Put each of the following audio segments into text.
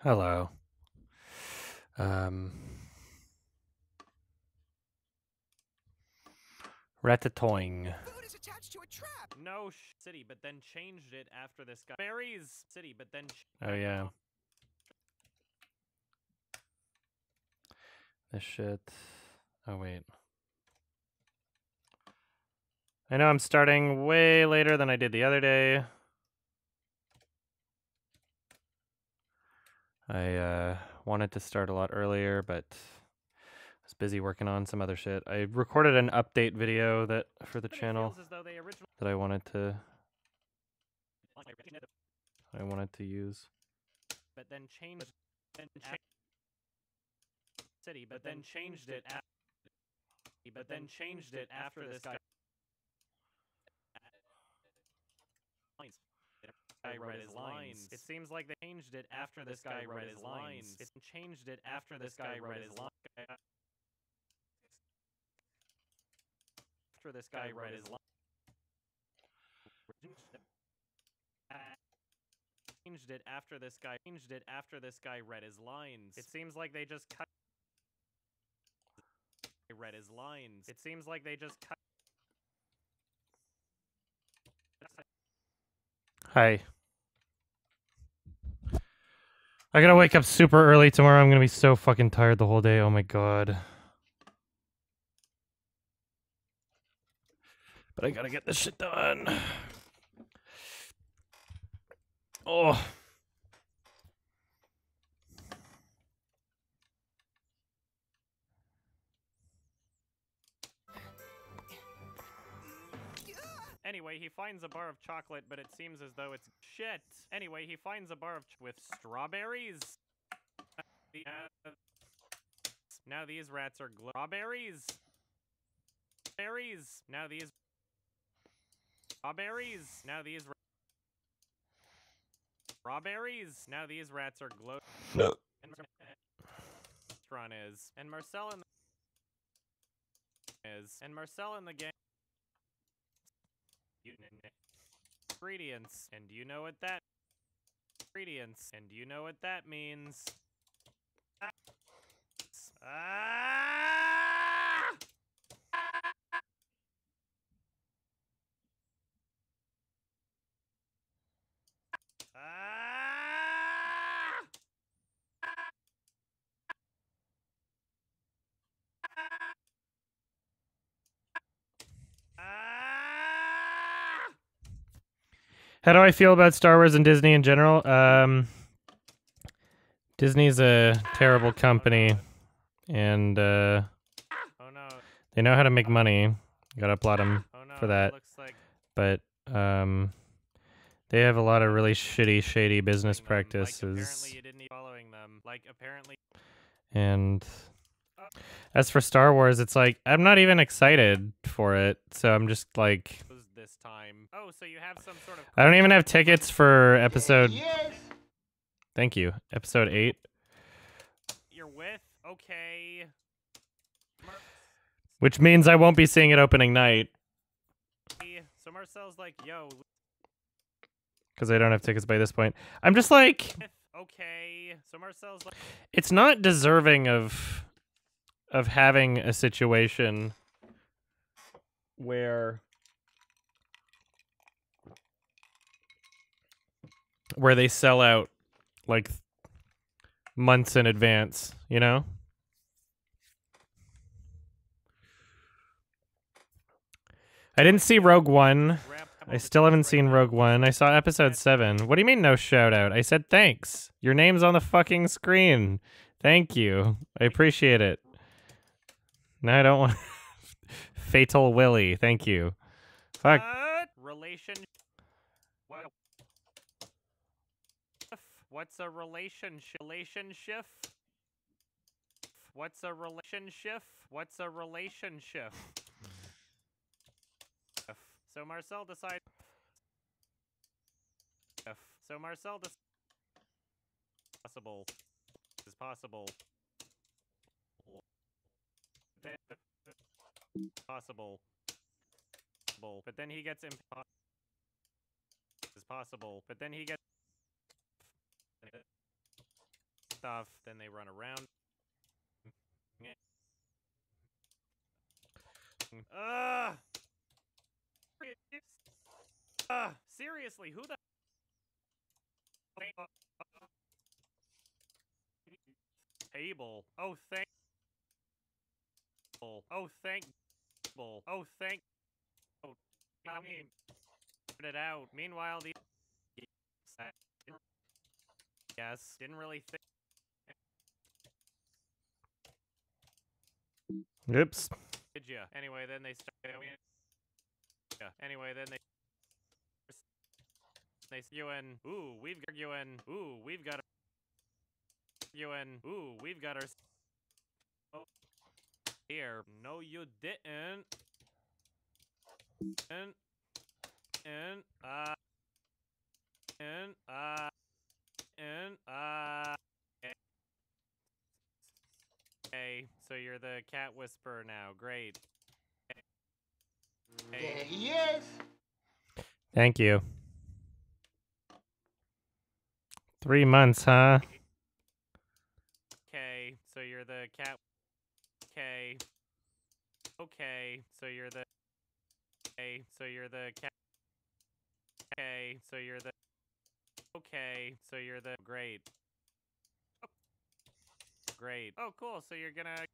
Hello. Ratatoing. Food is attached to a trap. No city, but then changed it after this guy. Berries city, but then. Oh yeah. This shit. Oh wait. I know I'm starting way later than I did the other day. I wanted to start a lot earlier, but I was busy working on some other shit. I recorded an update video that for the channel that I wanted to use. But then changed city, but then changed it. But then changed it after this guy. Guy read his lines. It seems like they changed it after this guy read his lines. It changed it after this guy read his lines. After this guy read his lines. Changed it after this guy. Changed it after this guy read his lines. It seems like they just cut. Read his lines. It seems like they just cut. Hi. I gotta wake up super early tomorrow. I'm gonna be so fucking tired the whole day. Oh my god. But I gotta get this shit done. Oh. Anyway, he finds a bar of chocolate, but it seems as though it's shit. Anyway, he finds a bar of with strawberries. Now these rats are strawberries. Berries. Now these strawberries. Now these strawberries. Now these rats are glow. No. Restaurant is and Marcel in the Marcel in the game. Ingredients, and do you know what that ingredients, and do you know what that means? Ah! Ah! Ah! How do I feel about Star Wars and Disney in general? Disney's a terrible company, and Oh no. they know how to make money. You gotta applaud them Oh no. for that. Looks like But they have a lot of really shady business practices. Like, apparently you didn't be following them. Like apparently. And as for Star Wars, it's like I'm not even excited for it. So I'm just like, This time. Oh, so you have some sort of. I don't even have tickets for episode. Yes. Thank you. Episode 8. You're with? Okay. Which means I won't be seeing it opening night. So Marcel's like, yo. Because I don't have tickets by this point. I'm just like. Okay. So Marcel's like. It's not deserving of having a situation where they sell out like months in advance, you know? I didn't see Rogue One. I still haven't seen Rogue One. I saw episode 7. What do you mean no shout out? I said thanks. Your name's on the fucking screen. Thank you. I appreciate it. No, I don't want Fatal Willy. Thank you. Fuck. Relationship. What's a relationship? Relationship? What's a relationship? What's a relationship? So Marcel decides. So Marcel decides. Possible. Is possible. Possible. But then he gets impossible. Is possible. But then he gets. stuff, then they run around. Seriously, who the table? Oh, thank. Oh, thank. Oh, thank. Oh, I mean, it out. Meanwhile, the yes, didn't really think. Oops. Did ya? Anyway, then they start. Yeah. Anyway, then they you and ooh, we've got you and ooh, we've got you and ooh, we've got our oh, here. No, you didn't. And and and and okay, so you're the cat whisperer now. Great. There he is. Thank you. 3 months, huh? Okay, so you're the cat. Okay. Okay, so you're the. Okay, so you're the cat. Okay, so you're the. Okay, so you're the. Great. Great. Oh, cool. So you're gonna.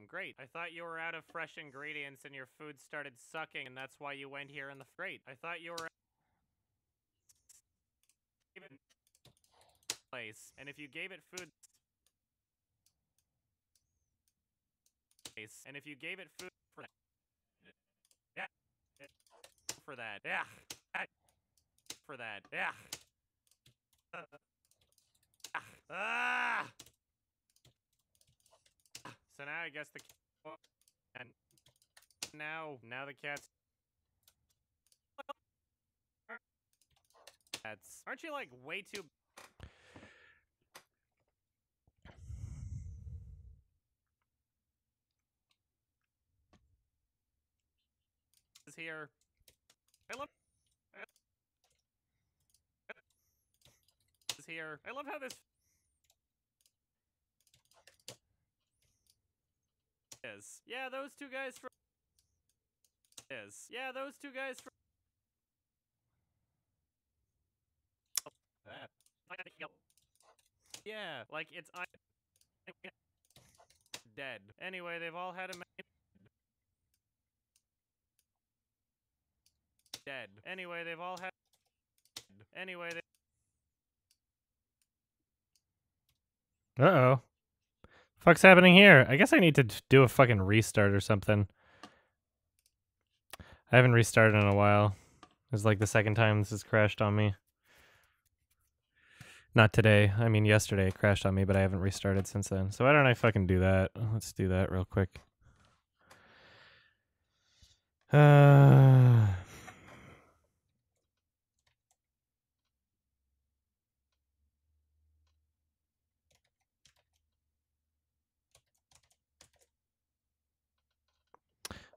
Great. I thought you were out of fresh ingredients and your food started sucking, and that's why you went here in the. Great. I thought you were. Place, and if you gave it food. And if you gave it food for that. Yeah. For that. Yeah. For that. Yeah. Ah! So now I guess the and now the cat's aren't you like way too here? I love this here. I love how this is. Yeah, those two guys from is. Yeah, those two guys from that. Yeah, like it's dead. Anyway, they've all had a dead. Anyway, they've all had anyway. Uh-oh. Fuck's happening here? I guess I need to do a fucking restart or something. I haven't restarted in a while. It's like the second time this has crashed on me. Not today. I mean, yesterday it crashed on me, but I haven't restarted since then. So why don't I fucking do that? Let's do that real quick.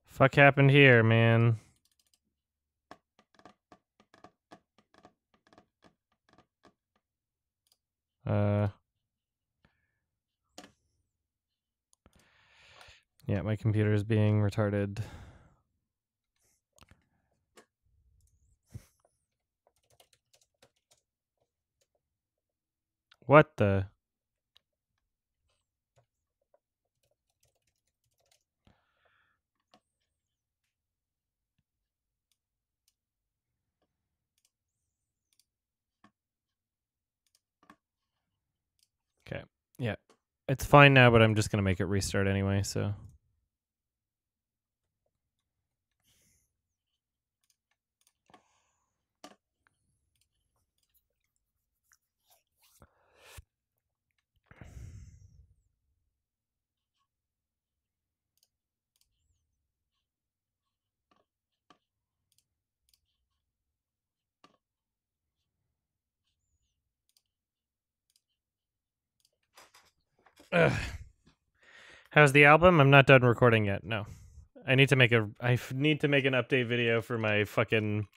Fuck happened here, man? Yeah, my computer is being retarded. What the? Okay. Yeah. It's fine now, but I'm just going to make it restart anyway, so. Ugh. How's the album? I'm not done recording yet. No. I need to make an update video for my fucking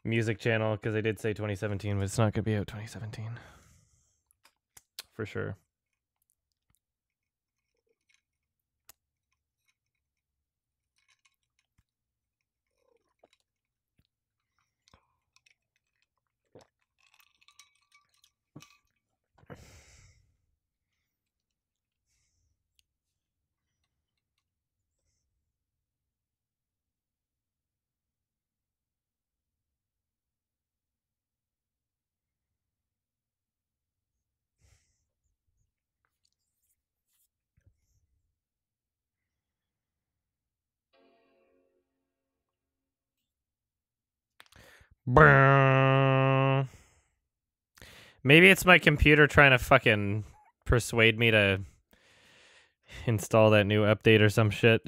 music channel because I did say 2017, but it's not going to be out 2017 for sure. Maybe it's my computer trying to fucking persuade me to install that new update or some shit.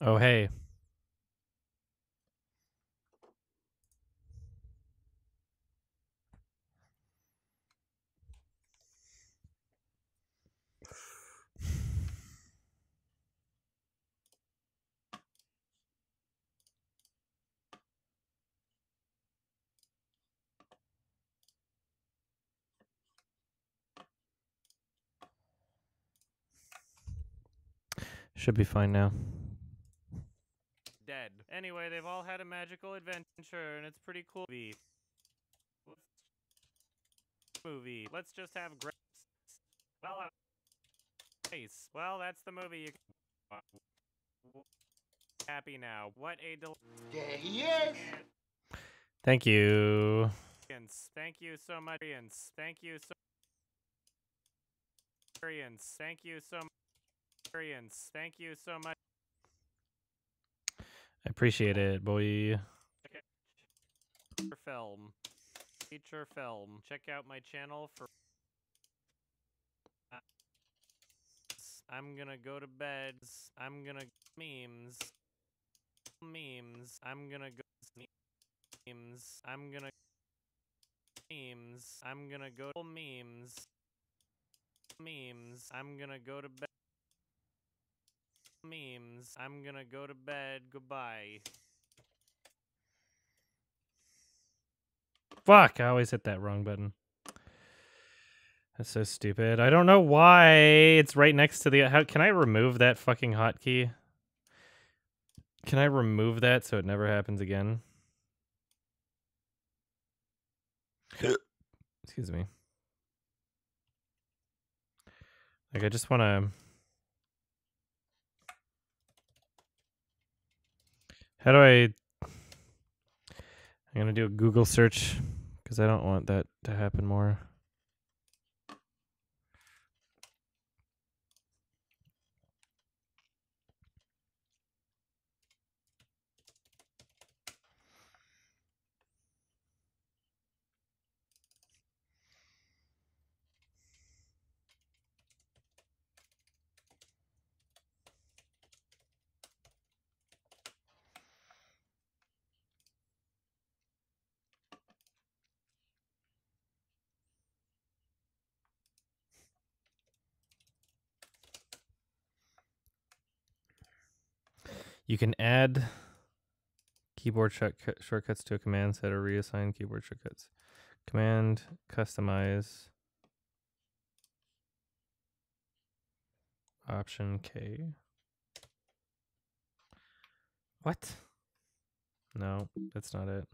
Oh, hey. Should be fine now. Dead. Anyway, they've all had a magical adventure, and it's pretty cool. Movie. Let's just have grapes. Well, nice. Well, that's the movie. You happy now? What a There he is. Thank you. Thank you so much. Thank you so. Thank you so much. Thank you so much. I appreciate it, boy. Film. Feature film. Check out my channel for. I'm gonna go to bed. I'm gonna memes. I'm gonna go memes. I'm gonna memes. I'm gonna go memes. I'm gonna go to bed. I'm gonna go to bed. Goodbye. Fuck, I always hit that wrong button. That's so stupid. I don't know why it's right next to the... How can I remove that fucking hotkey? Can I remove that so it never happens again? Excuse me. Like, I just want to... How do I... I'm going to do a Google search because I don't want that to happen more. You can add keyboard shortcuts to a command set or reassign keyboard shortcuts. Command, customize, Option K. What? No, that's not it.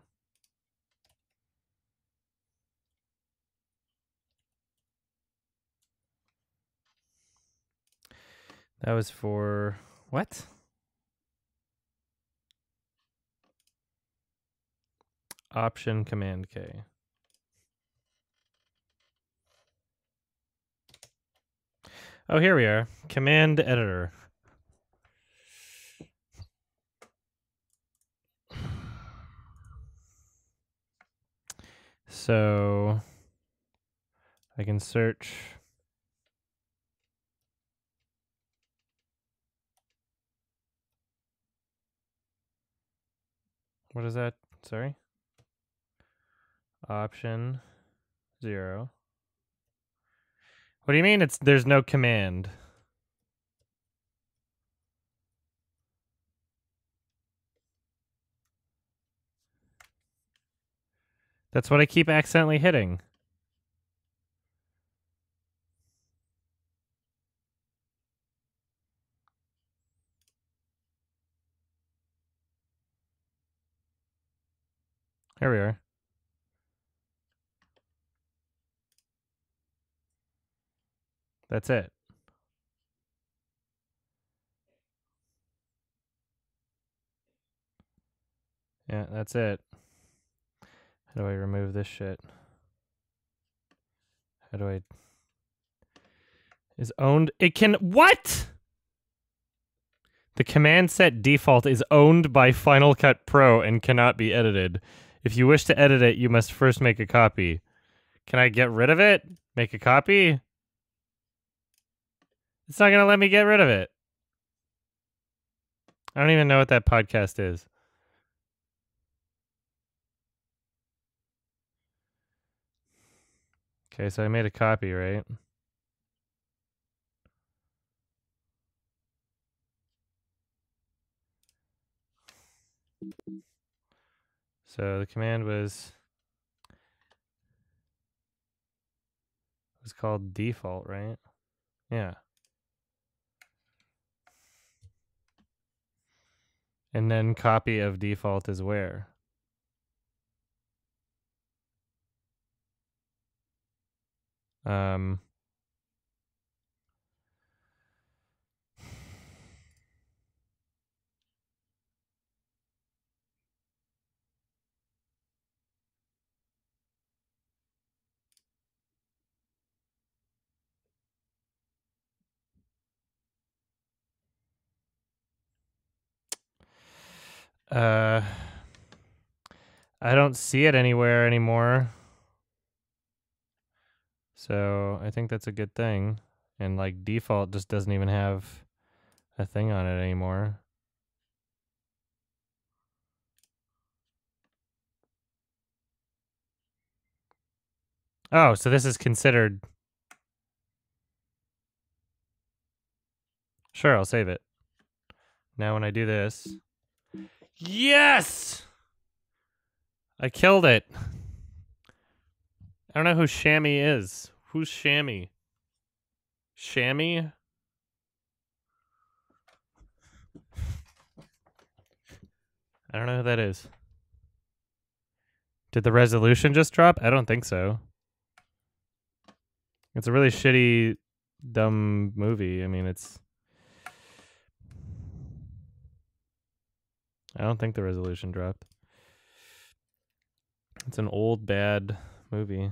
That was for what? Option Command K. Oh, here we are. Command Editor. So I can search. What is that? Sorry. Option 0. What do you mean there's no command? That's what I keep accidentally hitting. Here we are. That's it. Yeah, that's it. How do I remove this shit? How do I... Is owned... It can... What?! The command set default is owned by Final Cut Pro and cannot be edited. If you wish to edit it, you must first make a copy. Can I get rid of it? Make a copy? It's not gonna let me get rid of it. I don't even know what that podcast is. Okay, so I made a copy, right? So the command was called default, right? Yeah. And then copy of default is where? Um uh I don't see it anywhere anymore. So I think that's a good thing. And like default just doesn't even have a thing on it anymore. Oh, so this is considered. Sure, I'll save it. Now when I do this. Yes! I killed it. I don't know who Shammy is. Who's Shammy? Shammy? I don't know who that is. Did the resolution just drop? I don't think so. It's a really shitty, dumb movie. I mean, it's... I don't think the resolution dropped. It's an old, bad movie.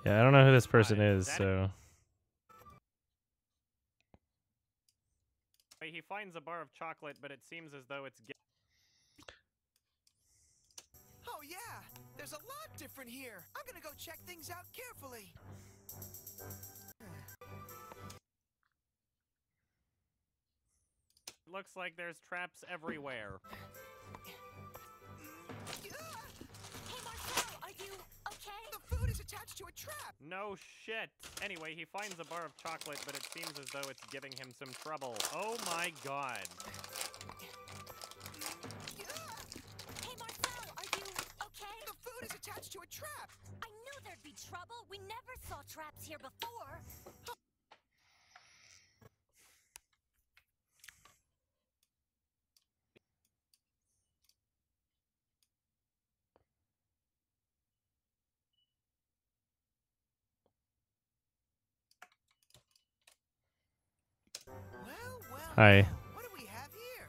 Yeah, I don't know who this person is, so... He finds a bar of chocolate, but it seems as though it's... Oh yeah, there's a lot different here. I'm gonna go check things out carefully. Looks like there's traps everywhere. Hey, Marcel, are you okay? The food is attached to a trap. No shit. Anyway, he finds a bar of chocolate, but it seems as though it's giving him some trouble. Oh my god. Hey, Marcel, are you okay? The food is attached to a trap. I knew there'd be trouble. We never saw traps here before. Hi. What do we have here?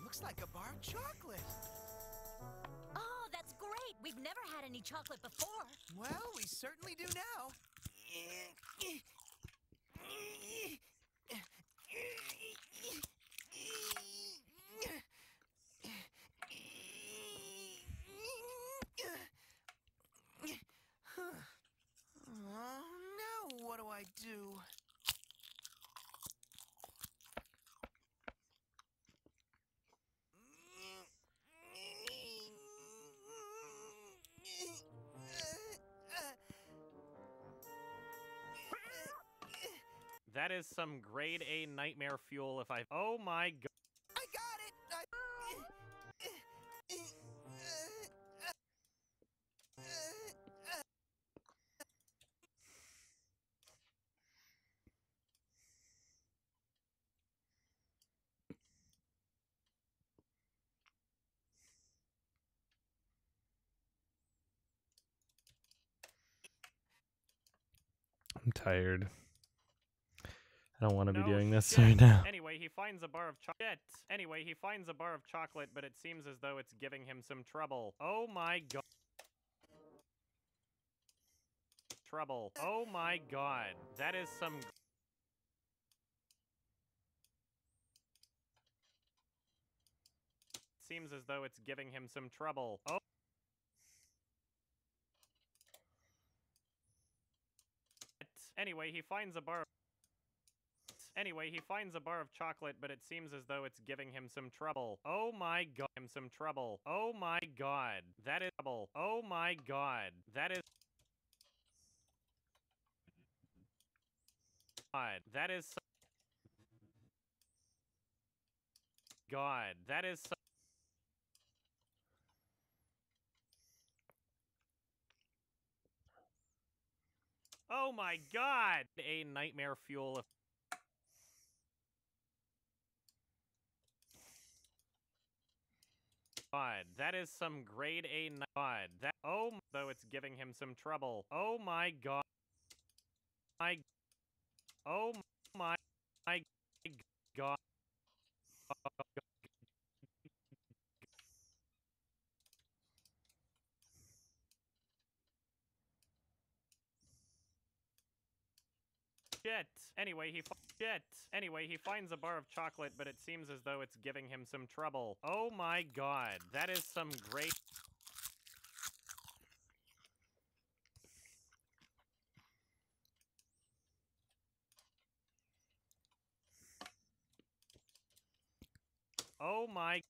Looks like a bar of chocolate. Oh, that's great. We've never had any chocolate before. Well, we certainly do now. Oh, now what do I do? That is some grade A nightmare fuel if I... Oh my god. I got it! I'm tired. I don't want to be No doing this shit. right now. Anyway, he finds a bar of chocolate. Anyway, he finds a bar of chocolate, but it seems as though it's giving him some trouble. Oh my god. Trouble. Oh my god. That is some... Seems as though it's giving him some trouble. Oh. Anyway, he finds a bar... Anyway, he finds a bar of chocolate, but it seems as though it's giving him some trouble. Oh my god. Him some trouble. Oh my god. That is trouble. Oh my god. That is... God. That is... God. That is... Oh my god! A nightmare fuel. God, that is some grade A. God, that. Oh, though it's giving him some trouble. Oh my god. My. Oh my. My god. Shit. Anyway, he. Shit. Anyway, he finds a bar of chocolate, but it seems as though it's giving him some trouble. Oh my god, that is some great. Oh my.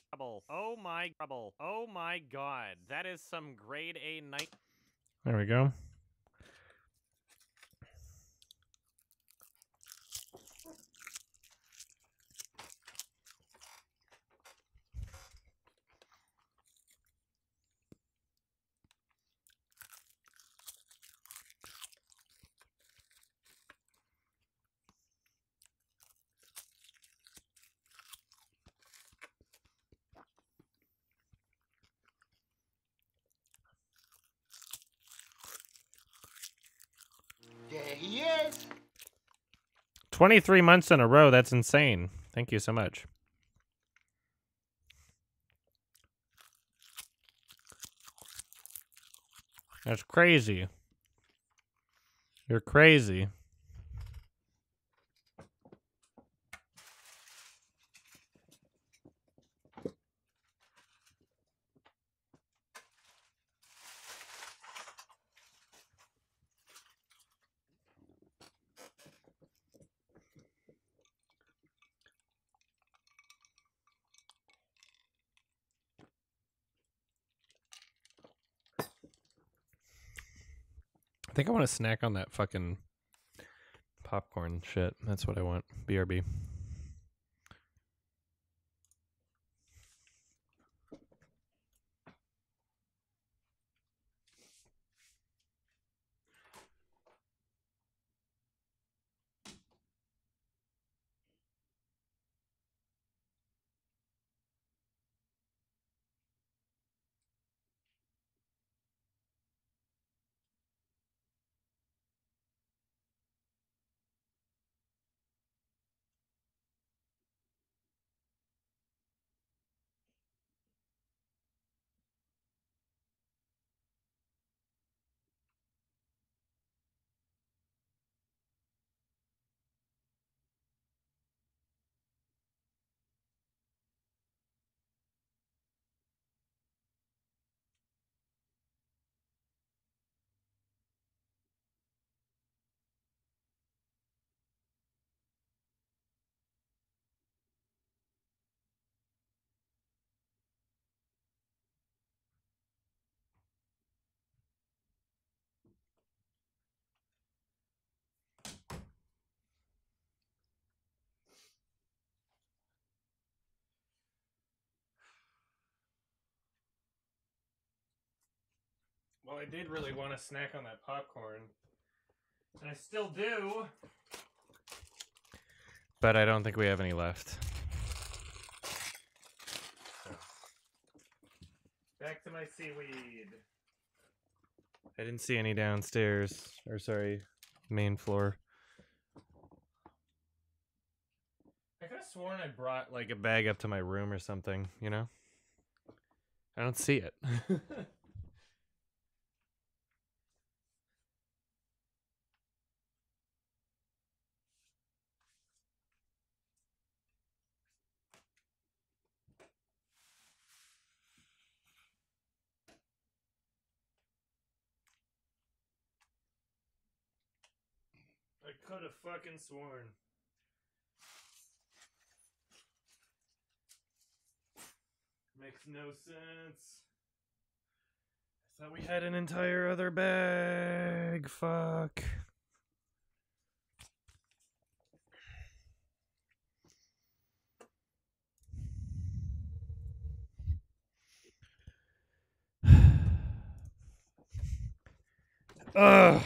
Trouble. Oh my trouble. Oh my god. That is some grade A night. There we go. There he is. 23 months in a row. That's insane. Thank you so much. That's crazy. You're crazy. I think I want to snack on that fucking popcorn shit. That's what I want. BRB. Well, I did really want to snack on that popcorn. And I still do. But I don't think we have any left. So. Back to my seaweed. I didn't see any downstairs. Or sorry, main floor. I could have sworn I brought like a bag up to my room or something, you know? I don't see it. I could have fucking sworn. Makes no sense. I thought we had an entire other bag. Fuck. Ugh.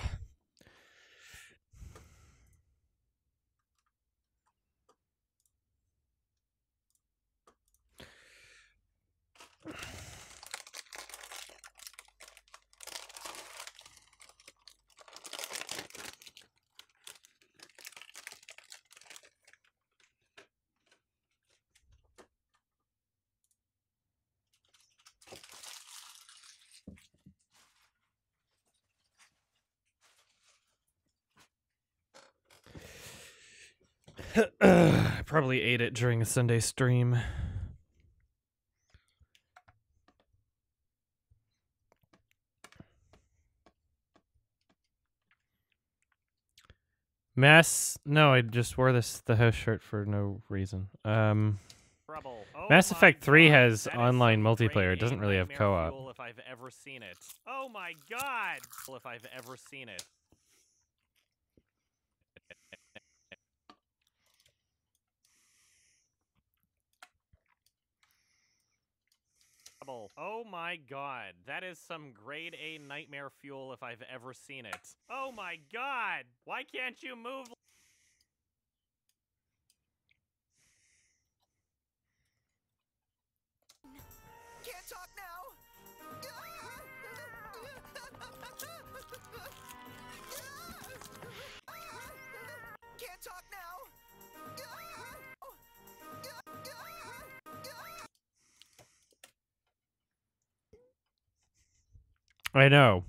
I probably ate it during a Sunday stream. No, I just wore the house shirt for no reason. Oh Mass Effect 3 God, has that is online some multiplayer. grade It doesn't A really have nightmare co-op. fuel if I've ever seen it. Oh my God! If I've ever seen it. Oh my God, that is some grade A nightmare fuel if I've ever seen it. Oh my God, why can't you move? Can't talk now. Can't talk now. I know.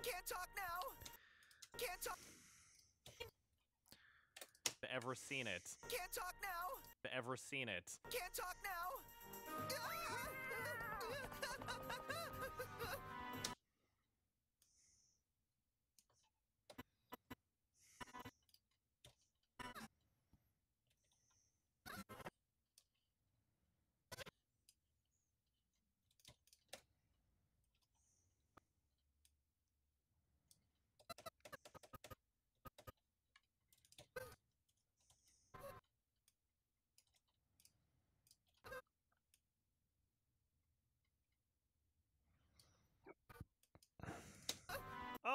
Can't talk now. Can't talk. Ever seen it? Can't talk now. Ever seen it? Can't talk now.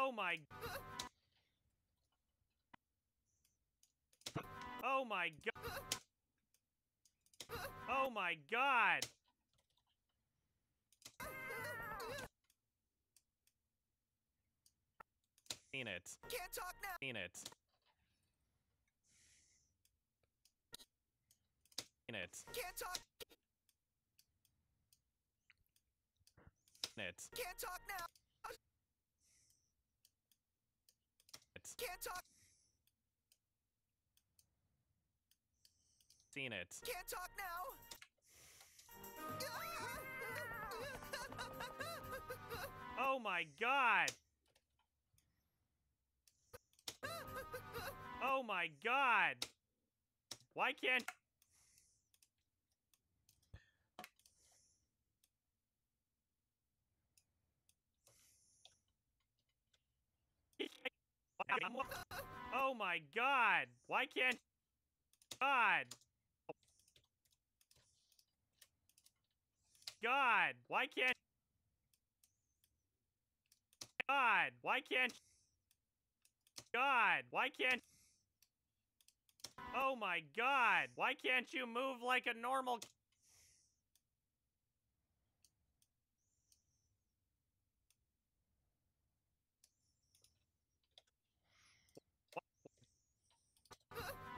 Oh my. Oh my god. Oh my god. Seen it. Can't talk now. Seen it. Seen it. Can't talk. Seen it. Can't talk now. Can't talk. Seen it. Can't talk now. Oh my god. Oh my god. Why can't... Oh my god. Why can't... God. God. Why can't... God. Why can't... God. Why can't... Oh my god. Why can't you move like a normal...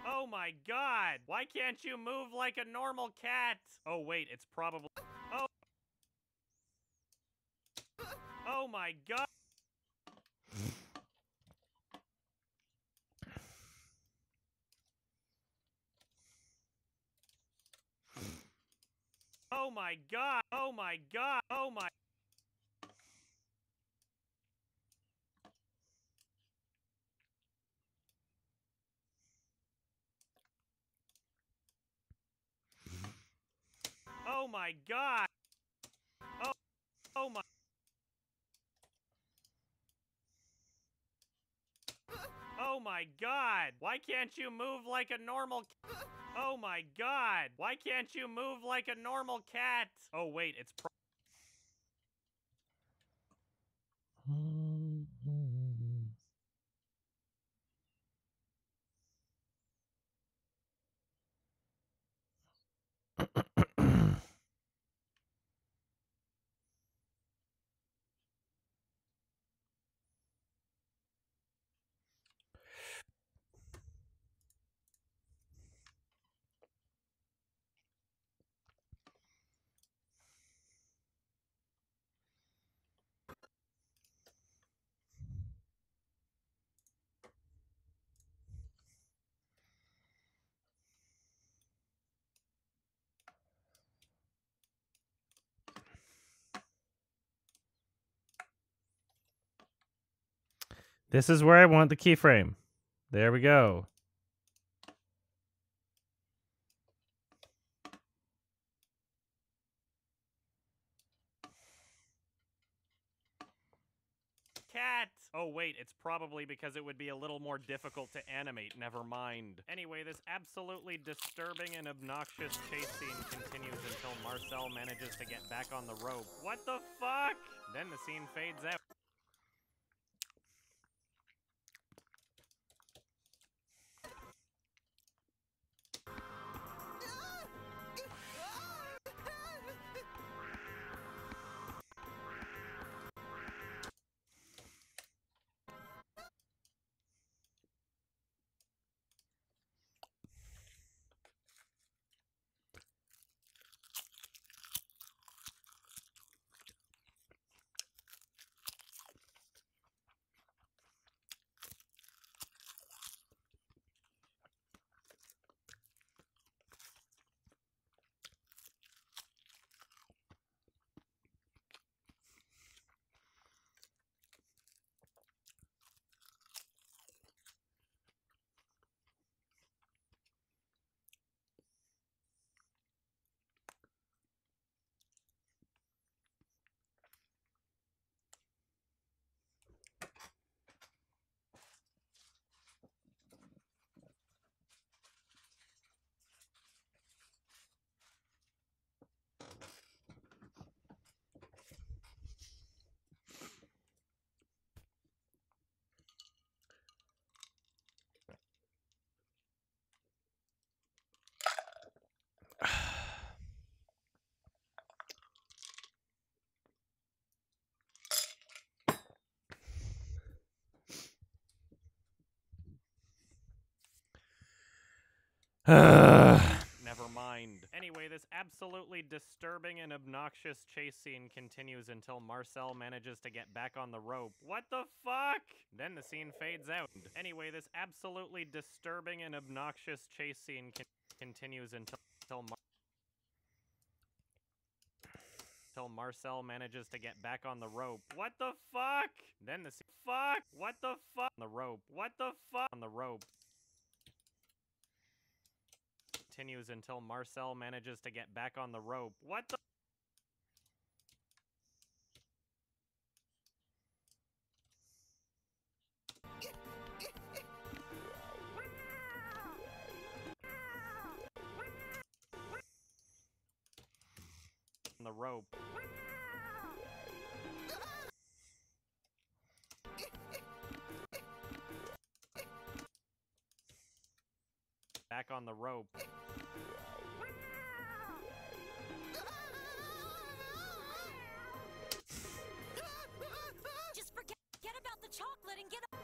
Oh my god. Why can't you move like a normal cat? Oh wait, it's probably... Oh. Oh my god. Oh my god. Oh my god. Oh my... Oh my god. Oh, oh my... Oh my god. Why can't you move like a normal... Oh my god. Why can't you move like a normal cat? Oh wait, it's This is where I want the keyframe. There we go. cat. Oh wait, it's probably because it would be a little more difficult to animate. Never mind. Anyway, this absolutely disturbing and obnoxious chase scene continues until Marcel manages to get back on the rope. What the fuck? Then the scene fades out. Never mind. Anyway, this absolutely disturbing and obnoxious chase scene continues until Marcel manages to get back on the rope. What the fuck? Then the scene fades out. Anyway, this absolutely disturbing and obnoxious chase scene continues until Marcel manages to get back on the rope. What the fuck? Then the fuck? What the fuck? On the rope. What the fuck? On the rope. Continues until Marcel manages to get back on the rope. What the? On the rope. Back on the rope. Just forget about the chocolate and get up.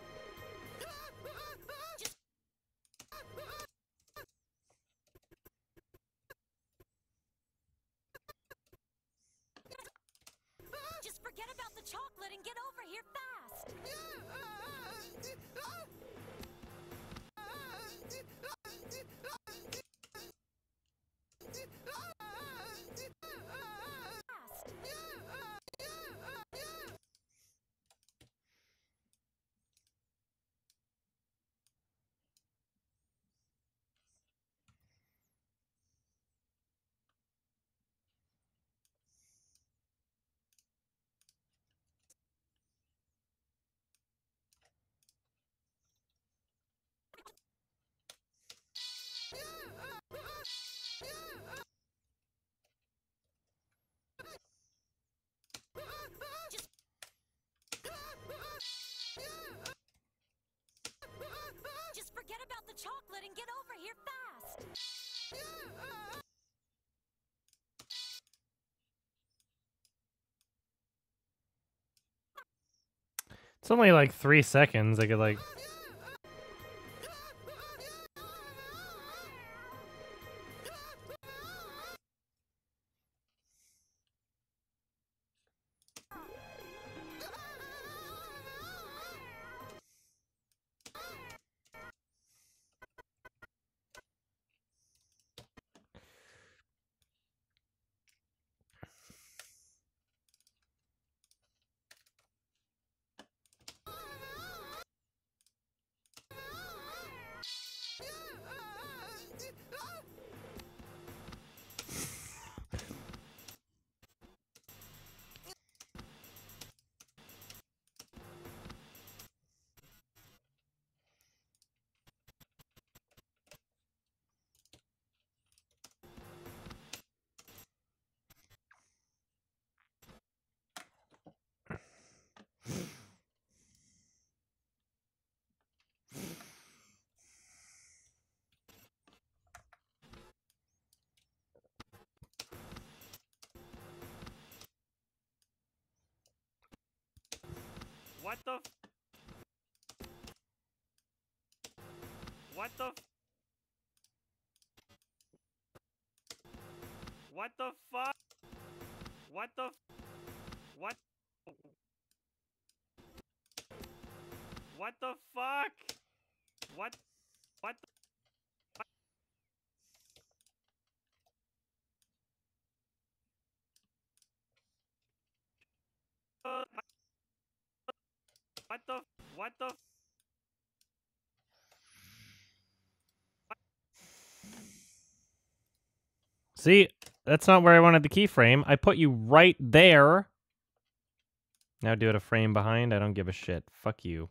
Just forget about the chocolate and get over here fast. Just forget about the chocolate and get over here fast. It's only like 3 seconds. I could like. What the? What the? What the fuck? What the? What? What the fuck? What? What? The, what the? What the? See, that's not where I wanted the keyframe. I put you right there. Now do it a frame behind. I don't give a shit. Fuck you.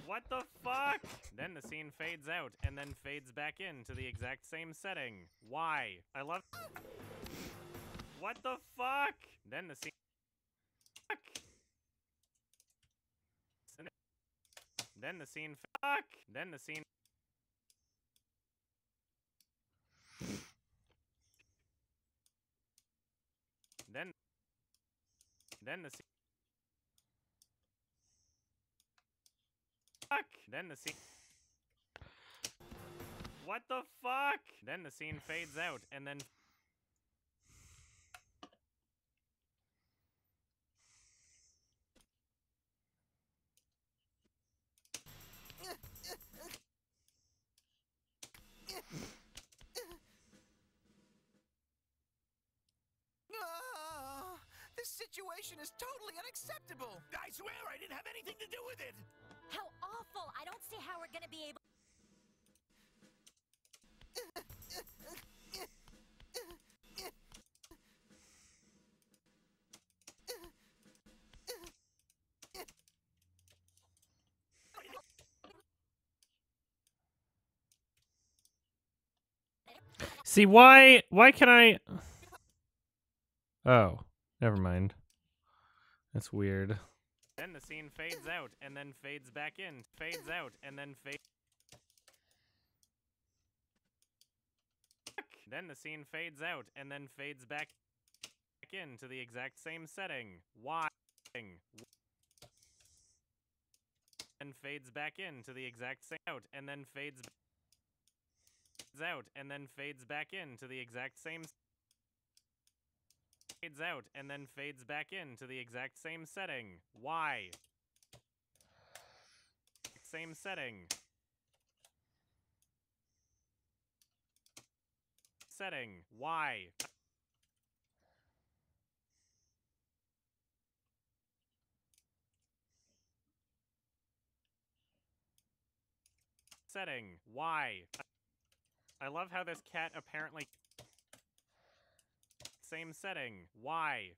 What the fuck? Then the scene fades out and then fades back into the exact same setting. Why? I love. What the fuck? Then the scene. Fuck. Then the scene. Fuck. Then the scene. Then. Then the scene. Fuck. Then the scene. What the fuck? Then the scene fades out and then. Ah, this situation is totally unacceptable. I swear I didn't have anything to do with it. How awful! I don't see how we're gonna be able. See, why can I... Oh, never mind. That's weird. Then the scene fades out and then fades back in. Fades out and then fades. Then the scene fades out and then fades back into the exact same setting. Why? And fades back into the exact same out and then fades out and then fades back into the exact same fades out and then fades back into the exact same setting. Why? Same setting. Setting. Why? Setting. Why? I love how this cat apparently... Same setting. Why?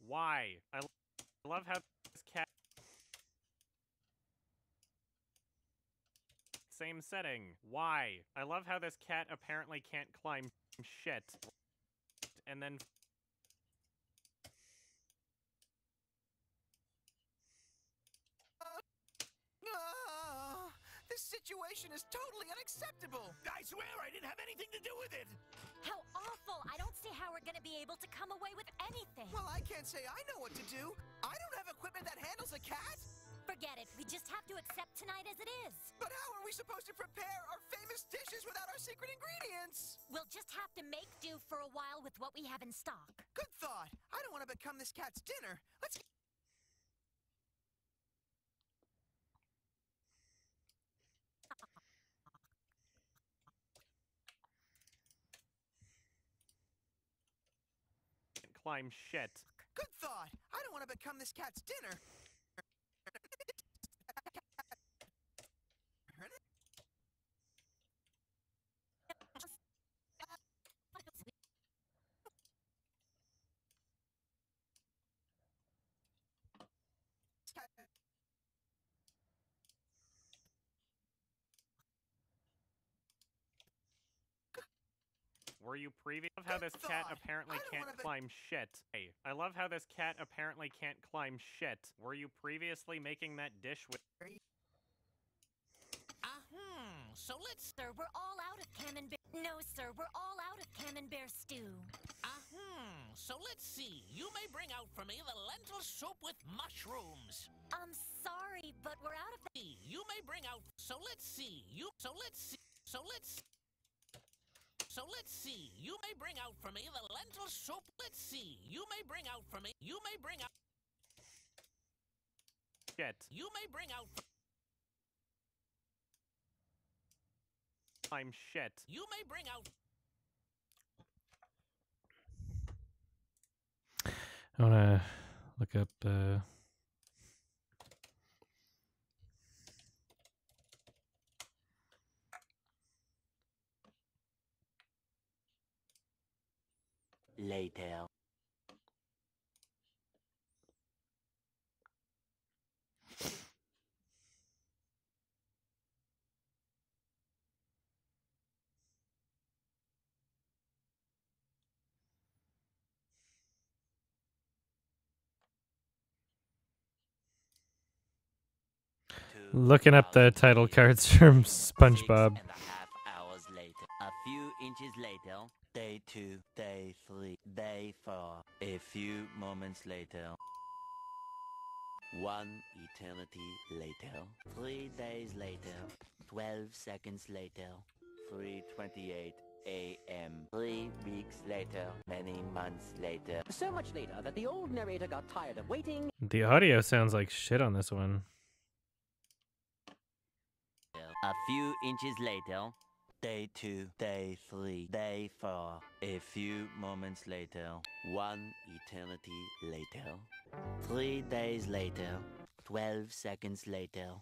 Why? I love how this cat... Same setting. Why? I love how this cat apparently can't climb shit. And then... Ah, this situation is totally unacceptable. I swear I didn't have anything to do with it. How awful! I don't see how we're gonna be able to come away with anything. Well, I can't say I know what to do. I don't have equipment that handles a cat. Forget it. We just have to accept tonight as it is. But how are we supposed to prepare our famous dishes without our secret ingredients? We'll just have to make do for a while with what we have in stock. Good thought. I don't want to become this cat's dinner. Let's climb shit. Good thought. I don't want to become this cat's dinner. Were you previous? I love how this cat apparently can't climb shit. Hey, I love how this cat apparently can't climb shit. Were you previously making that dish with... So let's... Sir, we're all out of camembert. No, sir, we're all out of camembert stew. So let's see. You may bring out for me the lentil soup with mushrooms. I'm sorry, but we're out of the... You may bring out... So let's see. So let's see. So let's see. You may bring out for me the lentil soup. Let's see. You may bring out for me. You may bring out... Shit. You may bring out... Climb shit. You may bring out... I want to look up... Later. Looking up the title cards from SpongeBob. 6.5 hours later. A few inches later. Day 2, day 3, day 4. A few moments later. 1 eternity later. 3 days later. 12 seconds later. 3:28 a.m. 3 weeks later. Many months later. So much later that the old narrator got tired of waiting. The audio sounds like shit on this one. A few inches later. Day 2, day 3, day 4. A few moments later. 1 eternity later. 3 days later. 12 seconds later.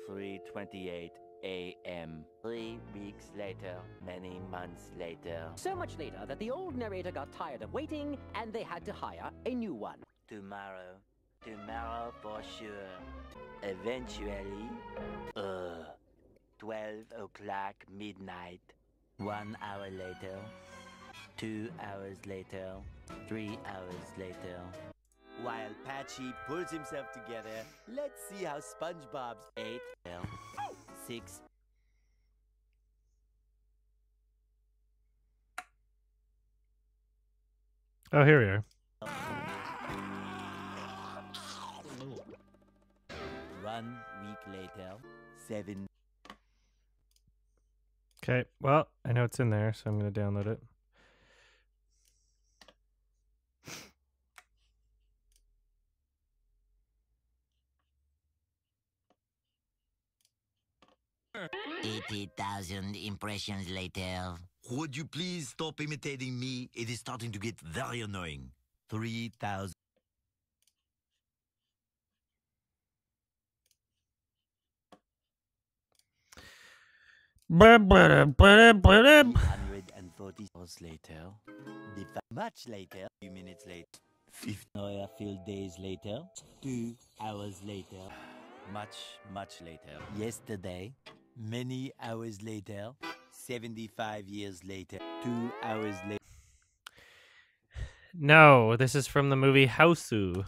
3:28 a.m. 3 weeks later. Many months later. So much later that the old narrator got tired of waiting and they had to hire a new one. Tomorrow. Tomorrow for sure. Eventually. 12 o'clock midnight. 1 hour later. 2 hours later. 3 hours later. While Patchy pulls himself together, let's see how SpongeBob's 8, 6. Oh, here we are. 1 week later. 7. Okay, well, I know it's in there, so I'm going to download it. $80,000 impressions later. Would you please stop imitating me? It is starting to get very annoying. 3,000. Ba-ba-da-ba-da-ba-da. 140 hours later. Much later. Few minutes later. 50 oil-filled days later. 2 hours later. Much later. Yesterday. Many hours later. 75 years later. 2 hours later. No, this is from the movie Hausu.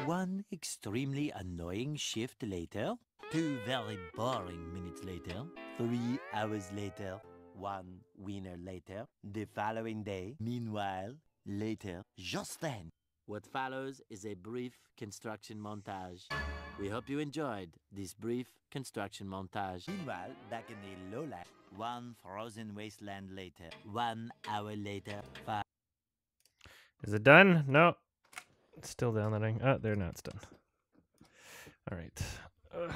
One extremely annoying shift later. 2 very boring minutes later. 3 hours later. 1 winner later. The following day. Meanwhile, later. Just then. What follows is a brief construction montage. We hope you enjoyed this brief construction montage. Meanwhile, back in the lowland. 1 frozen wasteland later. 1 hour later. 5. Is it done? No. It's still downloading. Oh, there, now it's done. All right. Ugh.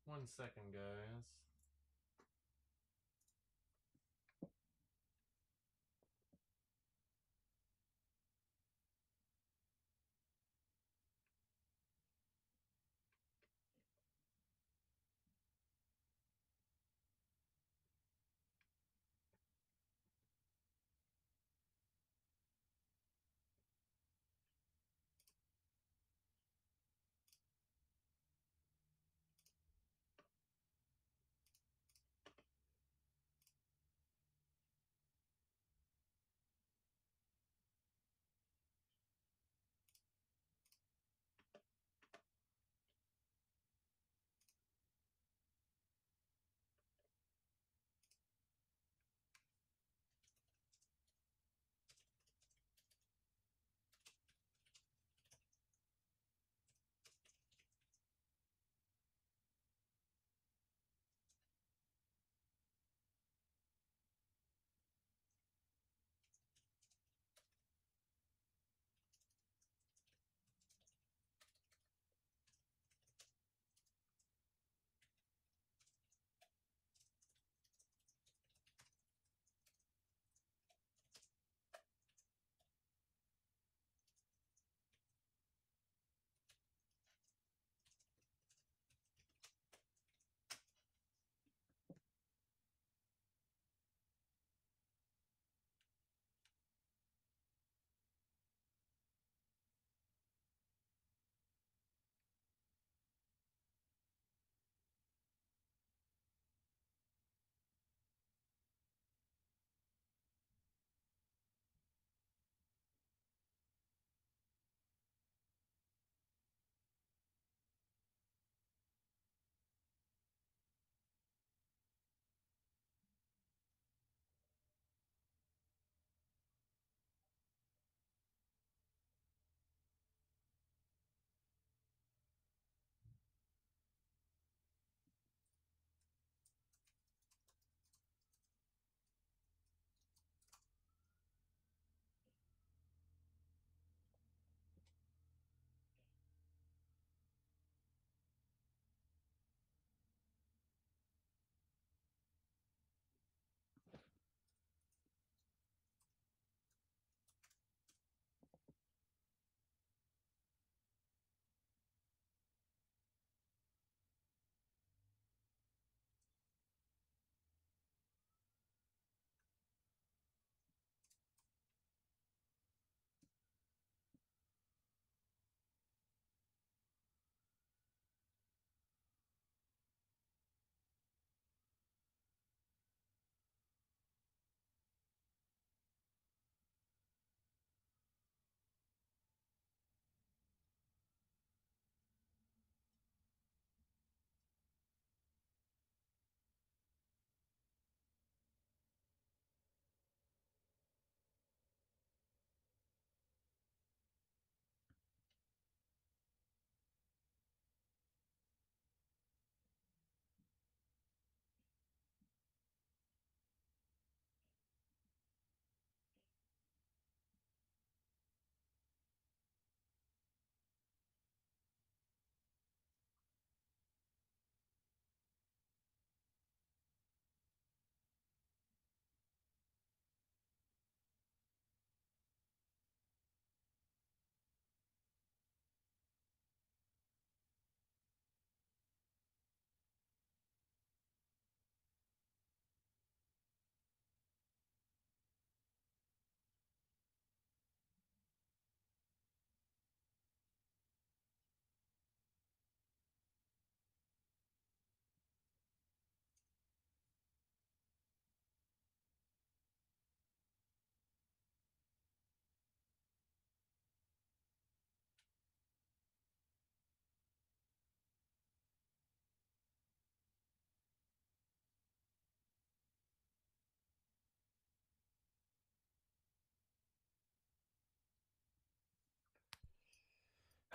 One second, guys.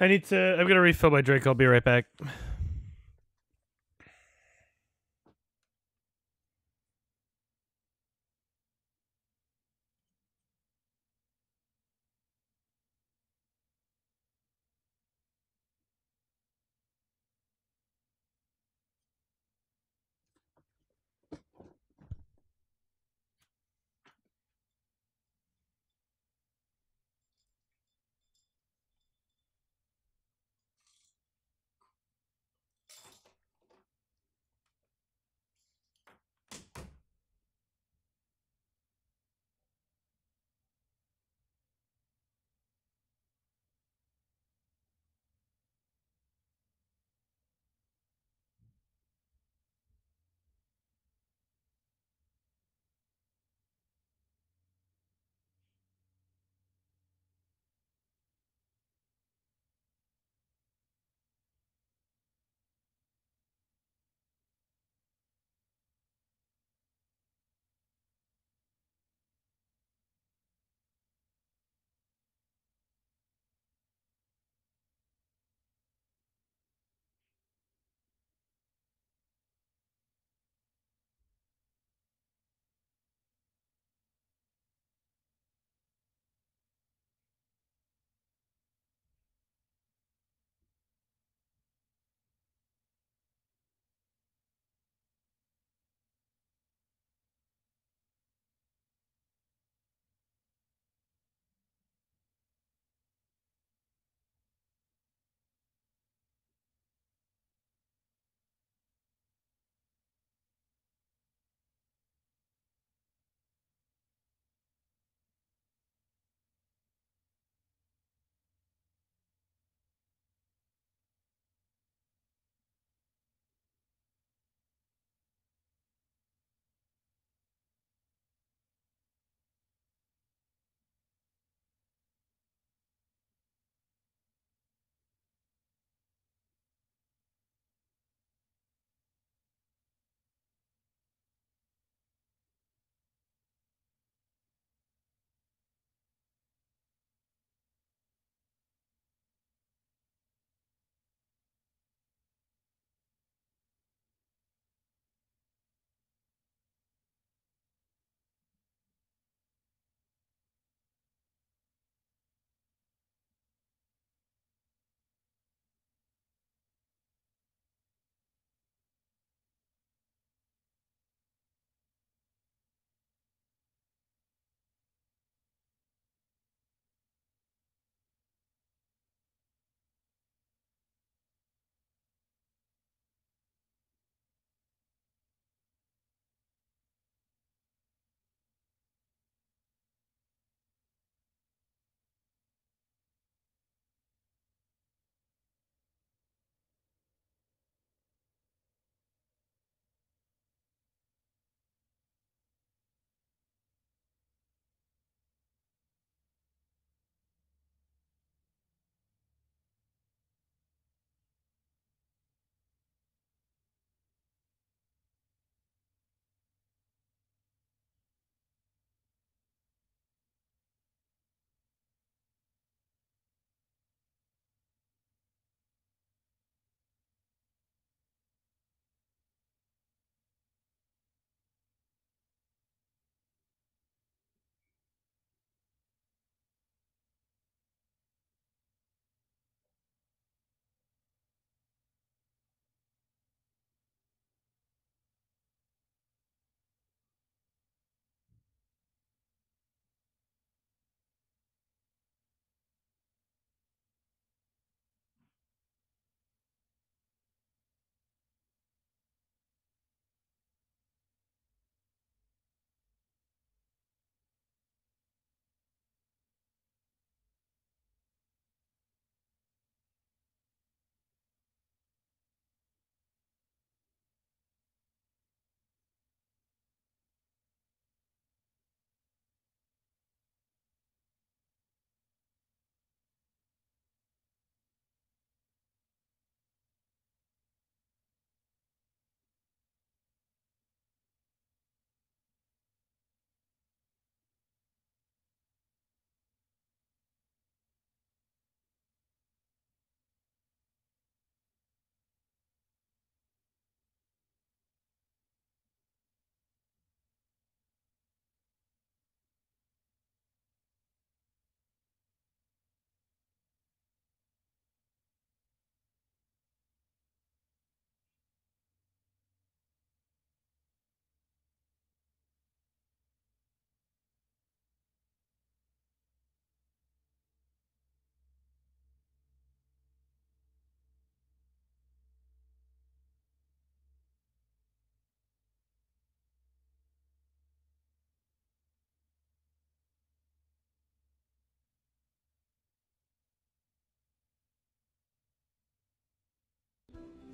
I'm gonna refill my drink. I'll be right back.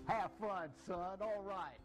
Have fun, son. All right.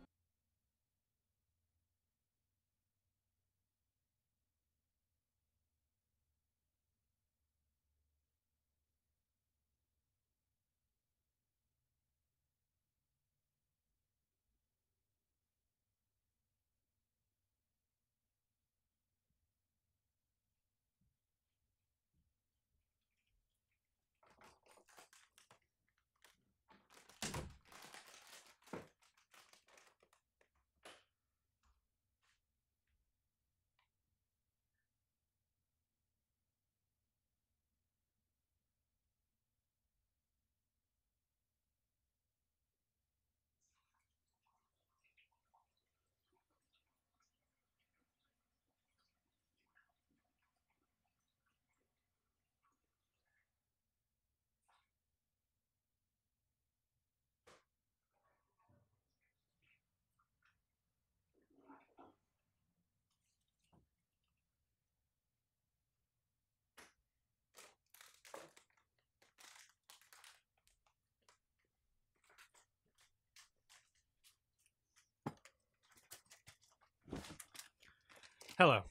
Hello.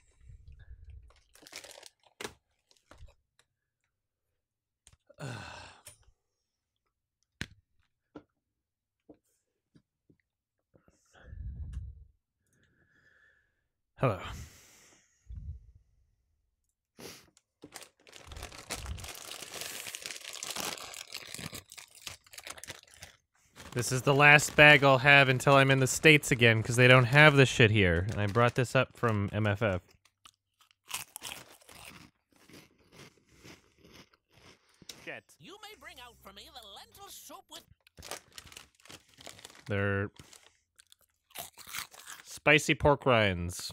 Hello. This is the last bag I'll have until I'm in the States again, because they don't have this shit here. And I brought this up from MFF. Shit. You may bring out for me the lentil soup with They're spicy pork rinds.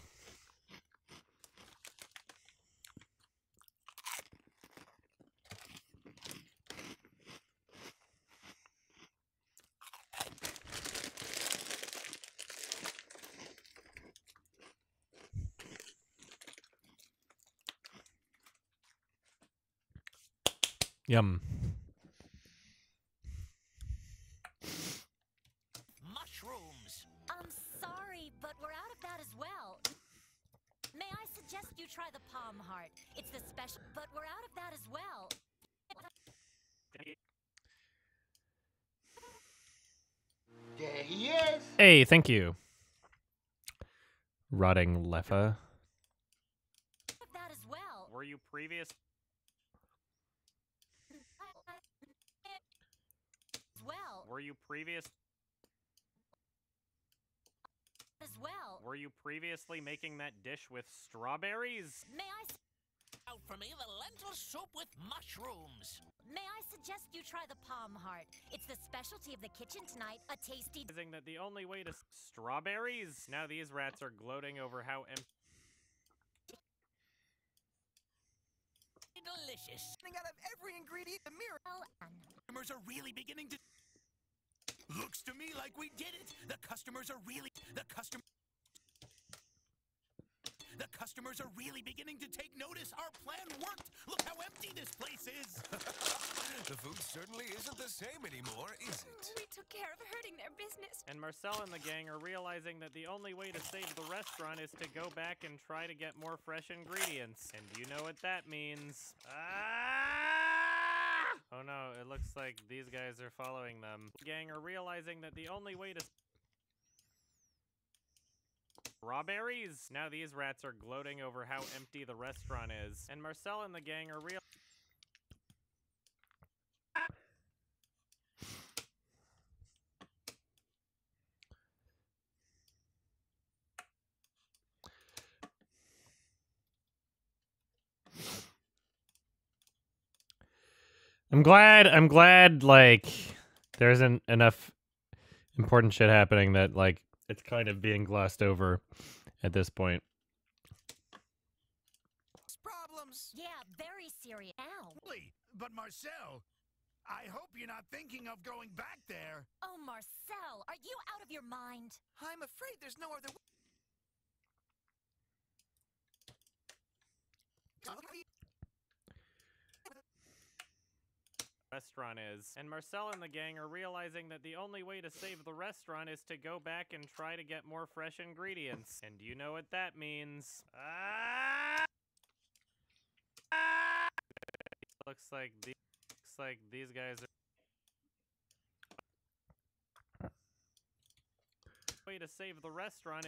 Yum. mushrooms. I'm sorry, but we're out of that as well. May I suggest you try the palm heart? It's the special, but we're out of that as well. There he is. Hey, thank you. Rotting Leffa. Out of that as well. Were you previous? Well, Were you previous? as well. Were you previously making that dish with strawberries? May I Out for me the lentil soup with mushrooms. may I suggest you try the palm heart? It's the specialty of the kitchen tonight. A tasty. Realizing that the only way to strawberries. Now these rats are gloating over how empty. Delicious. Running out of every ingredient in the mirror. Customers are really beginning to. Looks to me like we did it. The customers are really beginning to take notice. Our plan worked. Look how empty this place is. The food certainly isn't the same anymore, is it? We took care of hurting their business. And Marcel and the gang are realizing that the only way to save the restaurant is to go back and try to get more fresh ingredients. And you know what that means. Ah! Oh no, it looks like these guys are following them. The gang are realizing that the only way to strawberries? Now these rats are gloating over how empty the restaurant is. And Marcel and the gang are real. I'm glad, like, there isn't enough important shit happening that, like, it's kind of being glossed over at this point. Problems. Yeah, very serious. Ow. But Marcel, I hope you're not thinking of going back there. Oh, Marcel, are you out of your mind? I'm afraid there's no other way. restaurant is. And Marcel and the gang are realizing that the only way to save the restaurant is to go back and try to get more fresh ingredients. And you know what that means. Looks like these guys are way to save the restaurant.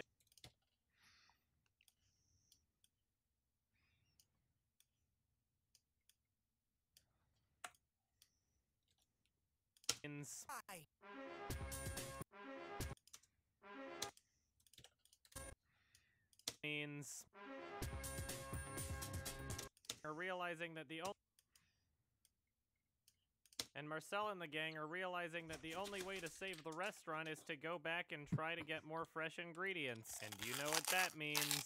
Means are realizing that the only and Marcel and the gang are realizing that the only way to save the restaurant is to go back and try to get more fresh ingredients. And you know what that means.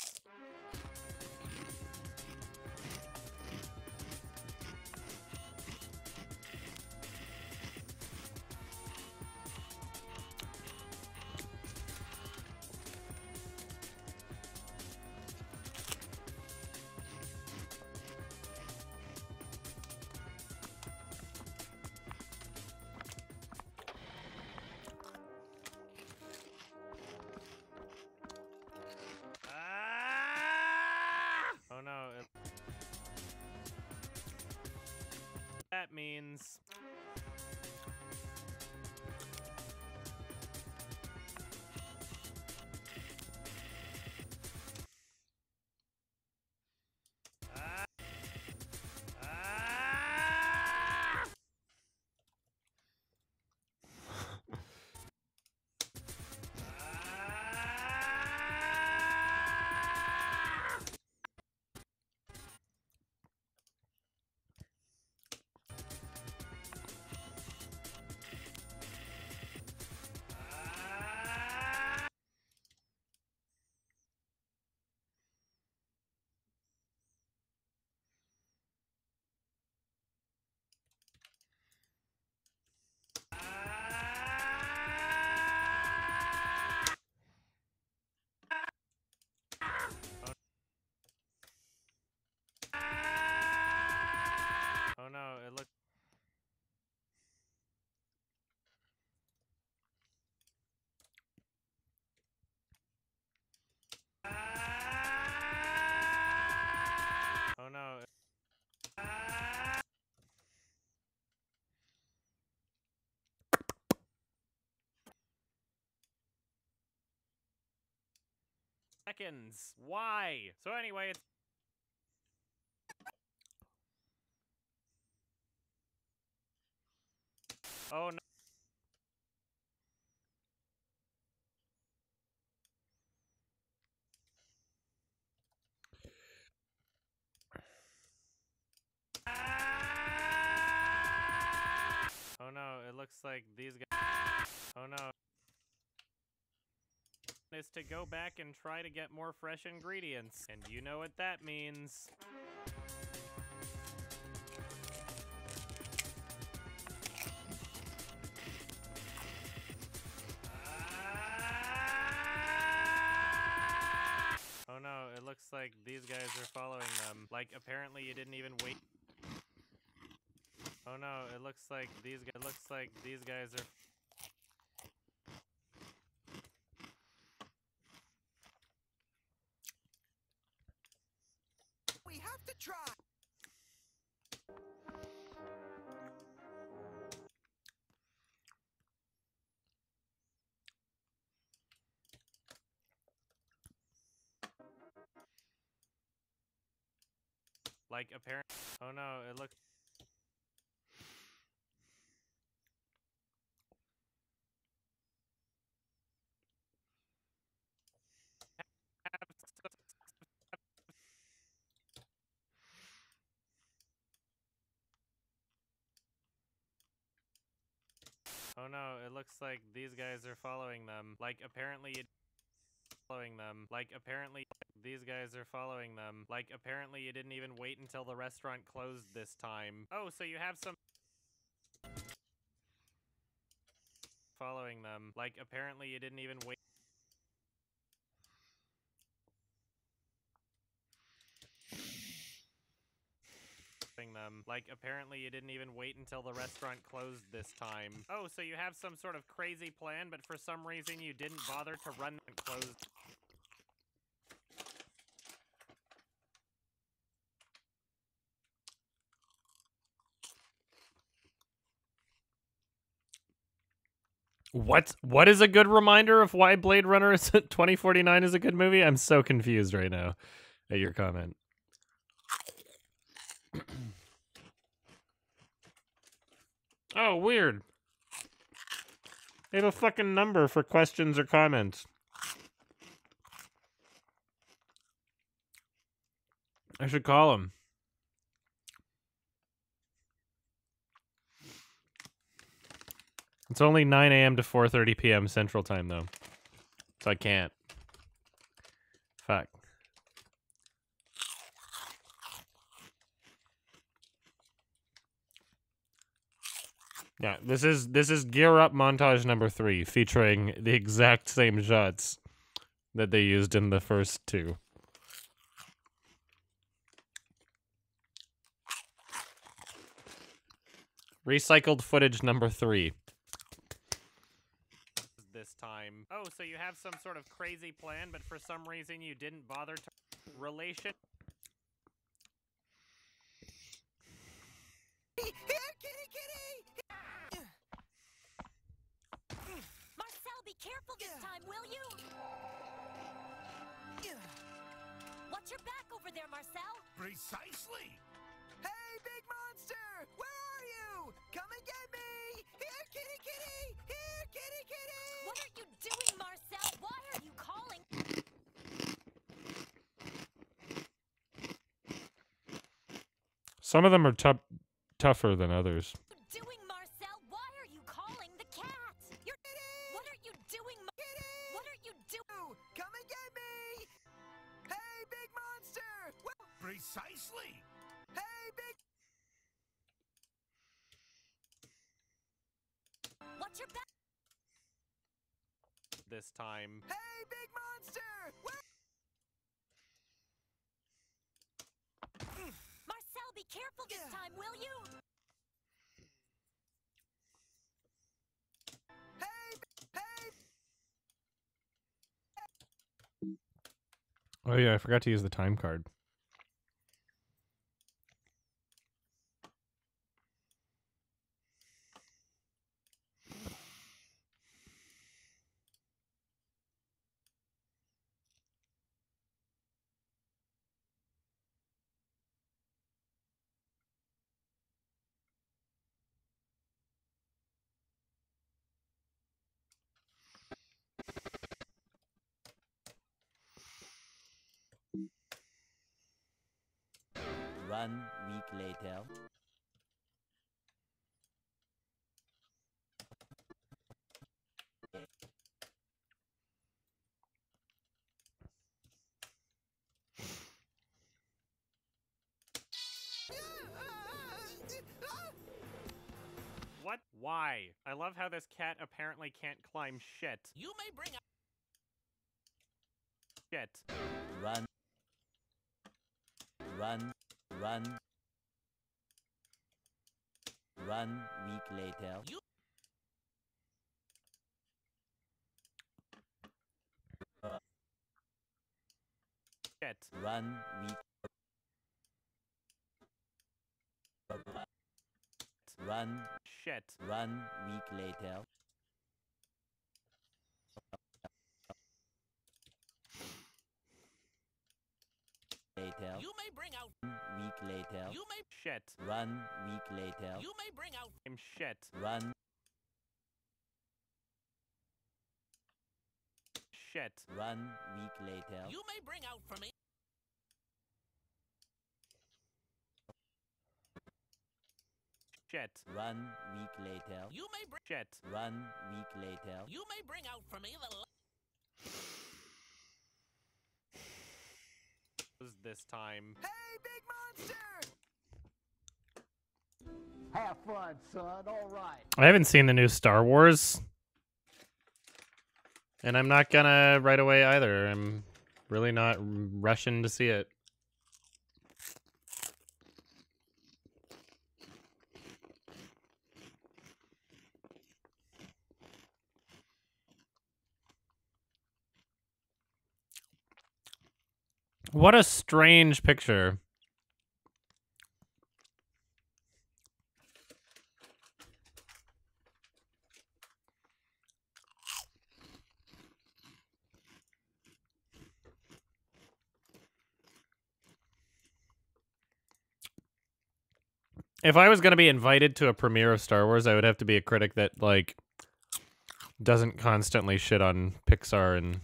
Oh no. That means oh no, it looks oh no. Seconds. Why? So anyway, it's oh no. Oh no, it looks like these guys. Oh no. Is to go back and try to get more fresh ingredients. And you know what that means. Oh no, it looks like these guys are following them. Like, apparently you didn't even wait. Oh no, it looks like these guys are. We have to try. Like, apparently. Oh no, it looks. Oh no, it looks like these guys are following them. Like, apparently you following them. Like, apparently these guys are following them. Like, apparently you didn't even wait until the restaurant closed this time. Oh, so you have some following them. Like, apparently you didn't even wait. Them. Like, apparently you didn't even wait until the restaurant closed this time. Oh, so you have some sort of crazy plan, but for some reason you didn't bother to run and close. What is a good reminder of why Blade Runner 2049 is a good movie? I'm so confused right now at your comment. Oh, weird. They have a fucking number for questions or comments. I should call them. It's only 9 a.m. to 4:30 p.m. Central Time, though. So I can't. Fuck. Yeah, this is Gear Up montage number 3, featuring the exact same shots that they used in the first 2. Recycled footage number 3. This time. Oh, so you have some sort of crazy plan, but for some reason you didn't bother to relation. Here, kitty, kitty! Marcel, be careful this time, will you? Watch your back over there, Marcel. Precisely. Hey, big monster! Where are you? Come and get me! Here, kitty, kitty! Here, kitty, kitty! What are you doing, Marcel? Why are you calling? Some of them are tougher than others. What are you doing, Marcel? Why are you calling the cat? You're What are you doing, What are you doing? Come and get me! Hey, big monster! Precisely. Hey, big... Watch your back. This time. Hey, big monster! Marcel, be careful this time, will you? Oh yeah, I forgot to use the time card. One week later. What? Why? I love how this cat apparently can't climb shit. You may bring out Shit. Run. Run. Run. 1 week later. You Shit. 1 week. 1 Shit. 1 week later. Later. You may bring out 1 week later. You may Shit. 1 week later. You may bring out I'm shit. 1 Shit. 1 week later. You may bring out for me Shit. 1 week later. You may bring Shit. 1 week later. You may bring out for me This time. Hey, big monster! Have fun, son. All right. I haven't seen the new Star Wars. And I'm not gonna right away either. I'm really not rushing to see it. What a strange picture. If I was going to be invited to a premiere of Star Wars, I would have to be a critic that, like, doesn't constantly shit on Pixar and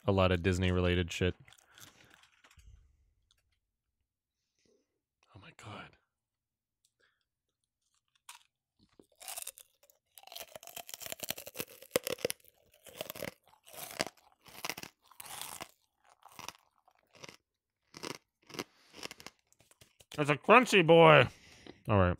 a lot of Disney-related shit. Oh my god. That's a crunchy boy. All right.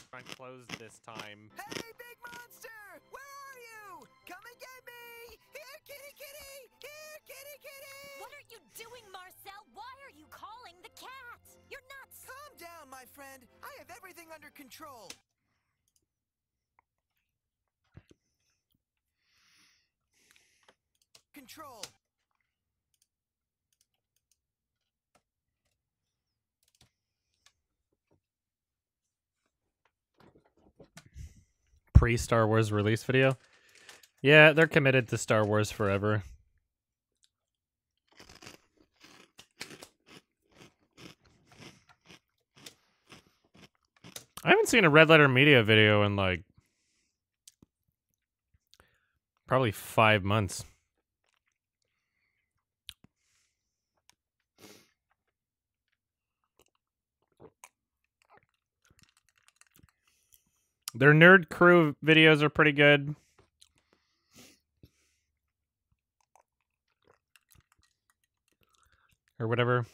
Front closed this time. Hey, big monster! Where are you? Come and get me! Here, kitty, kitty! Here, kitty, kitty! What are you doing, Marcel? Why are you calling the cat? You're nuts! Calm down, my friend. I have everything under control. Control. Pre-Star Wars release video. Yeah, they're committed to Star Wars forever. I haven't seen a Red Letter Media video in, like, probably 5 months. Their Nerd Crew videos are pretty good. Or whatever.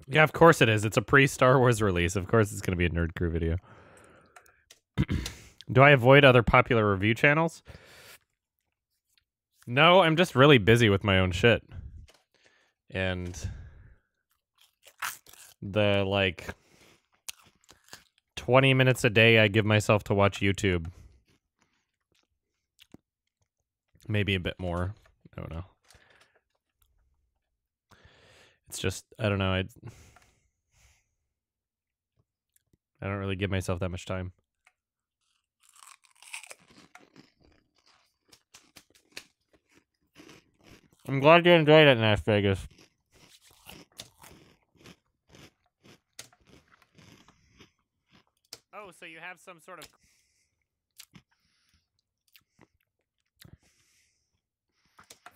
Yeah, of course it is. It's a pre-Star Wars release. Of course it's going to be a Nerd Crew video. Do I avoid other popular review channels? No, I'm just really busy with my own shit. And the, like, 20 minutes a day I give myself to watch YouTube. Maybe a bit more. I don't know. It's just, I don't know. I don't really give myself that much time. I'm glad you enjoyed it in Las Vegas. Oh, so you have some sort of...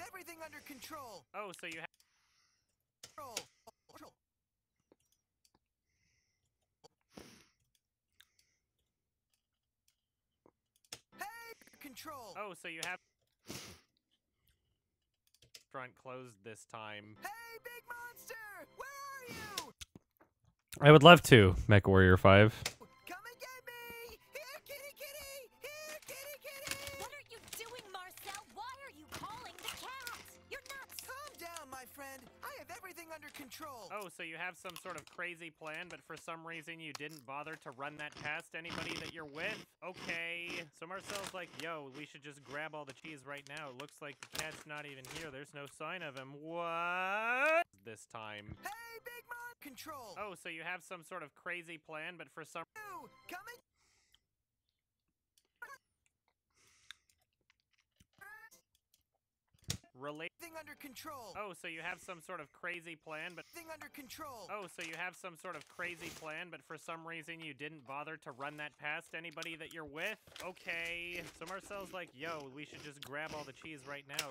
Everything under control. Oh, so you have... Control. Control. Hey, control. Oh, so you have... Front closed this time. Hey, big monster! Where are you? I would love to, MechWarrior 5. Come and get me! Here, kitty, kitty! Here, kitty, kitty! What are you doing, Marcel? Why are you calling the cat? You're nuts! Calm down, my friend. I have everything under control. Oh, so you have some sort of crazy plan, but for some reason you didn't bother to run that past anybody that you're with? Okay. So Marcel's like, yo, we should just grab all the cheese right now. Looks like the cat's not even here. There's no sign of him. What? This time. Hey, big mon! Control. Oh, so you have some sort of crazy plan, but for some... Come and... Thing under control. Oh, so you have some sort of crazy plan, but... Thing under control. Oh, so you have some sort of crazy plan, but for some reason you didn't bother to run that past anybody that you're with? Okay. So Marcel's like, yo, we should just grab all the cheese right now.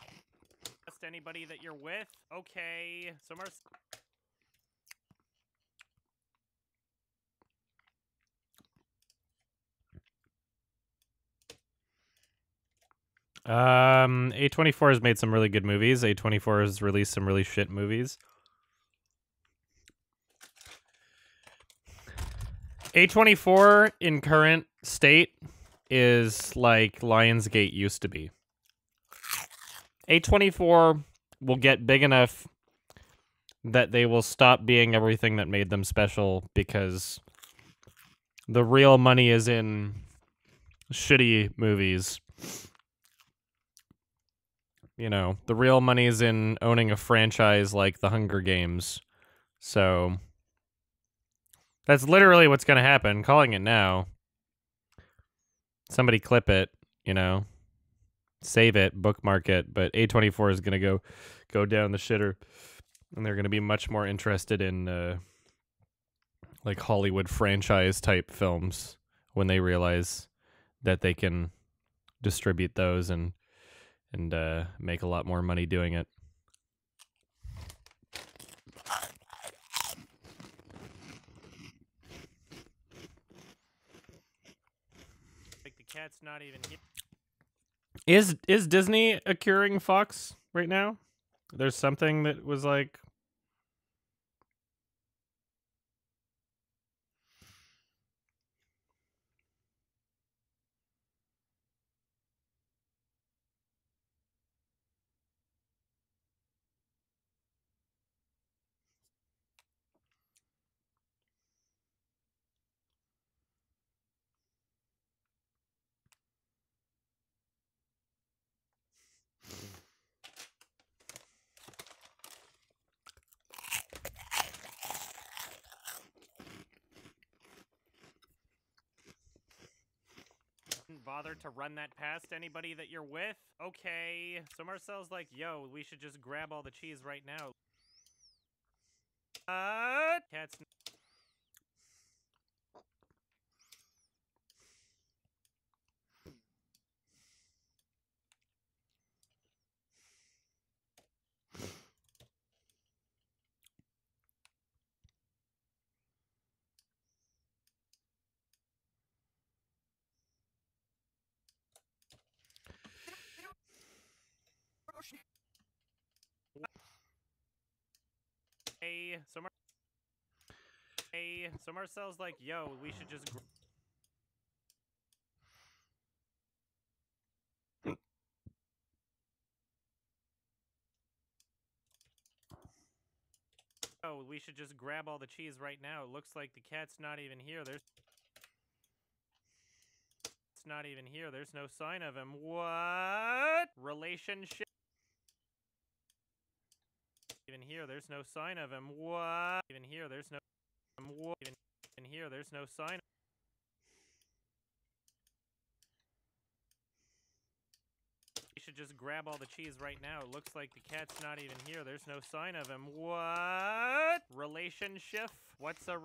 Past anybody that you're with? Okay. So Marcel... A24 has made some really good movies. A24 has released some really shit movies. A24 in current state is like Lionsgate used to be. A24 will get big enough that they will stop being everything that made them special because the real money is in shitty movies. You know, the real money is in owning a franchise like The Hunger Games. So that's literally what's going to happen. Calling it now. Somebody clip it, you know. Save it, bookmark it, but A24 is going to go down the shitter, and they're going to be much more interested in like Hollywood franchise type films when they realize that they can distribute those and make a lot more money doing it. Like the cat's not even here. Is Disney acquiring Fox right now? There's something that was like Bother to run that past anybody that you're with? Okay. So Marcel's like, yo, we should just grab all the cheese right now. Cat's... Hey, so Marcel's like, yo, we should just... Oh, we should just grab all the cheese right now. It looks like the cat's not even here. There's not even here. There's no sign of him. What? Relationship? Even here, there's no sign of him. What? Even here, there's no... Even here, there's no sign. You should just grab all the cheese right now. It looks like the cat's not even here. There's no sign of him. What? Relationship? What's a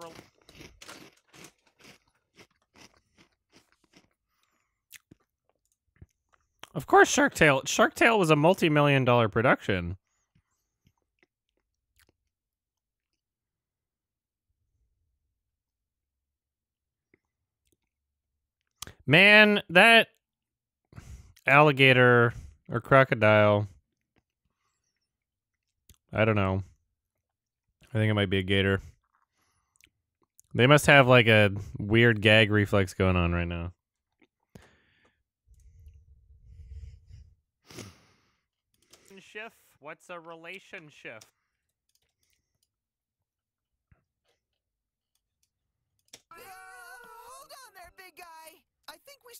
Of course Shark Tale. Shark Tale was a multi-million-dollar production. Man, that alligator or crocodile, I don't know. I think it might be a gator. They must have like a weird gag reflex going on right now. relationship? What's a relationship? Hold on there, big guy. I think we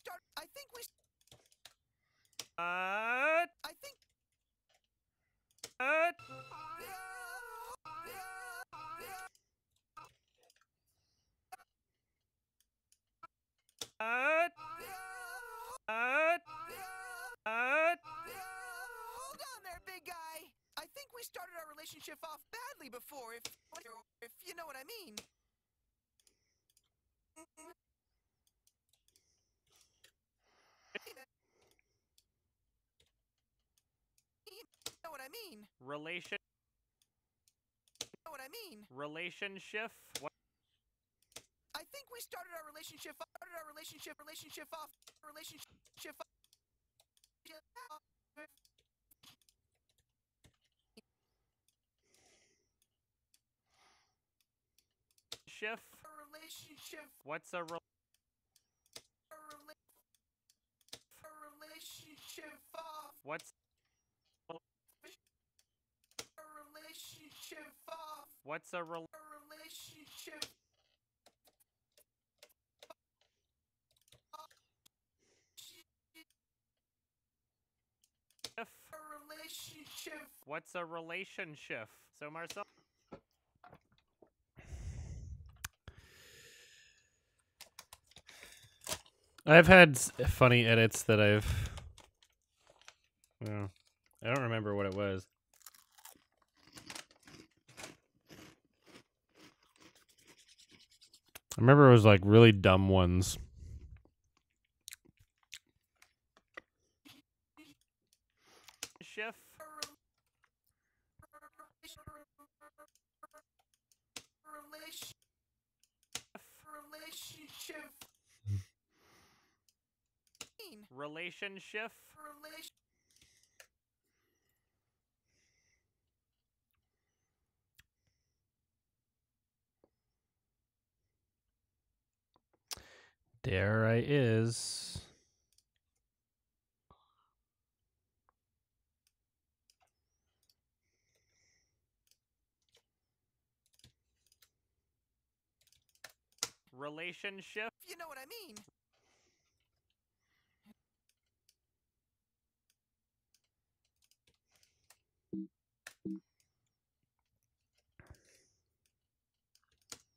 Hold on there, big guy. I think we started our relationship off badly before, if you know what I mean. You know what I mean. Relationship? What? I think we started our relationship off Shift? relationship What's a relationship off What's relationship off What's a relationship? What's a relationship? So Marcel. I've had funny edits that I've. Well, I don't remember what it was. I remember it was like really dumb ones. Schiff. Relationship. There I is. Relationship. You know what I mean?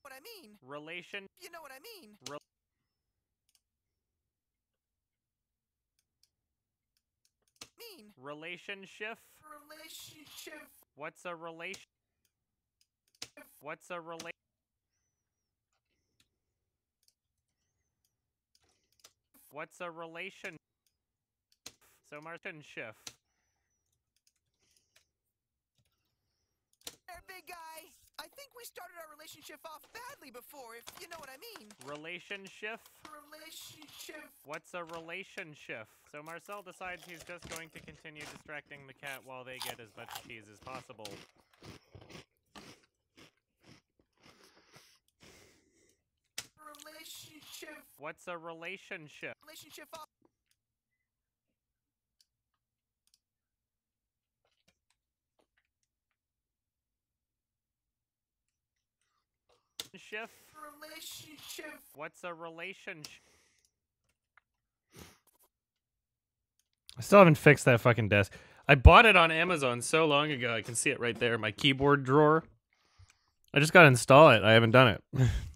What I mean? Relation. You know what I mean? Relationship. Relationship. What's a relation? What's a relation? What's a relation? So Martin Schiff. There, big guy. I think we started our relationship off badly before, if you know what I mean. Relationship. Relationship. What's a relationship? So Marcel decides he's just going to continue distracting the cat while they get as much cheese as possible. Relationship. What's a relationship? Relationship. Relationship. What's a relationship? I still haven't fixed that fucking desk. I bought it on Amazon so long ago. I can see it right there, my keyboard drawer. I just gotta install it. I haven't done it.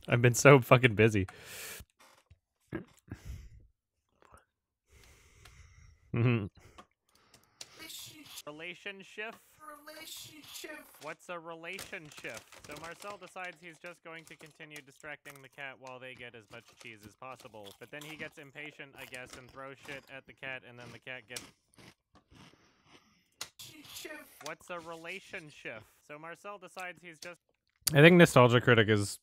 I've been so fucking busy. Relationship. Relationship. What's a relationship? So Marcel decides he's just going to continue distracting the cat while they get as much cheese as possible. But then he gets impatient, I guess, and throws shit at the cat, and then the cat gets... What's a relationship? So Marcel decides he's just... I think Nostalgia Critic is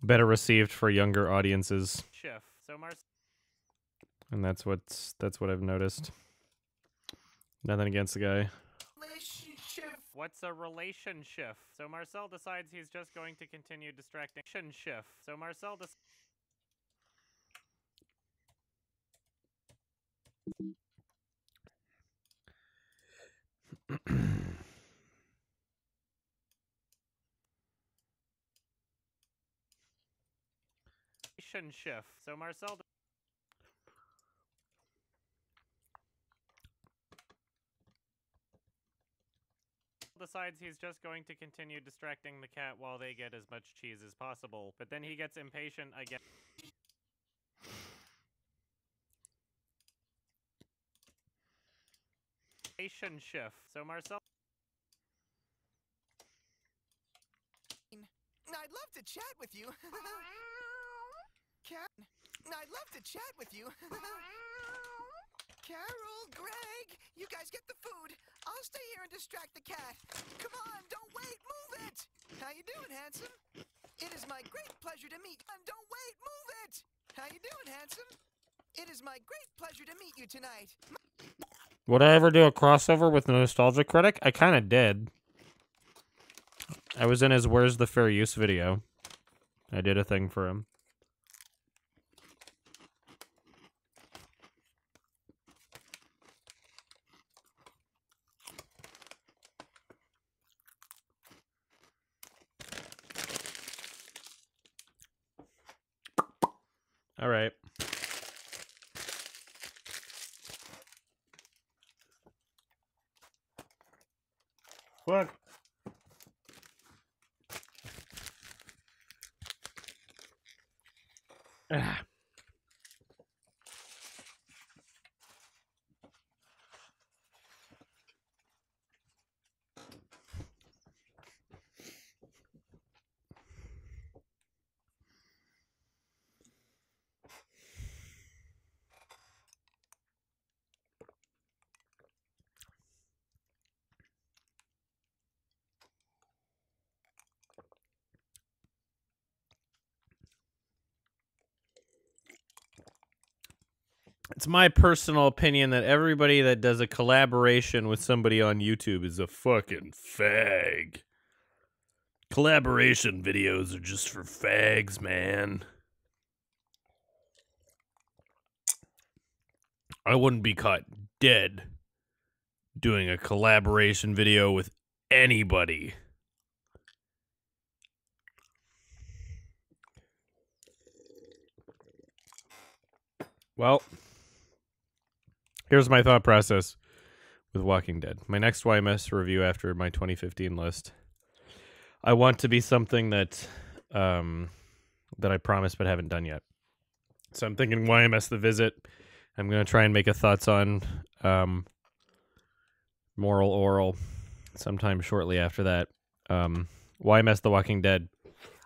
better received for younger audiences. So And that's what I've noticed. Nothing against the guy. What's a relationship? So Marcel decides he's just going to continue distracting. So Marcel relationship. So Marcel decides he's just going to continue distracting the cat while they get as much cheese as possible. But then he gets impatient, I guess. Relationship. So Marcel... I'd love to chat with you. Cat. I'd love to chat with you. Carol, Greg, you guys get the food. I'll stay here and distract the cat. Come on, don't wait, move it. How you doing, handsome? It is my great pleasure to meet you. Don't wait, move it. How you doing, handsome? It is my great pleasure to meet you tonight. Would I ever do a crossover with Nostalgia Critic? I kind of did. I was in his Where's the Fair Use video. I did a thing for him. All right. Fuck. Ah. It's my personal opinion that everybody that does a collaboration with somebody on YouTube is a fucking fag. Collaboration videos are just for fags, man. I wouldn't be caught dead doing a collaboration video with anybody. Well, here's my thought process with Walking Dead. My next YMS review after my 2015 list. I want to be something that that I promised but haven't done yet. So I'm thinking YMS The Visit. I'm going to try and make a thoughts on Moral Oral sometime shortly after that. YMS The Walking Dead.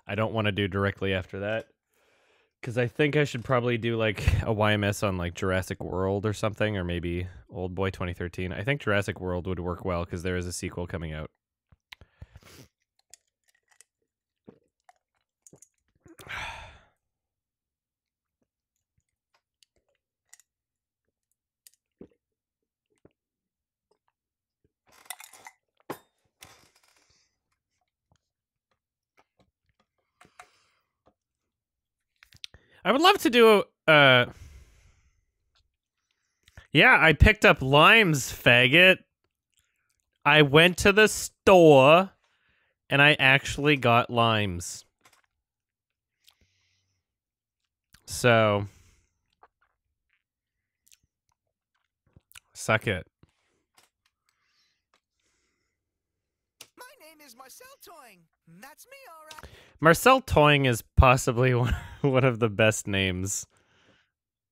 I don't want to do directly after that, because I think I should probably do like a YMS on like Jurassic World or something, or maybe Old Boy 2013. I think Jurassic World would work well because there is a sequel coming out. I would love to do yeah, I picked up limes, faggot. I went to the store and I actually got limes. So suck it. My name is Marcel Toing. That's me, all right. Marcel Toing is possibly one of the best names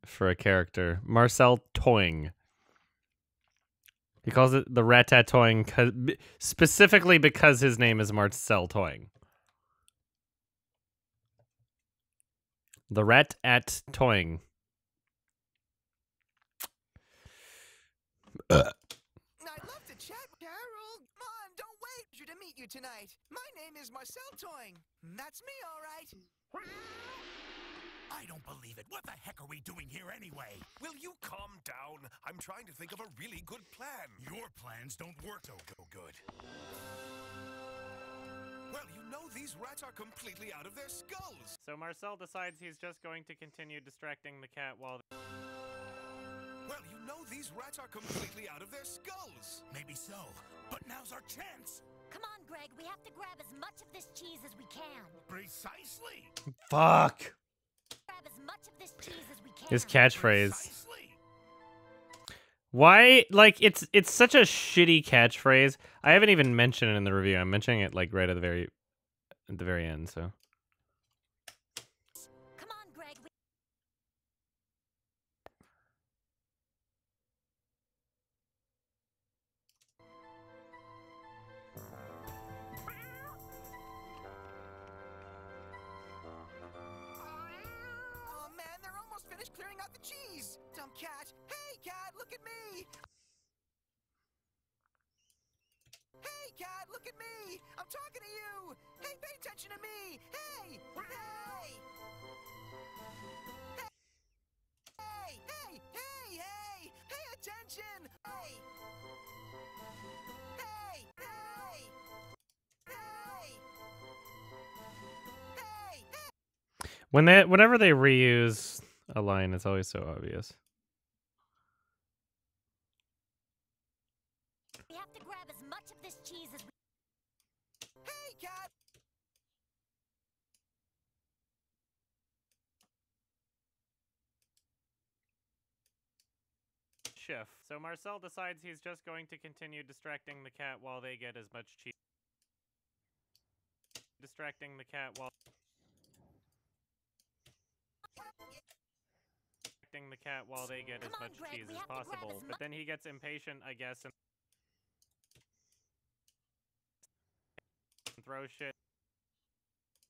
for a character. Marcel Toing. He calls it the Ratatoing specifically because his name is Marcel Toing. The Rat-at-Toing. I'd love to chat with Carol. Come on, don't wait. Pleasure to meet you tonight. My name is Marcel Toing. That's me, all right. I don't believe it. What the heck are we doing here anyway? Will you calm down? I'm trying to think of a really good plan. Your plans don't work so good. Well, you know these rats are completely out of their skulls. So Marcel decides he's just going to continue distracting the cat while... Well, you know these rats are completely out of their skulls. Maybe so, but now's our chance. Come on, Greg. We have to grab as much of this cheese as we can. Precisely. Fuck. Grab as much of this cheese as we can. His catchphrase. Precisely. Why? Like, it's such a shitty catchphrase. I haven't even mentioned it in the review. I'm mentioning it like right at the very end. So. Come on, Greg. Oh, man, they're almost finished clearing out the cheese. Dumb cat. Hey, cat, look at me. Hey, cat, look at me. I'm talking to you. Hey, pay attention to me. Hey. Hey. Hey, hey, hey, hey. Pay attention. Hey. Hey, hey. Hey. Hey, hey. Whenever they reuse a line, it's always so obvious. We have to grab as much of this cheese as we... Hey, cat. shift. So Marcel decides he's just going to continue distracting the cat while they get as much cheese. Distracting the cat while they get as much cheese as possible. But then he gets impatient, I guess, and throws shit.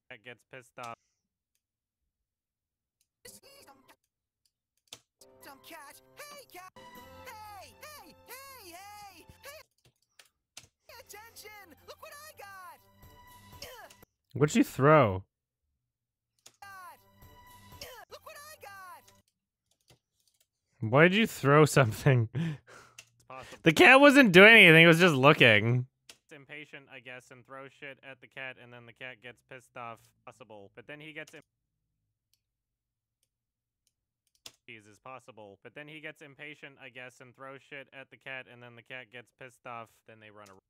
Cat gets pissed off. Dumb cat! Hey, cat! Hey! Hey! Hey! Hey! Hey! Pay attention! Look what I got! What'd you throw? Look what I got! Why did you throw something? The cat wasn't doing anything, it was just looking. It's impatient, I guess, and throws shit at the cat, and then the cat gets pissed off. Possible. But then he gets is possible. But then he gets impatient, I guess, and throws shit at the cat, and then the cat gets pissed off. Then they run around.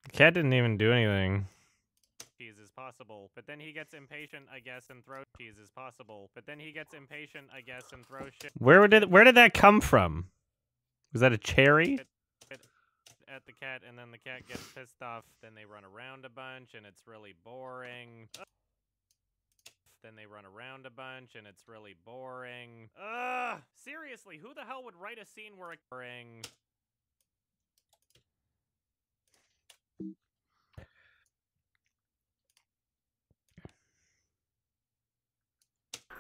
The cat didn't even do anything. Cheese is possible. But then he gets impatient, I guess, and throws cheese is possible. But then he gets impatient, I guess, and throws shit. Where did that come from? Was that a cherry? At the cat, and then the cat gets pissed off. Then they run around a bunch, and it's really boring. Then they run around a bunch, and it's really boring. Seriously, who the hell would write a scene where it's boring?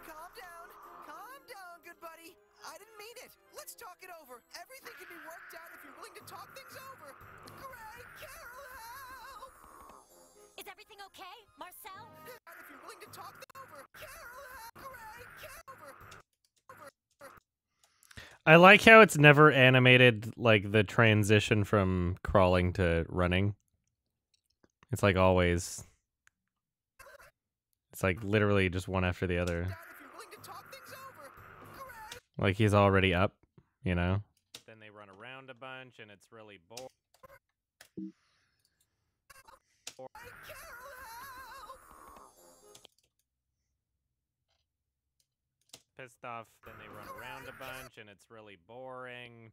Calm down, good buddy. I didn't mean it. Let's talk it over. Everything can be worked out if you're willing to talk things over. Hooray, Carol, help! Is everything okay, Marcel? If you're willing to talk things over. Carol, help! Hooray, Carol! I like how it's never animated, like, the transition from crawling to running. It's like always. It's like literally just one after the other. Like he's already up, you know? Then they run around a bunch, and it's really boring. Pissed off, then they run around a bunch, and it's really boring.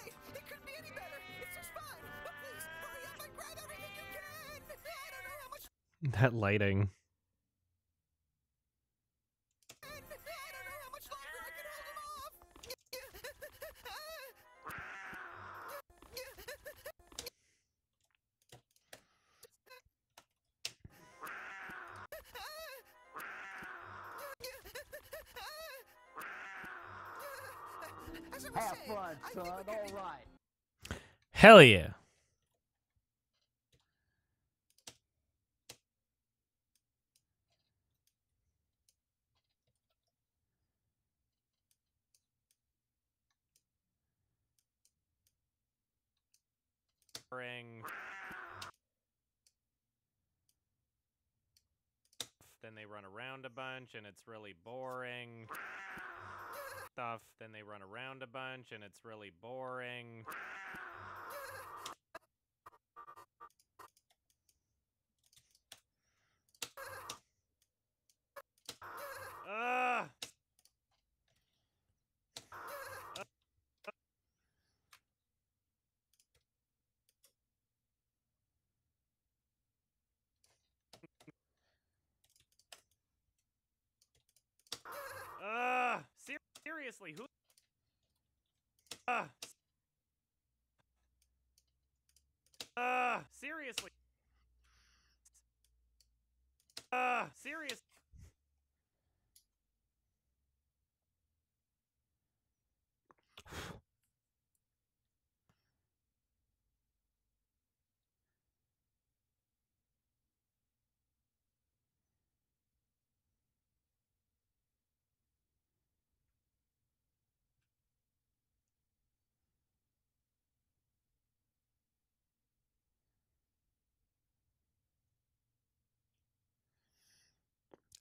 It couldn't be any better. It's just fine. But please, hurry up and grab everything you can. I don't know how much. That lighting. I don't know how much longer I can hold him off. As I was Have saying, fun, I son. think we could be- All right. Hell yeah. Boring. Then they run around a bunch, and it's really boring. Stuff. Then they run around a bunch, and it's really boring. Seriously, who? Seriously. Serious.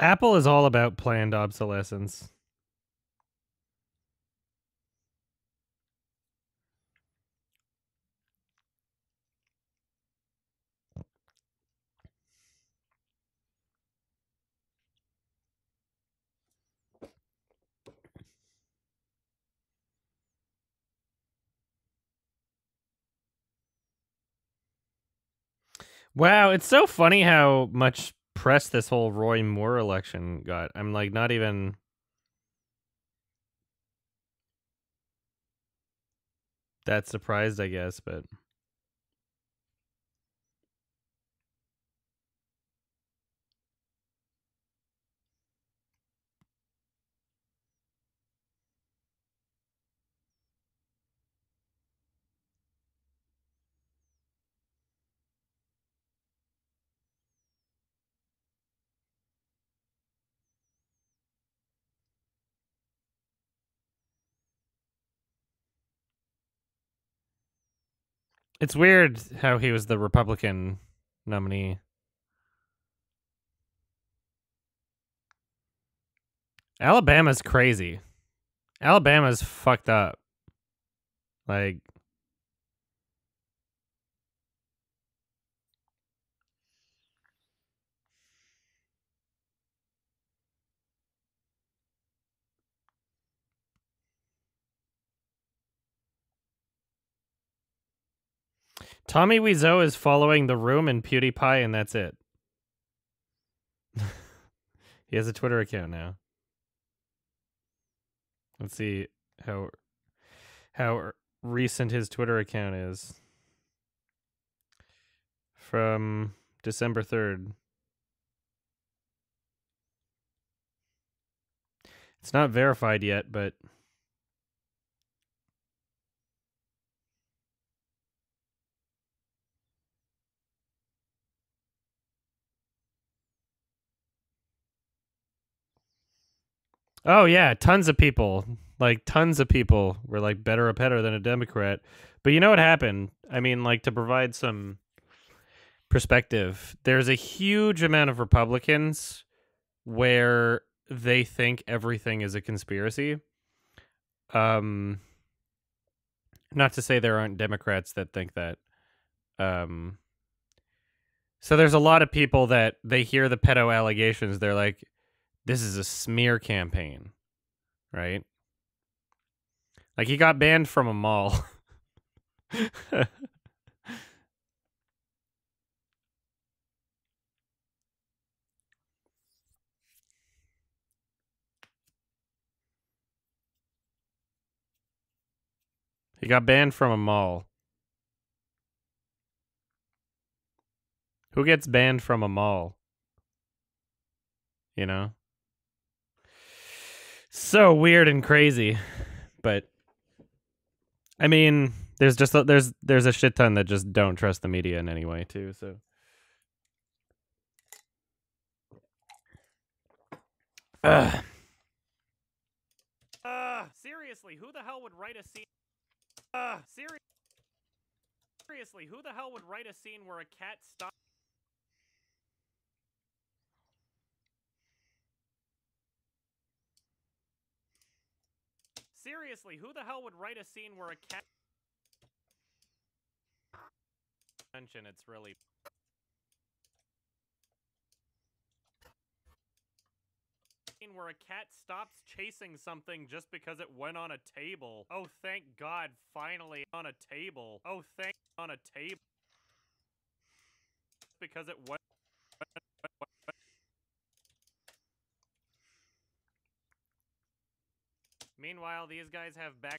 Apple is all about planned obsolescence. Wow, it's so funny how much press this whole Roy Moore election got. I'm like not even that surprised, I guess, but it's weird how he was the Republican nominee. Alabama's crazy. Alabama's fucked up. Like, Tommy Wiseau is following The Room and PewDiePie, and that's it. He has a Twitter account now. Let's see how recent his Twitter account is. From December 3rd. It's not verified yet, but oh yeah, tons of people were like better than a Democrat. But you know what happened? I mean, like, to provide some perspective, there's a huge amount of Republicans where they think everything is a conspiracy. Not to say there aren't Democrats that think that. So there's a lot of people that they hear the pedo allegations, they're like, this is a smear campaign, right? Like, he got banned from a mall. He got banned from a mall. Who gets banned from a mall? You know? So weird and crazy. But I mean, there's just there's a shit ton that just don't trust the media in any way too, so Seriously, who the hell would write a scene? Seriously, who the hell would write a scene where a cat stops? Seriously, who the hell would write a scene where a cat? Mention it's really. Where a cat stops chasing something just because it went on a table. Oh, thank God, finally on a table. Oh, thank on a table. Because it went. Meanwhile, these guys have back.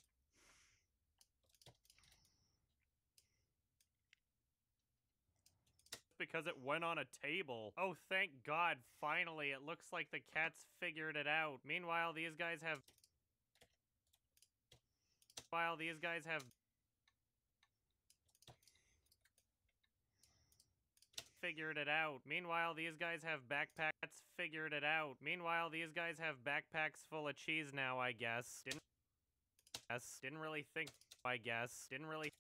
Because it went on a table. Oh, thank God, finally. It looks like the cat's figured it out. Meanwhile, these guys have. While these guys have. Figured it out. Meanwhile, these guys have backpacks. Figured it out. Meanwhile, these guys have backpacks full of cheese now, I guess. Didn't really think. I guess. Didn't really.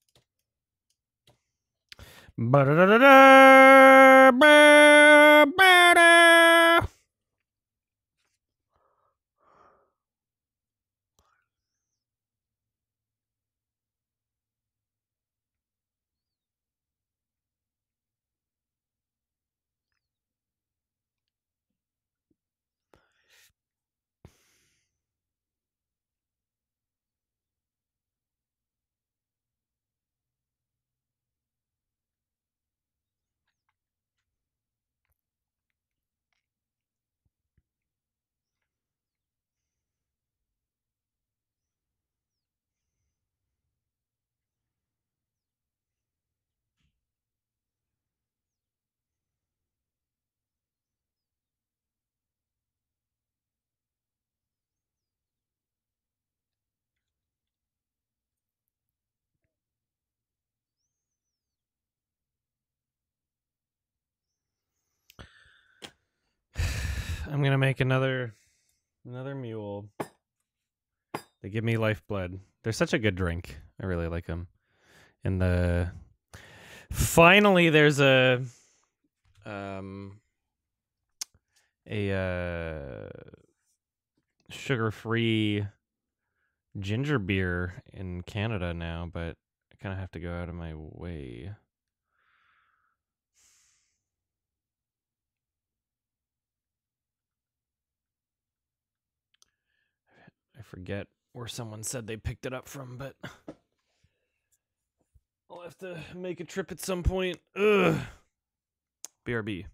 I'm gonna make another mule. They give me lifeblood. They're such a good drink. I really like them. And finally there's a sugar-free ginger beer in Canada now, but I kind of have to go out of my way. I forget where someone said they picked it up from, but I'll have to make a trip at some point. Ugh. BRB.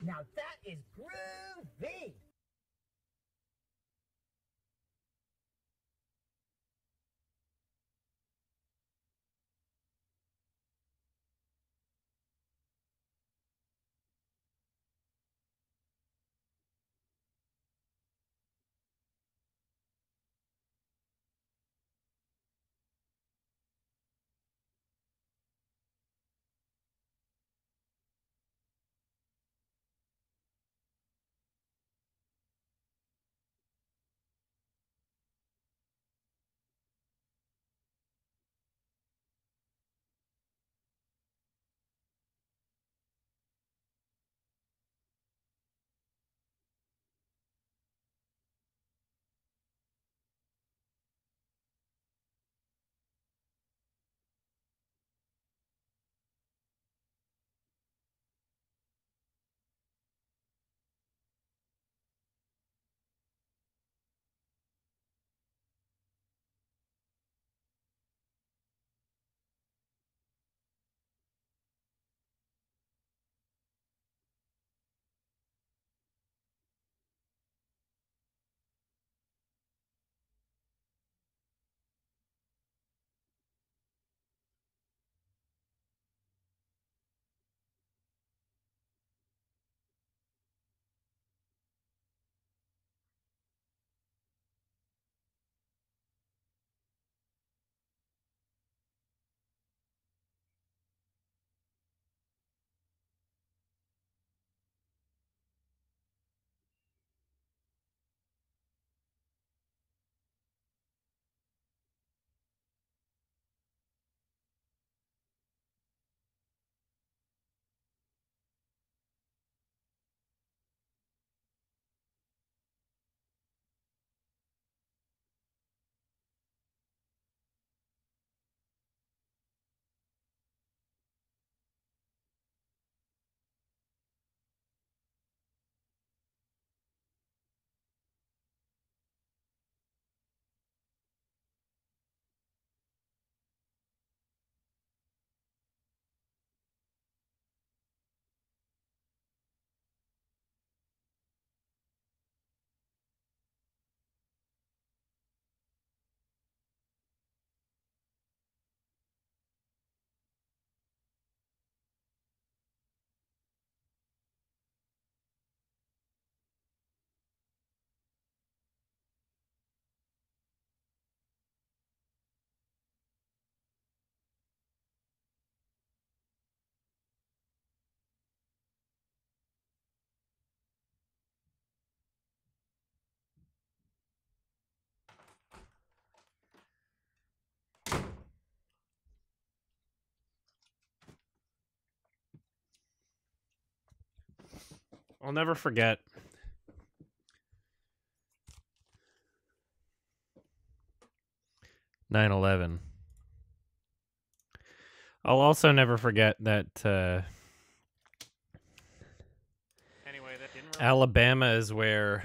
Now that is groovy! I'll never forget. Nine 11. I'll also never forget that Anyway, that didn't really Alabama is where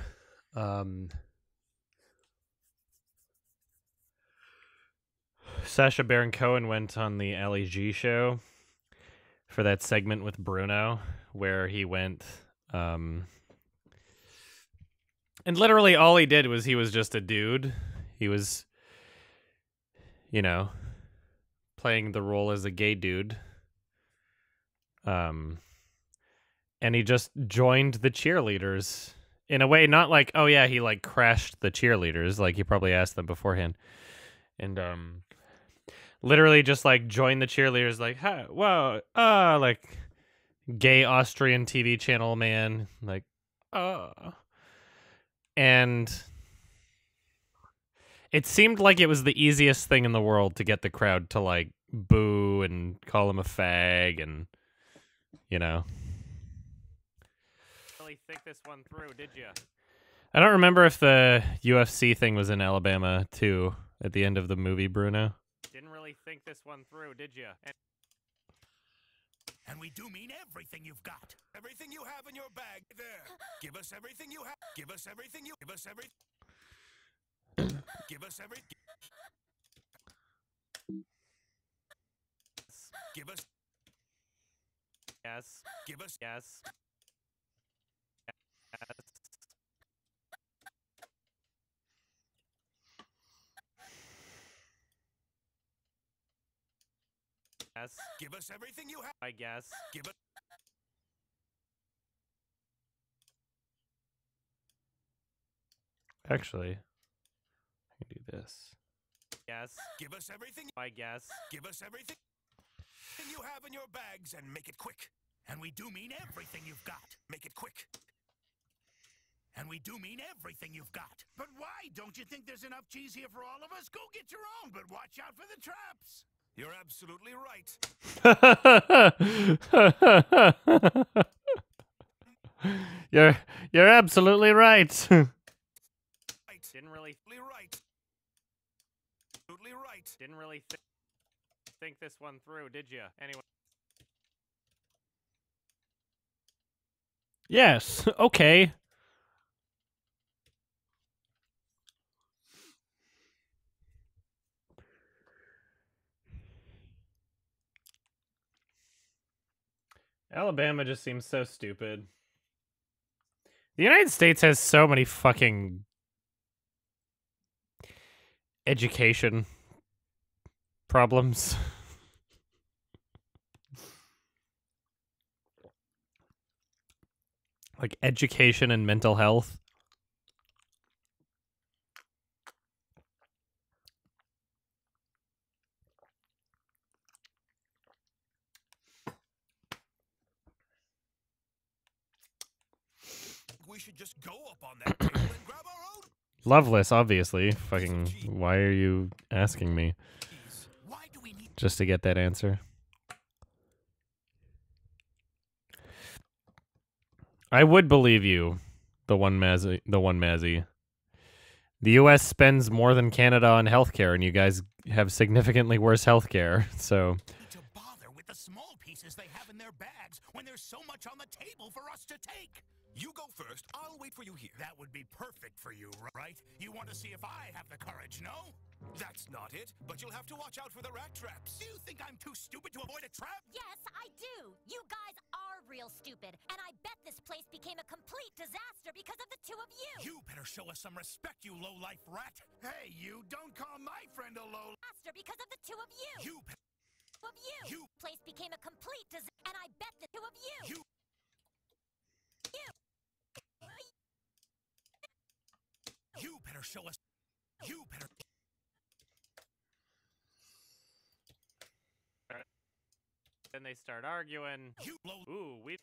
Sacha Baron Cohen went on the Ali G show for that segment with Bruno, where he went, and literally all he did was he was just a dude. He was, you know, playing the role as a gay dude. And he just joined the cheerleaders in a way, not like, oh yeah, he like crashed the cheerleaders, like he probably asked them beforehand. And literally just like joined the cheerleaders, like, hi, whoa, like gay Austrian TV channel man, like, and it seemed like it was the easiest thing in the world to get the crowd to like boo and call him a fag, and you know. really think this one through, did you? I don't remember if the UFC thing was in Alabama too at the end of the movie, Bruno. Didn't really think this one through, did you? And we do mean everything you've got. Everything you have in your bag. There. Give us everything you have. Give us everything you... Give us every... Give us every... Give us... Yes. Give us... Yes. Yes. Give us everything you have. I guess. Give us... Actually, I can do this. Yes. Give us everything... I guess. Give us everything you have in your bags and make it quick. And we do mean everything you've got. Make it quick. And we do mean everything you've got. But why? Don't you think there's enough cheese here for all of us? Go get your own, but watch out for the traps. You're absolutely right. You're absolutely right. Didn't really right. Absolutely right. Didn't really think this one through, did you? Anyway. Yes. Okay. Alabama just seems so stupid. The United States has so many fucking education problems. Like education and mental health. We should just go up on that table and grab our own. Loveless, obviously. Fucking, why are you asking me? Why do we need... Just to get that answer. I would believe you, the one Mazzy. The U.S. spends more than Canada on healthcare, and you guys have significantly worse healthcare, so... To bother with the small pieces they have in their bags when there's so much on the table for us to take. You go first. I'll wait for you here. That would be perfect for you, right? You want to see if I have the courage, no? That's not it, but you'll have to watch out for the rat traps. Do you think I'm too stupid to avoid a trap? Yes, I do. You guys are real stupid, and I bet this place became a complete disaster because of the two of you. You better show us some respect, you low-life rat. Hey, you don't call my friend a low... Disaster because of the two of you. You... Of you. Place became a complete disaster, and I bet the two of you. You better show us... You better... Then they start arguing. You low... Ooh, we...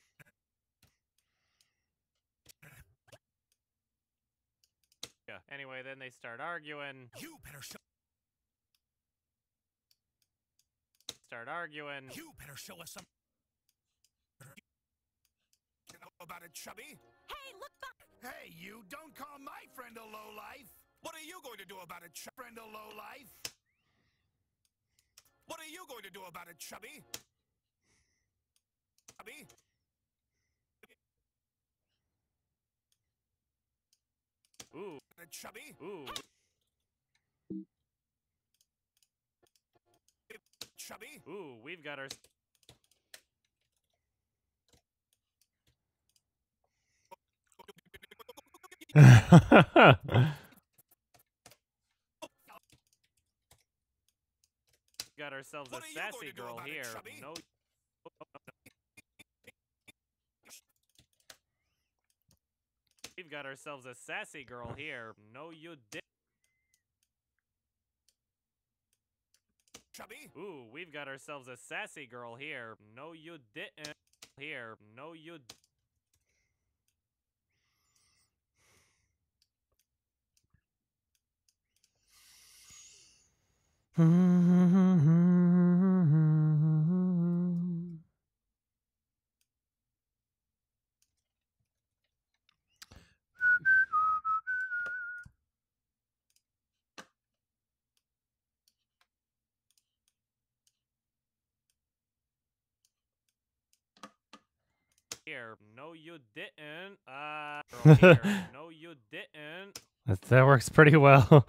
Yeah. Anyway, then they start arguing. You better show... Start arguing. You better show us some... You know about about it, chubby? Hey, look back! Hey, you don't call my friend a lowlife. What are you going to do about it, friend a lowlife? What are you going to do about it, chubby? Chubby? Ooh. Chubby? Ooh. Chubby? Ooh, we've got our... got ourselves a sassy girl here. No. We've got ourselves a sassy girl here. No, you didn't. Chubby? Ooh, we've got ourselves a sassy girl here. No, you didn't. Here. No, you here. No, you didn't. Girl here. No, you didn't. That works pretty well.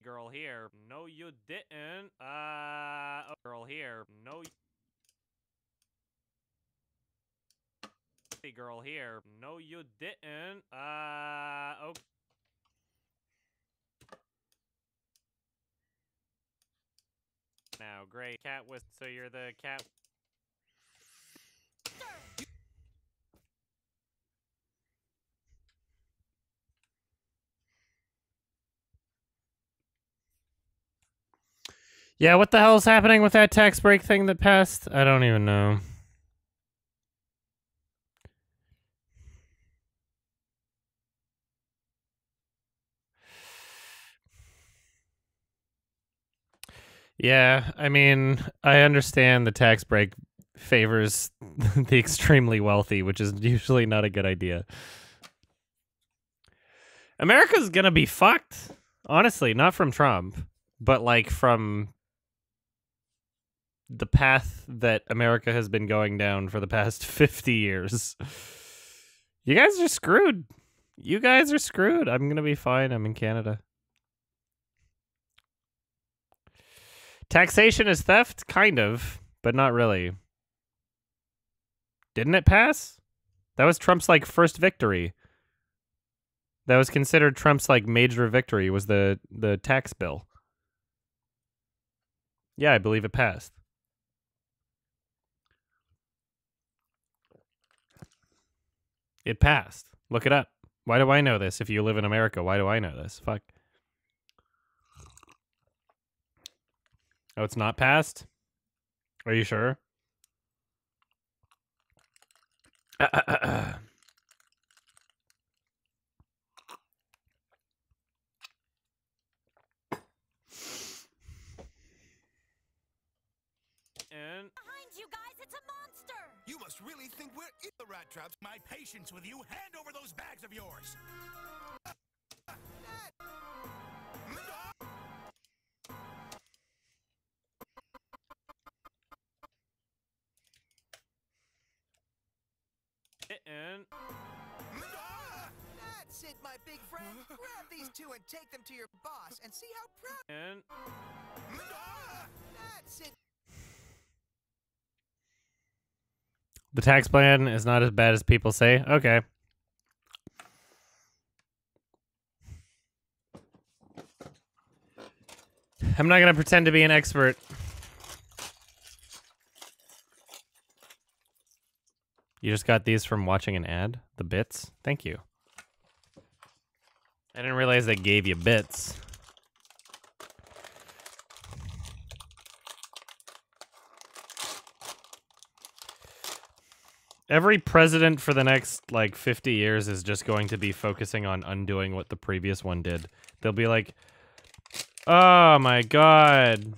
Girl here. No, you didn't. Girl here. No. Girl here. No, you didn't. Okay. Now, great. Cat with. So you're the cat. Yeah, what the hell's happening with that tax break thing that passed? I don't even know. Yeah, I mean, I understand the tax break favors the extremely wealthy, which is usually not a good idea. America's gonna be fucked. Honestly, not from Trump, but like from the path that America has been going down for the past 50 years. You guys are screwed. You guys are screwed. I'm gonna be fine. I'm in Canada. Taxation is theft? Kind of, but not really. Didn't it pass? That was Trump's, like, first victory. That was considered Trump's, like, major victory, was the tax bill. Yeah, I believe it passed. It passed. Look it up. Why do I know this? If you live in America, why do I know this? Fuck. Oh, it's not passed? Are you sure? And Behind you guys, it's a monster! You must really think we're in the rat traps. My patience with you. Hand over those bags of yours. and That's it, my big friend. Grab these two and take them to your boss and see how proud. and That's it. The tax plan is not as bad as people say. Okay. I'm not going to pretend to be an expert. You just got these from watching an ad? The bits? Thank you. I didn't realize they gave you bits. Every president for the next, like, 50 years is just going to be focusing on undoing what the previous one did. They'll be like, oh my god,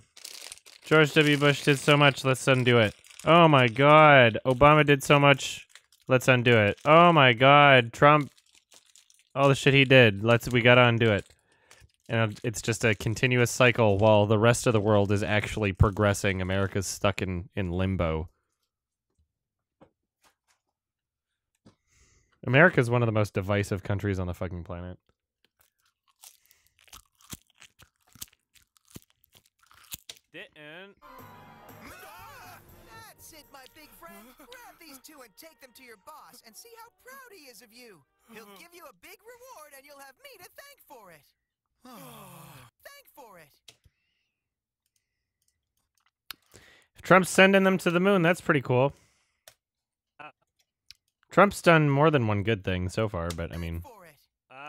George W. Bush did so much, let's undo it. Oh my god. Obama did so much. Let's undo it. Oh my god. Trump. All the shit he did. We gotta undo it. And it's just a continuous cycle while the rest of the world is actually progressing. America's stuck in limbo. America's one of the most divisive countries on the fucking planet. Didn't. That's it, my big friend. Grab these two and take them to your boss and see how proud he is of you. He'll give you a big reward and you'll have me to thank for it. Thank for it. If Trump's sending them to the moon, that's pretty cool. Trump's done more than one good thing so far, but I mean,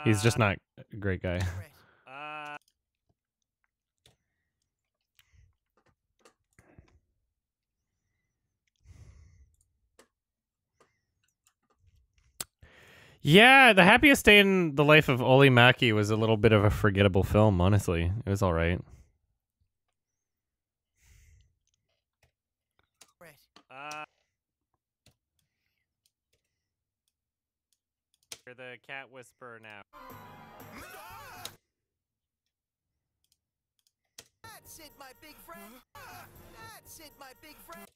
he's just not a great guy. Yeah, The Happiest Day in the Life of Oli Mackey was a little bit of a forgettable film, honestly. It was all right. You're the cat whisperer now. That's it, my big friend. That's it, my big friend.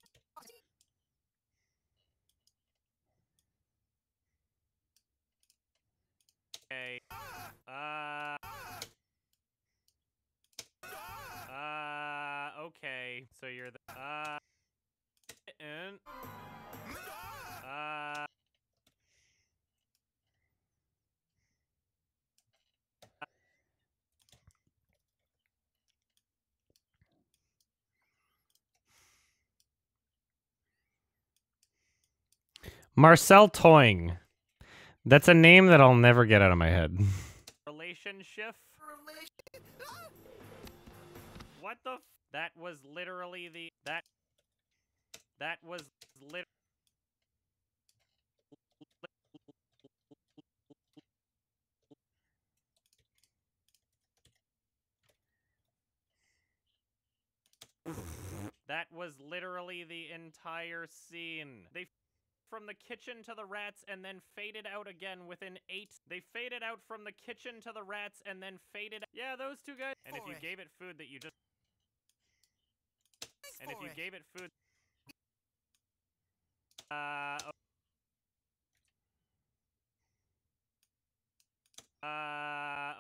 Okay. Okay. So you're the and Marcel Toing. That's a name that I'll never get out of my head. relationship. What the? That was literally the that was lit. That was literally the entire scene. They from the kitchen to the rats and then faded out again within 8. They faded out from the kitchen to the rats and then faded. Yeah, those two guys. And if you gave it food that you just. And if you gave it food.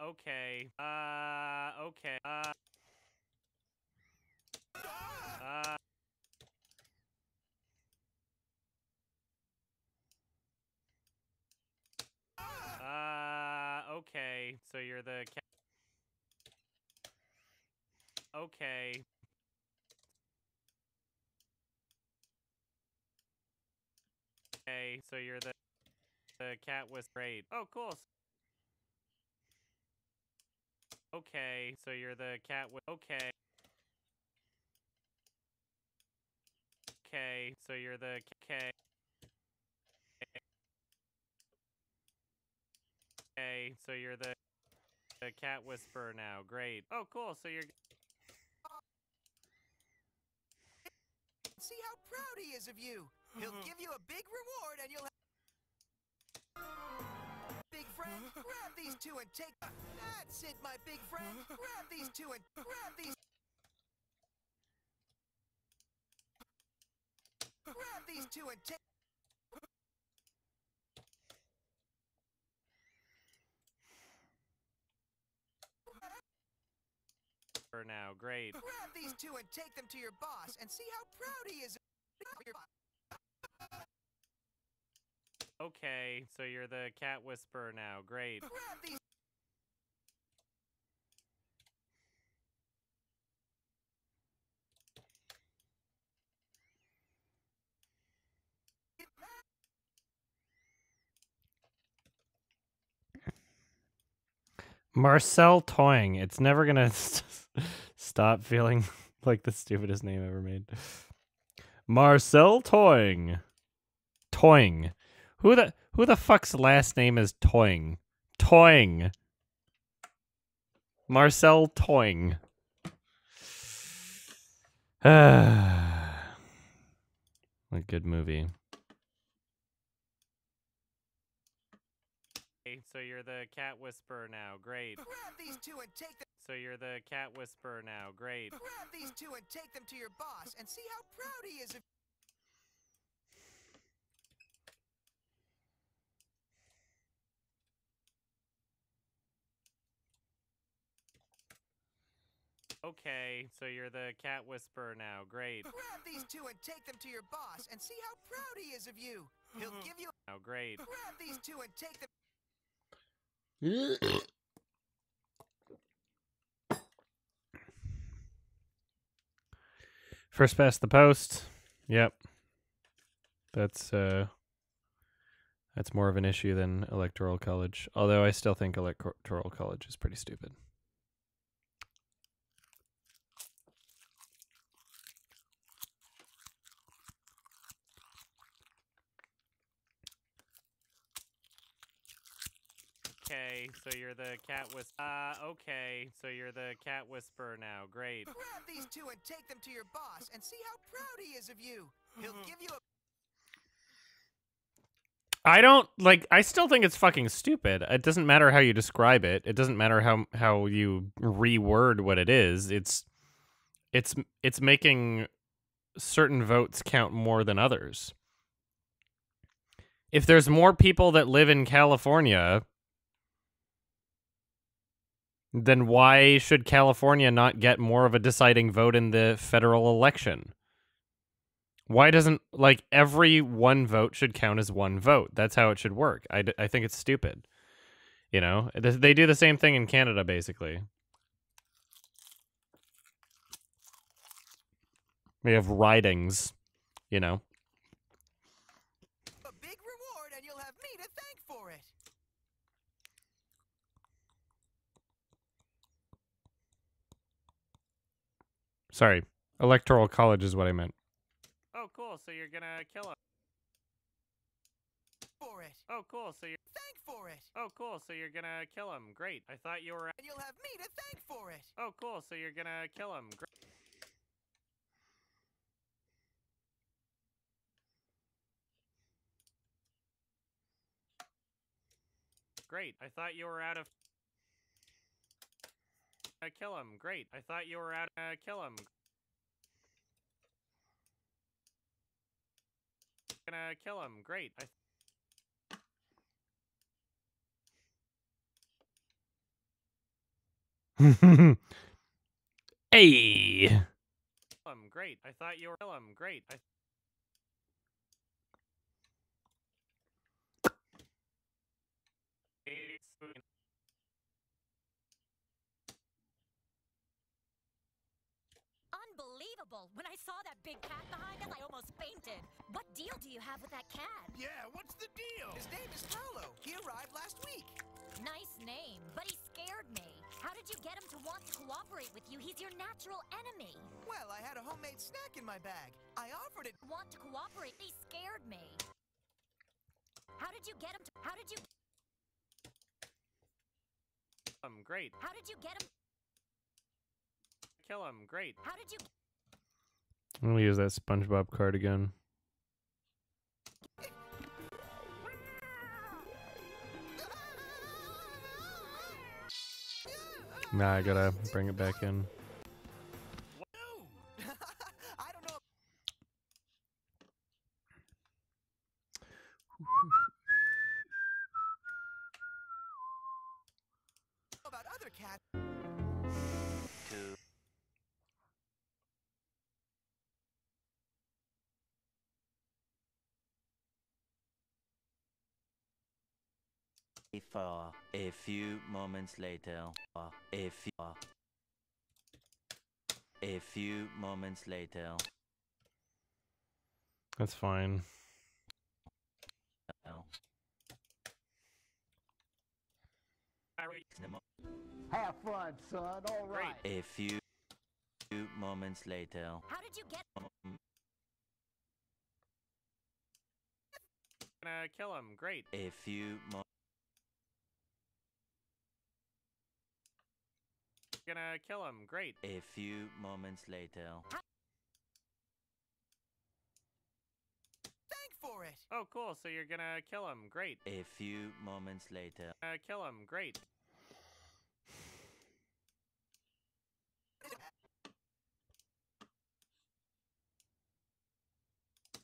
Okay. Okay. Okay. So you're the cat. Okay. Okay. So you're the cat was great. Oh, cool. Okay. So you're the cat with. Okay. Okay. So you're the okay. Okay. So you're the cat whisperer now. Great. Oh, cool. So you're. See how proud he is of you. He'll give you a big reward and you'll have... Big friend, grab these two and take... That's it, my big friend. Grab these two and... Grab these... Grab these two and take... For now, great. Grab these two and take them to your boss and see how proud he is of your... Okay, so you're the cat whisperer now. Great. Grab these... Marcel Toing. It's never gonna stop feeling like the stupidest name ever made. Marcel Toing. Toing. Who the fuck's last name is Toing? Toing. Marcel Toing. A good movie. So you're the cat whisperer now. Great. Grab these two and take them. So you're the cat whisperer now. Great. Grab these two and take them to your boss and see how proud he is of. Okay, so you're the cat whisperer now. Great. Grab these two and take them to your boss and see how proud he is of you. He'll give you. Now, great. Grab these two and take them. First past the post. Yep. That's more of an issue than Electoral College. Although I still think Electoral College is pretty stupid. Okay, so you're the cat okay, so you're the cat whisperer now. Great. Grab these two and take them to your boss and see how proud he is of you. He'll give you a. I still think it's fucking stupid. It doesn't matter how you describe it. It doesn't matter how you reword what it is. It's making certain votes count more than others. If there's more people that live in California, then why should California not get more of a deciding vote in the federal election? Why doesn't, every one vote should count as one vote? That's how it should work. I think it's stupid. You know? They do the same thing in Canada, basically. We have ridings, you know? A big reward and you'll have me to thank for it. Sorry. Electoral College is what I meant. Oh, cool, so you're gonna kill him. For it. Oh, cool, so you're... Thank for it. Oh, cool, so you're gonna kill him. Great. I thought you were... And you'll have me to thank for it. Oh, cool, so you're gonna kill him. Great. I thought you were out of... kill him. Great. I thought you were out of... kill him. Gonna kill him. Great. Hey. Kill him. Great. I thought you were... kill him. Great. Unbelievable! When I saw that big cat behind us, I almost fainted. What deal do you have with that cat? Yeah, what's the deal? His name is Paolo. He arrived last week. Nice name, but he scared me. How did you get him to want to cooperate with you? He's your natural enemy. Well, I had a homemade snack in my bag. I offered it. Want to cooperate? He scared me. How did you get him to... How did you... Great. How did you get him... Kill him. Great. How did you... I'm gonna use that SpongeBob card again. Nah, I gotta bring it back in. I don't know about other cats. For a few moments later, a few moments later. That's fine. Have fun, son. All right. A few moments later. How did you get... Gonna kill him. Great. A few Gonna kill him. Great. A few moments later. it. Oh, cool. So you're gonna kill him. Great. A few moments later. Kill him. Great.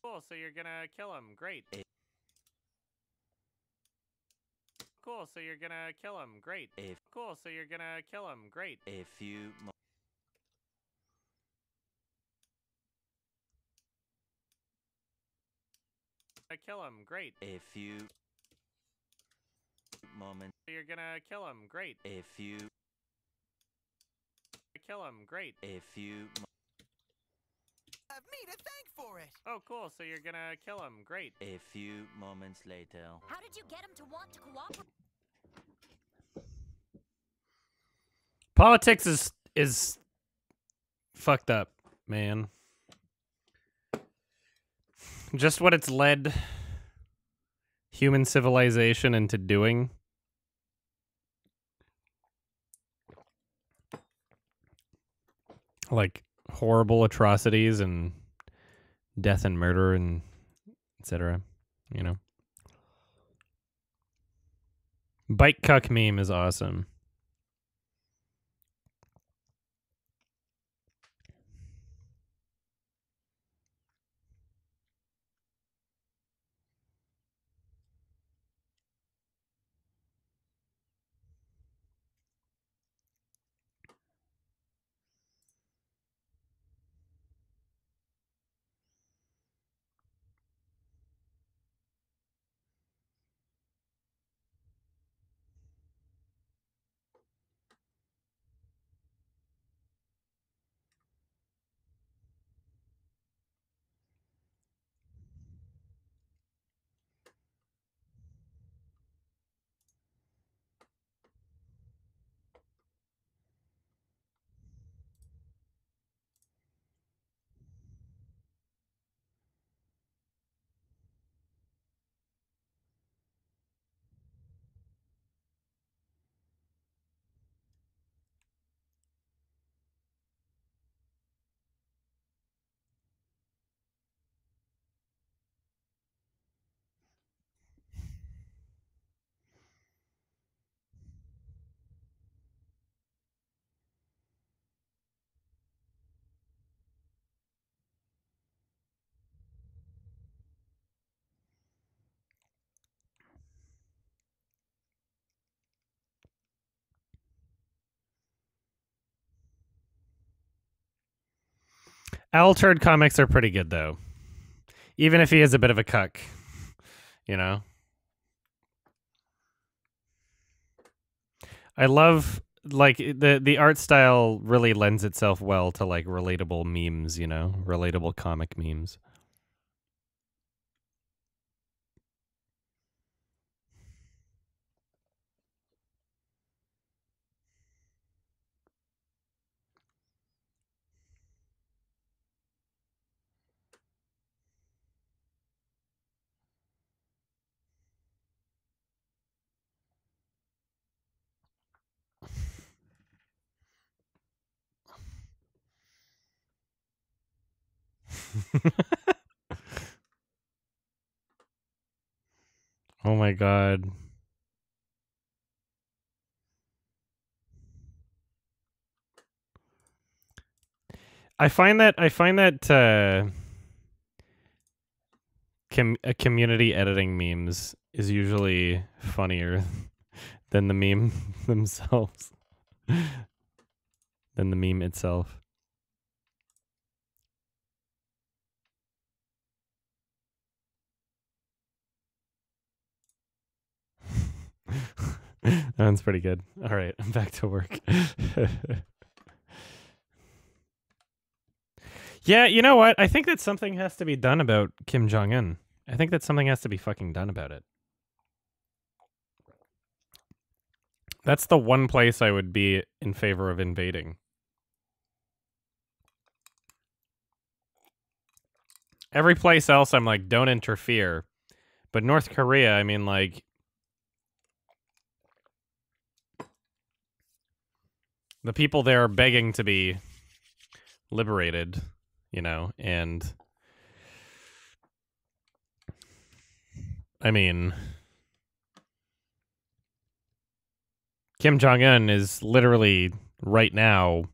Cool. So you're gonna kill him. Great. Cool. So you're gonna kill him. Great. Cool. So you're gonna kill him. Great. A few Kill him. Great. A few moments. You're gonna kill him. Great. A few. Kill him. Great. A few. Have me to thank for it. Oh, cool. So you're gonna kill him. Great. A few moments later. How did you get him to want to cooperate? Politics is fucked up, man. Just what it's led human civilization into doing. Like horrible atrocities and death and murder and etc. You know. Bike cuck meme is awesome. Owl Turd comics are pretty good though. Even if he is a bit of a cuck. You know? I love like the art style really lends itself well to like relatable memes, you know? Relatable comic memes. Oh my god. I find that community editing memes is usually funnier than the meme themselves. Than the meme itself. That one's pretty good. All right, I'm back to work. Yeah, you know what? I think that something has to be done about Kim Jong-un. I think that something has to be fucking done about it. That's the one place I would be in favor of invading. Every place else, I'm like, don't interfere. But North Korea, I mean, like, the people there are begging to be liberated, you know, and I mean, Kim Jong-un is literally right now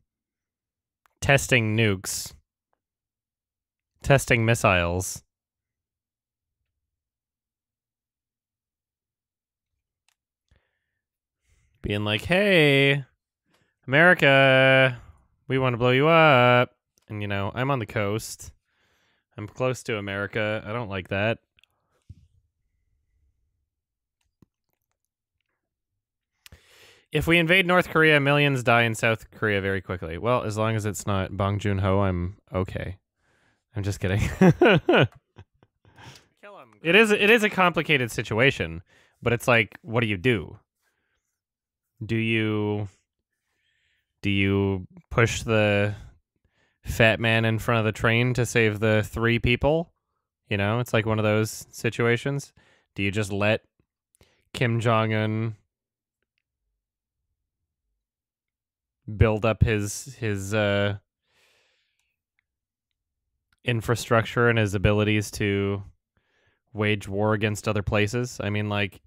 testing nukes, testing missiles. Being like, hey, America, we want to blow you up. And, you know, I'm on the coast. I'm close to America. I don't like that. If we invade North Korea, millions die in South Korea very quickly. Well, as long as it's not Bong Joon-ho, I'm okay. I'm just kidding. Kill him. It is a complicated situation, but it's like, what do you do? Do you push the fat man in front of the train to save the 3 people? You know, it's like one of those situations. Do you just let Kim Jong-un build up his infrastructure and his abilities to wage war against other places? I mean, like,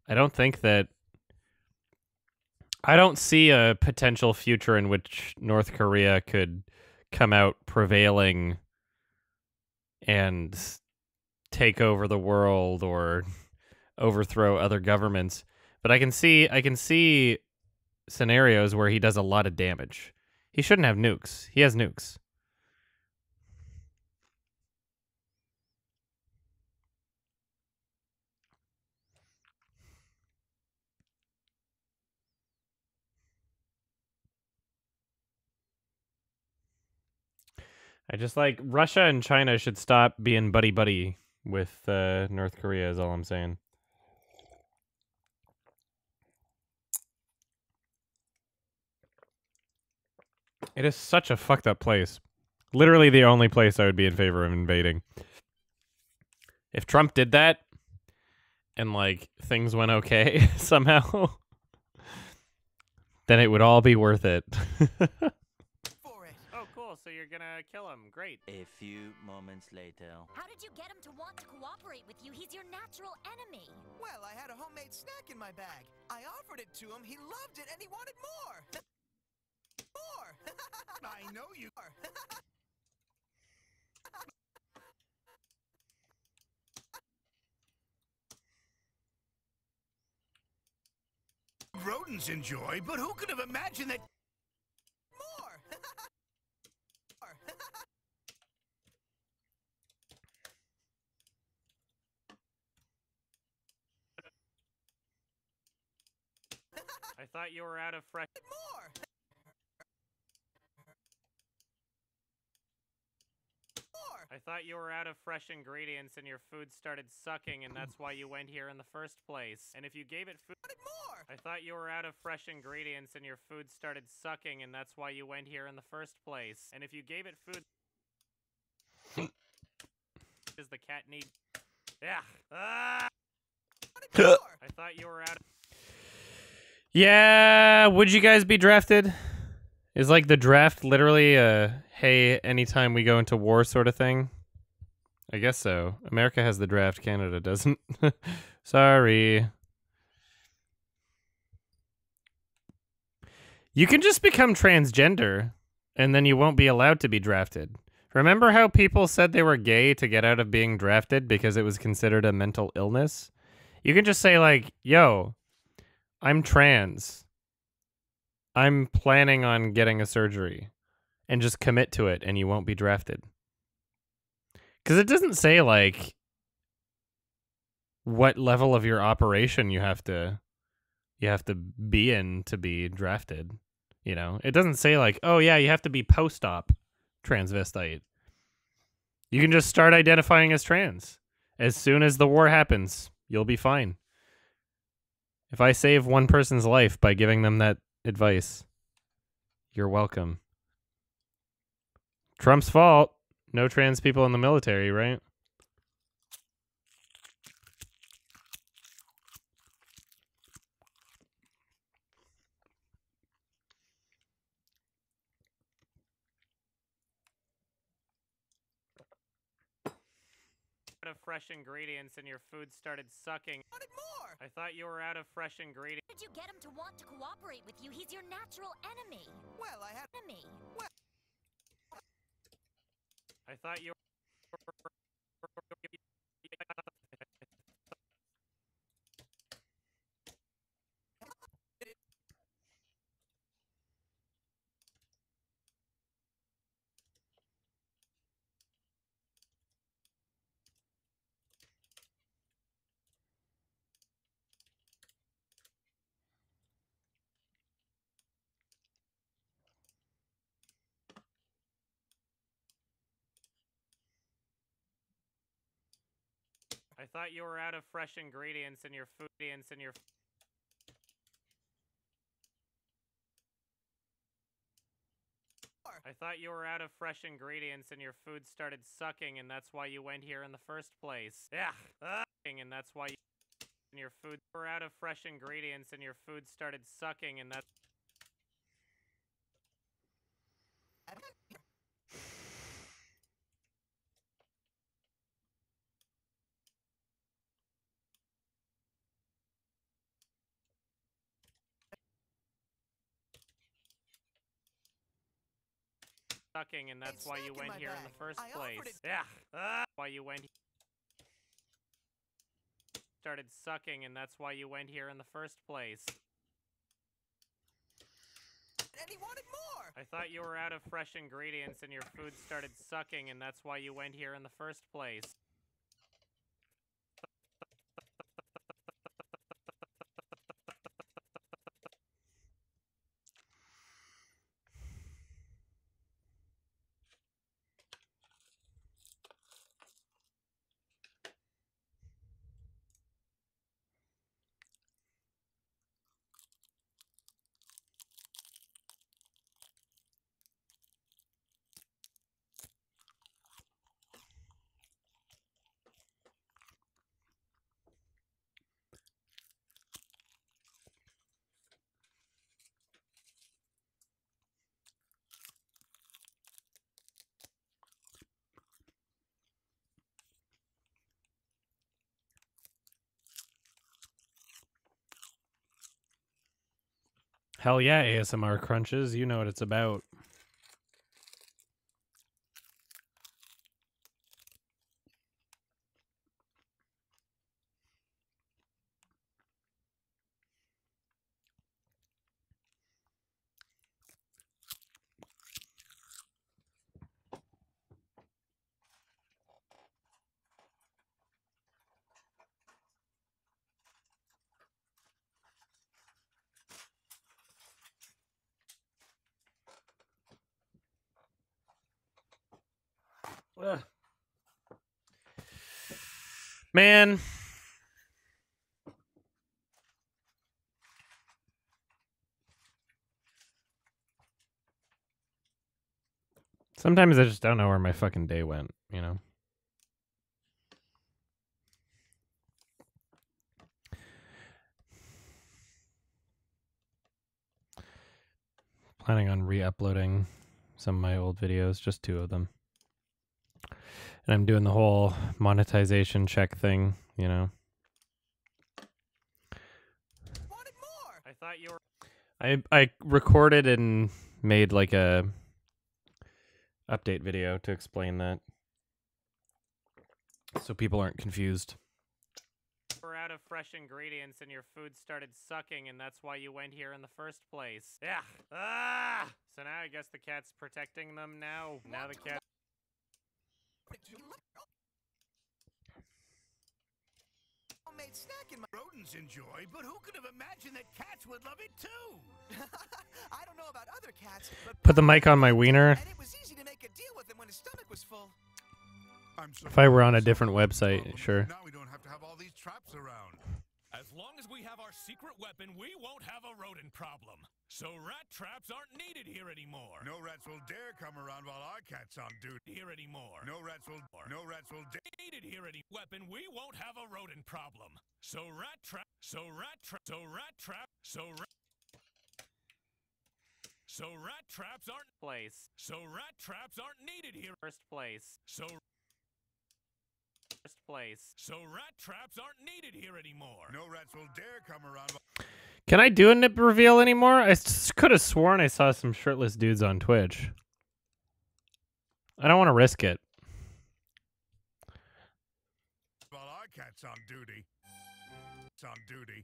I don't see a potential future in which North Korea could come out prevailing and take over the world or overthrow other governments. But I can see scenarios where he does a lot of damage. He shouldn't have nukes. He has nukes. I just like Russia and China should stop being buddy buddy with North Korea is all I'm saying. It is such a fucked up place. Literally the only place I would be in favor of invading. If Trump did that and like things went okay somehow, then it would all be worth it. Oh, cool. So you're gonna kill him. Great. A few moments later. How did you get him to want to cooperate with you? He's your natural enemy. Well, I had a homemade snack in my bag. I offered it to him, he loved it, and he wanted more! More! I know you are. Rodents enjoy, but who could have imagined that? More! I thought you were out of fresh. More! I thought you were out of fresh ingredients and your food started sucking, and that's why you went here in the first place. And if you gave it food. More! I thought you were out of fresh ingredients and your food started sucking, and that's why you went here in the first place. And if you gave it food. Does the cat need. Yeah. Ah! I thought you were out of. Yeah, would you guys be drafted? Is like the draft literally a hey, anytime we go into war sort of thing? I guess so. America has the draft, Canada doesn't. Sorry. You can just become transgender, and then you won't be allowed to be drafted. Remember how people said they were gay to get out of being drafted because it was considered a mental illness? You can just say like, yo, I'm trans. I'm planning on getting a surgery, and just commit to it and you won't be drafted. Because it doesn't say like what level of your operation you have to be in to be drafted. You know, it doesn't say like, oh yeah, you have to be post-op transvestite. You can just start identifying as trans. As soon as the war happens, you'll be fine. If I save one person's life by giving them that advice, you're welcome. Trump's fault. No trans people in the military, right? out of fresh ingredients and your food started sucking. Wanted more. I thought you were out of fresh ingredients. How did you get him to want to cooperate with you? He's your natural enemy. Well, I had. Enemy. Well, I thought you were... I thought you were out of fresh ingredients in your food. I thought you were out of fresh ingredients and your food started sucking, and that's why you went here in the first place. Yeah. And that's why you... And your food were out of fresh ingredients and your food started sucking, and that's... sucking, and that's why you went here in the first place. Yeah. Why you went... started sucking, and that's why you went here in the first place. and he wanted more. I thought you were out of fresh ingredients and your food started sucking, and that's why you went here in the first place. Hell yeah, ASMR crunches. You know what it's about. Ugh. Man. Sometimes I just don't know where my fucking day went, you know? Planning on re-uploading some of my old videos, just 2 of them. And I'm doing the whole monetization check thing, you know? Wanted more. I thought you were... I recorded and made like a update video to explain that, so people aren't confused. You were out of fresh ingredients and your food started sucking, and that's why you went here in the first place. Yeah. So now I guess the cat's protecting them now. Now the cat... Homemade snack in my Rodents enjoy, but who could have imagined that cats would love it too? I don't know about other cats, but Put the mic on my wiener. and it was easy to make a deal with him when his stomach was full. If I were on a different website, sure. Now we don't have to have all these traps around. As long as we have our secret weapon, we won't have a rodent problem. So rat traps aren't needed here anymore. No rats will dare come around while our cat's on duty. Here anymore. No rats will dare. Needed here any weapon, we won't have a rodent problem. So rat trap aren't place. So rat traps aren't needed here. First place. So First place. So rat traps aren't needed here anymore. No rats will dare come around. Can I do a nip reveal anymore? I could have sworn I saw some shirtless dudes on Twitch. I don't want to risk it. While our cat's on duty. It's on duty.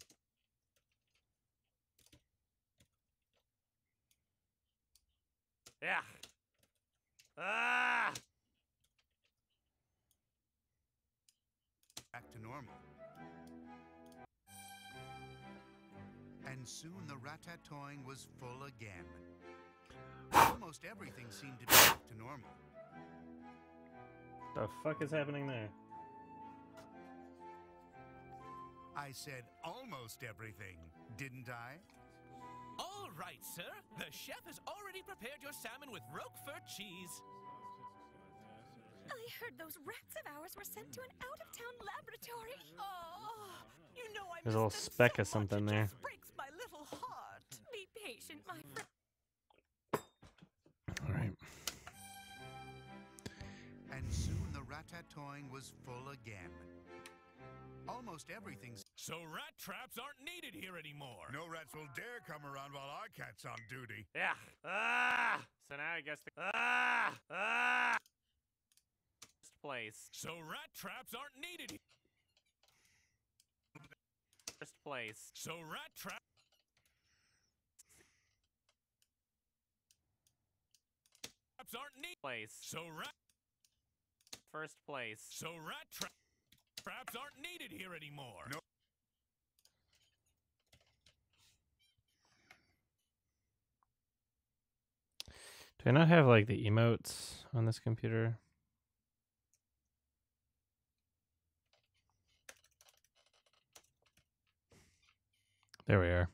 Yeah. Ah! Back to normal. And soon the Ratatoing was full again. Almost everything seemed to be back to normal. The fuck is happening there? I said almost everything, didn't I? All right, sir. The chef has already prepared your salmon with Roquefort cheese. I heard those rats of ours were sent to an out-of-town laboratory. Oh, you know I There's a little speck of something there. breaks my little heart. Be patient, my friend. All right. And soon the Ratatoing was full again. Almost everything's... So rat traps aren't needed here anymore. No rats will dare come around while our cat's on duty. Yeah. Ah! So now I guess the... Ah! Ah! First place. So rat traps aren't needed. First place. So rat traps aren't needed. Place. So rat... First place. So rat traps aren't needed here anymore. No. Do I not have like the emotes on this computer? There we are.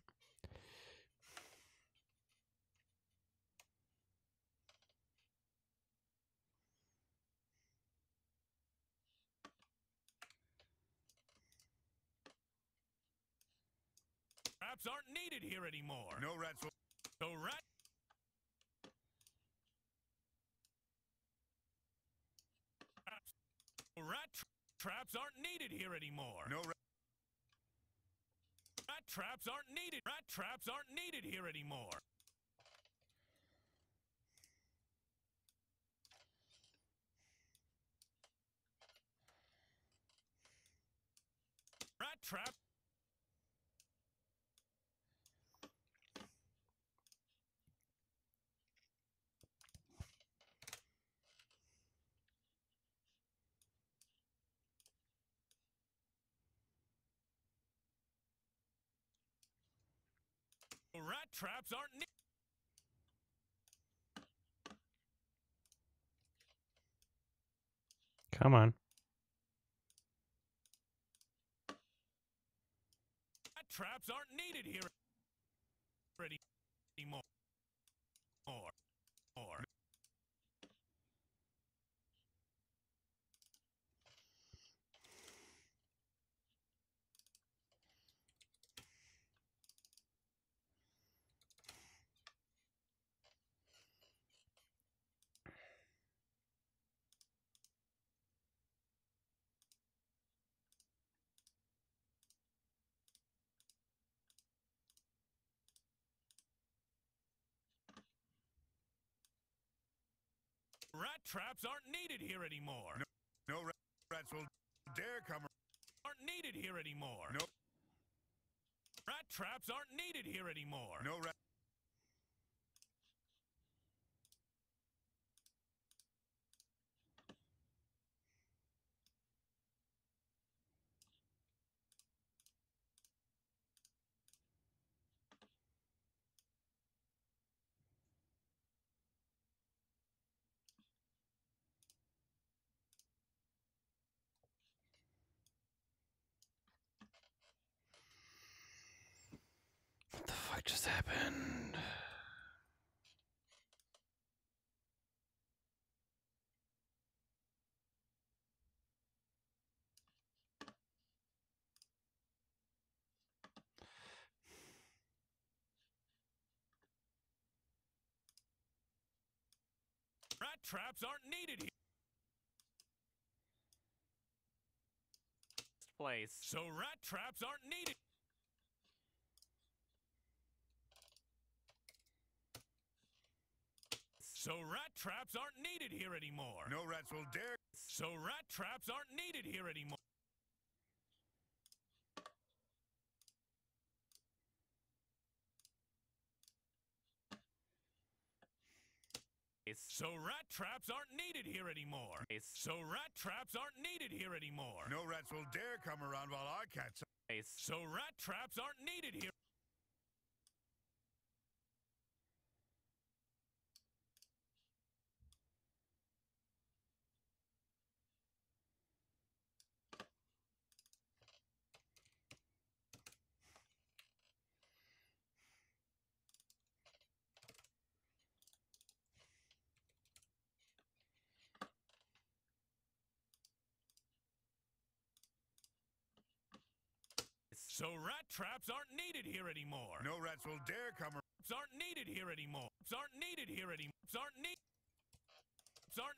Traps aren't needed here anymore. No rats will... So rat... Traps aren't needed here anymore. No rat traps aren't needed. Rat traps aren't needed here anymore. Rat trap. Rat traps aren't needed. Come on. Rat traps aren't needed here anymore. More. Rat traps aren't needed here anymore. No rats will dare come. Aren't needed here anymore. No. Rat traps aren't needed here anymore. No rat. What the fuck just happened? Rat traps aren't needed here. place. So rat traps aren't needed. So rat traps aren't needed here anymore. No rats will dare. So rat traps aren't needed here anymore. So rat traps aren't needed here anymore. So rat traps aren't needed here anymore. No rats will dare come around while I catch them. So rat traps aren't needed here. So rat traps aren't needed here anymore. No rats will dare come around. Aren't needed here anymore. Aren't needed here anymore. Aren't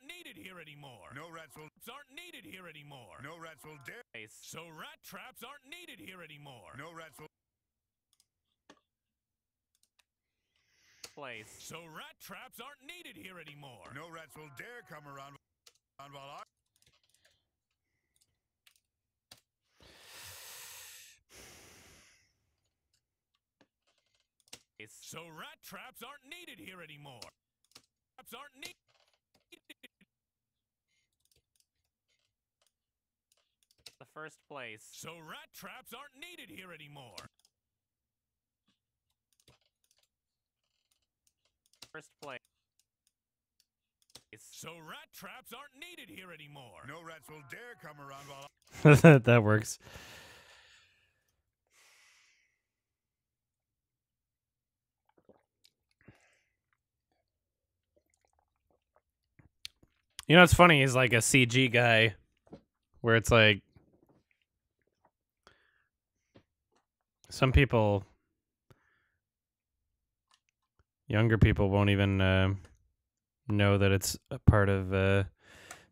needed here anymore. No rats will. Aren't needed here anymore. No rats will dare. So rat traps aren't needed here anymore. No rats will. Place. So rat traps aren't needed here anymore. No rats will dare come around while I. So rat traps aren't needed here anymore. Traps aren't needed. The first place. So rat traps aren't needed here anymore. First place. So rat traps aren't needed here anymore. No rats will dare come around while I. That works. You know what's funny? He's like a CG guy where it's like some people, younger people won't even know that it's a part of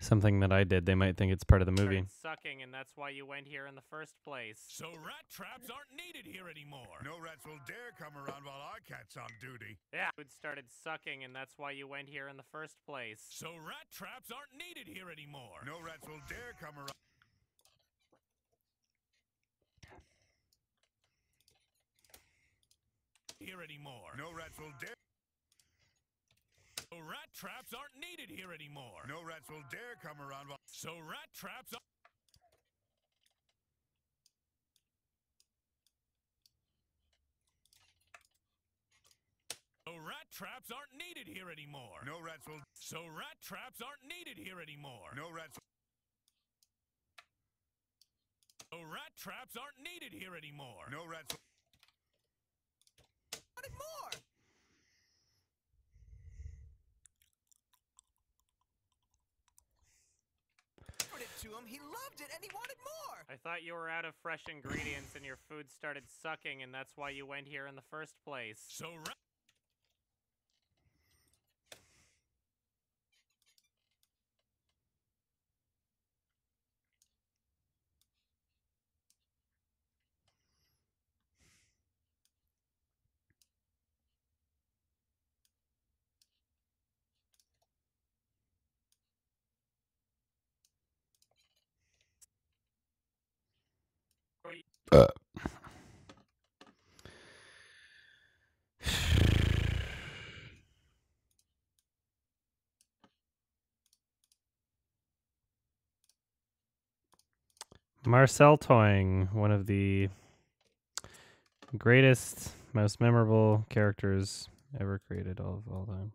something that I did. They might think it's part of the movie. Sucking, and that's why you went here in the first place. So rat traps aren't needed here anymore. No rats will dare come around while I cat's on duty. Yeah. Food started sucking, and that's why you went here in the first place. So rat traps aren't needed here anymore. No rats will dare come around. Here anymore. No rats will dare. So rat traps aren't needed here anymore. No rats will dare come around while. So rat traps are. So rat traps aren't needed here anymore. No rats will. So rat traps aren't needed here anymore. No rats. So rat traps aren't needed here anymore. No rats. Wanted more. Offered it to him. He loved it, and he wanted more. I thought you were out of fresh ingredients and your food started sucking, and that's why you went here in the first place. So rat. Marcel Toing, one of the greatest, most memorable characters ever created of all time.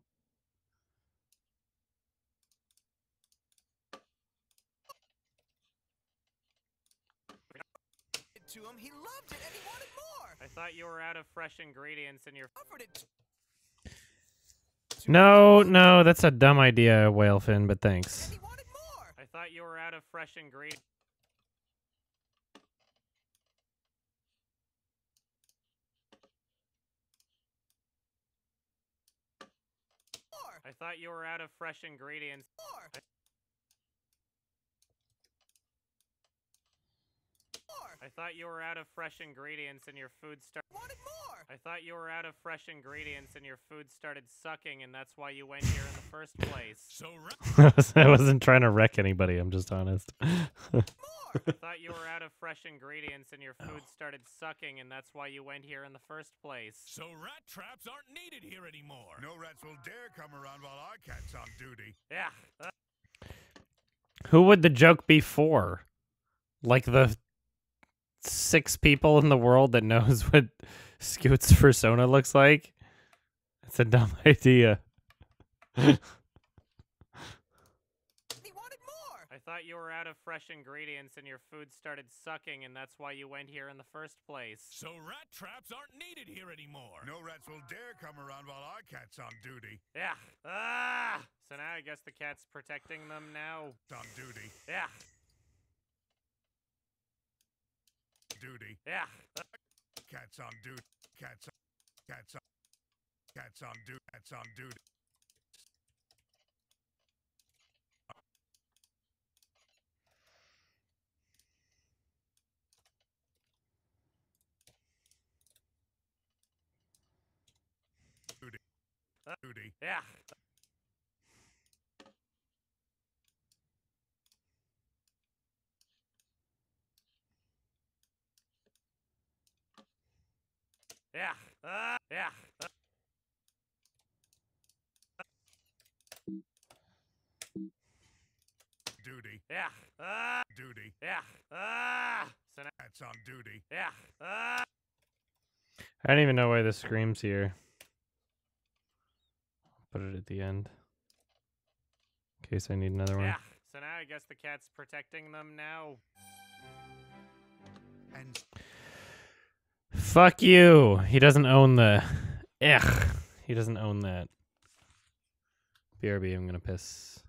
To him, he loved it, and he wanted more. I thought you were out of fresh ingredients and your Offered it. No, that's a dumb idea, Whalefin, but thanks. And he wanted more. I thought you were out of fresh ingredients. More. I thought you were out of fresh ingredients. More. I thought you were out of fresh ingredients and your food Wanted more. I thought you were out of fresh ingredients and your food started sucking, and that's why you went here in the first place. So I wasn't trying to wreck anybody. I'm just honest. I thought you were out of fresh ingredients and your food started sucking, and that's why you went here in the first place. So rat traps aren't needed here anymore. No rats will dare come around while our cat's on duty. Yeah. Who would the joke be for? Like the 6 people in the world that knows what Scoot's persona looks like? It's a dumb idea. I thought you were out of fresh ingredients and your food started sucking, and that's why you went here in the first place. So rat traps aren't needed here anymore. No rats will dare come around while our cat's on duty. Yeah. Ah! So now I guess the cat's protecting them now. On duty. Yeah. Duty. Yeah. Cat's on duty. Cat's on duty. Cat's on duty. Duty. Yeah. Yeah. Yeah. Duty. Yeah. Duty. Yeah. So now Cat's on duty. yeah. I don't even know why this screams here. Put it at the end. In case I need another one. Yeah. So now I guess the cat's protecting them now. And Fuck you. He doesn't own the... Ugh. He doesn't own that. BRB, I'm gonna piss.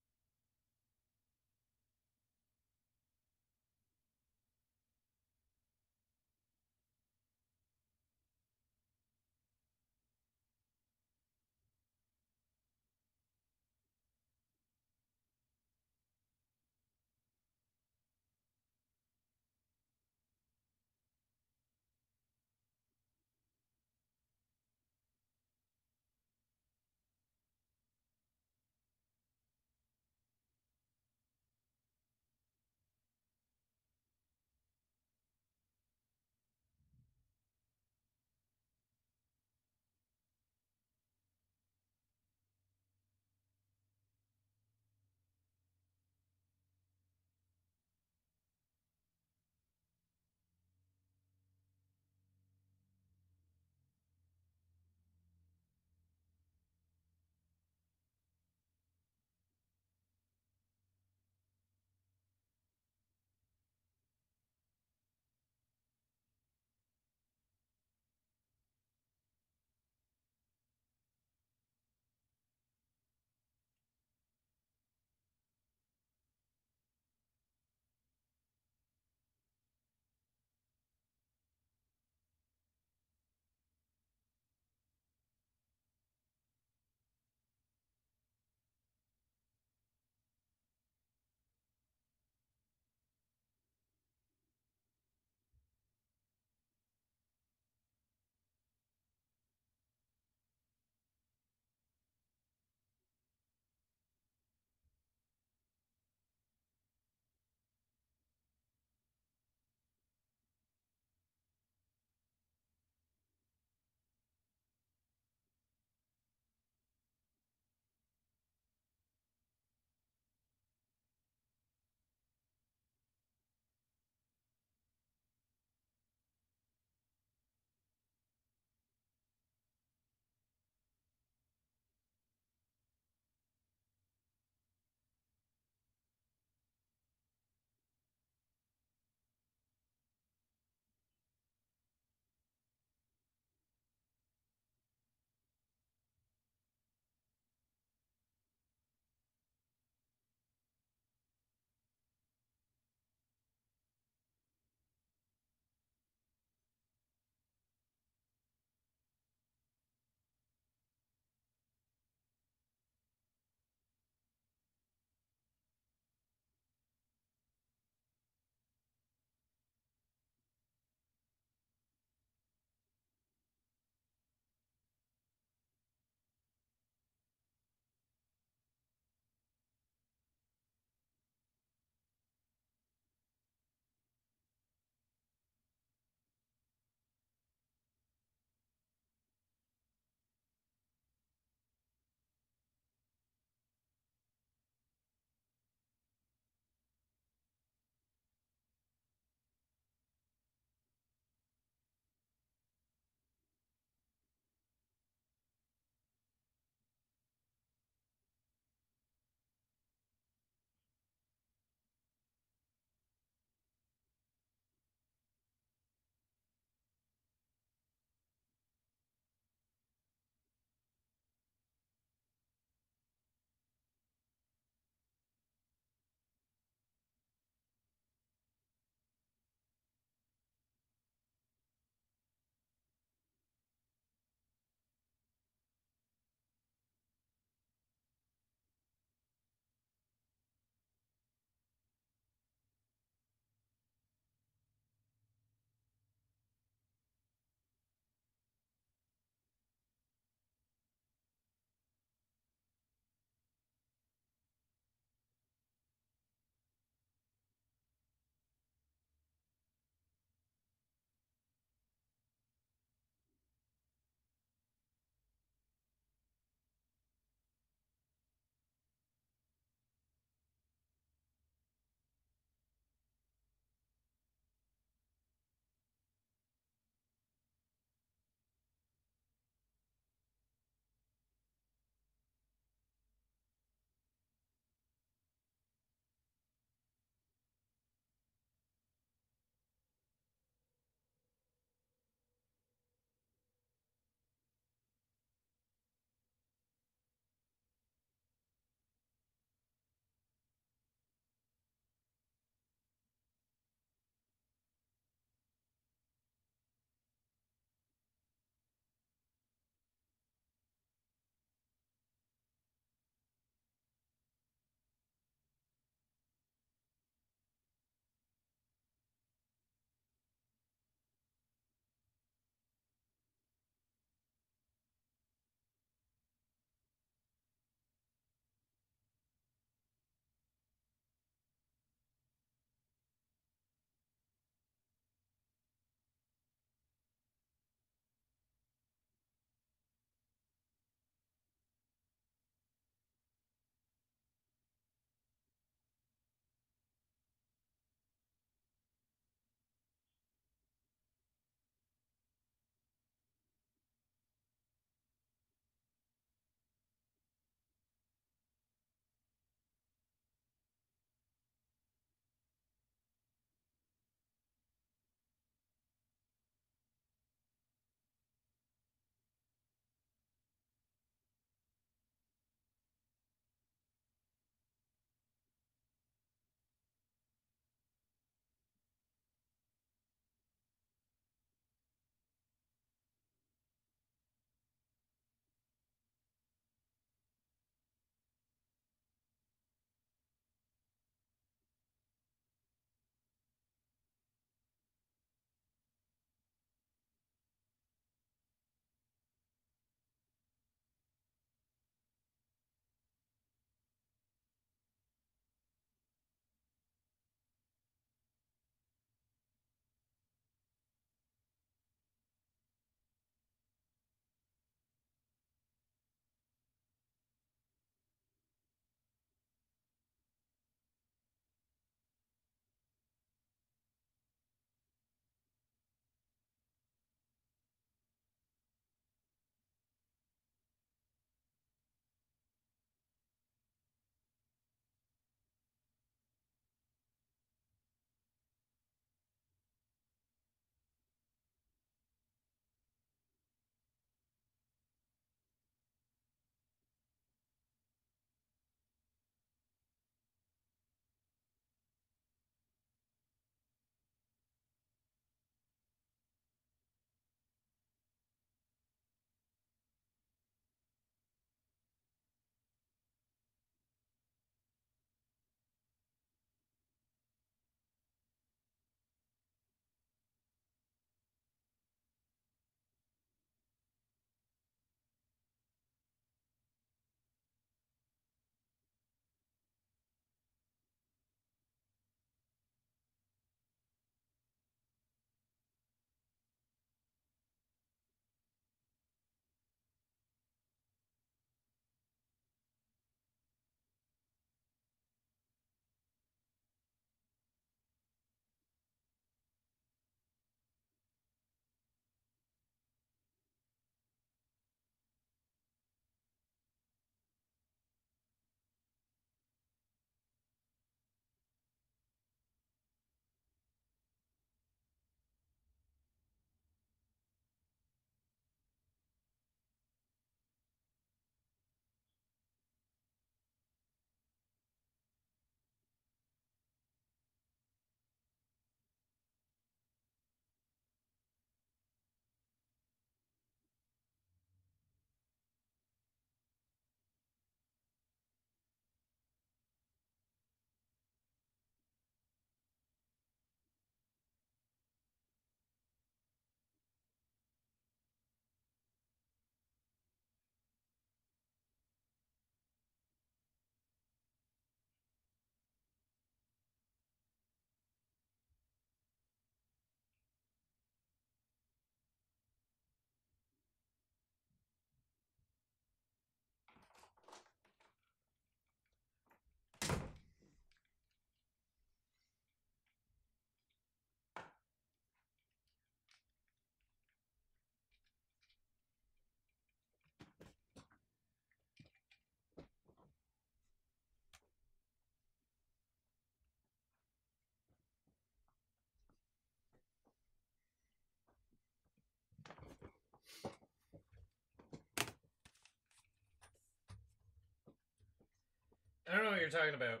you're talking about.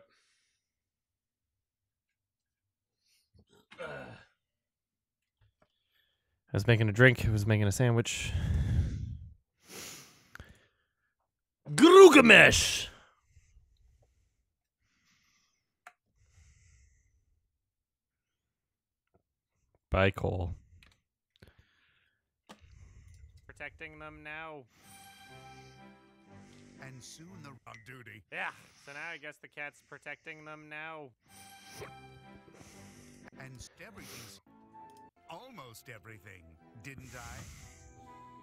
I was making a drink. I was making a sandwich. Gilgamesh! Bye, Cole. Protecting them now. And soon the On duty. Yeah, so now I guess the cat's protecting them now. and everything's almost everything, didn't I?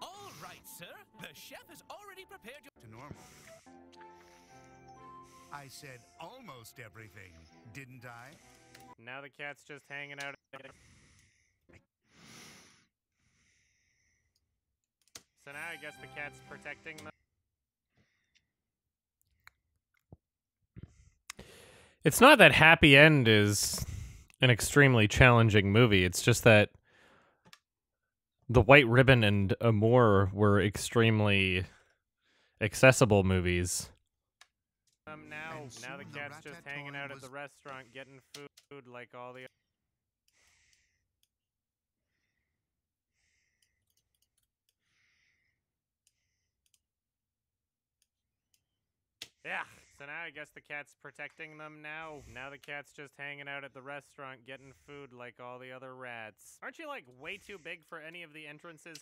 All right, sir. The chef has already prepared you To normal. I said almost everything, didn't I? Now the cat's just hanging out. So now I guess the cat's protecting them. It's not that Happy End is an extremely challenging movie. It's just that The White Ribbon and Amour were extremely accessible movies. Now the cat's just hanging out at the restaurant getting food like all the. Yeah, so now I guess the cat's protecting them now. Now the cat's just hanging out at the restaurant getting food like all the other rats. Aren't you like way too big for any of the entrances?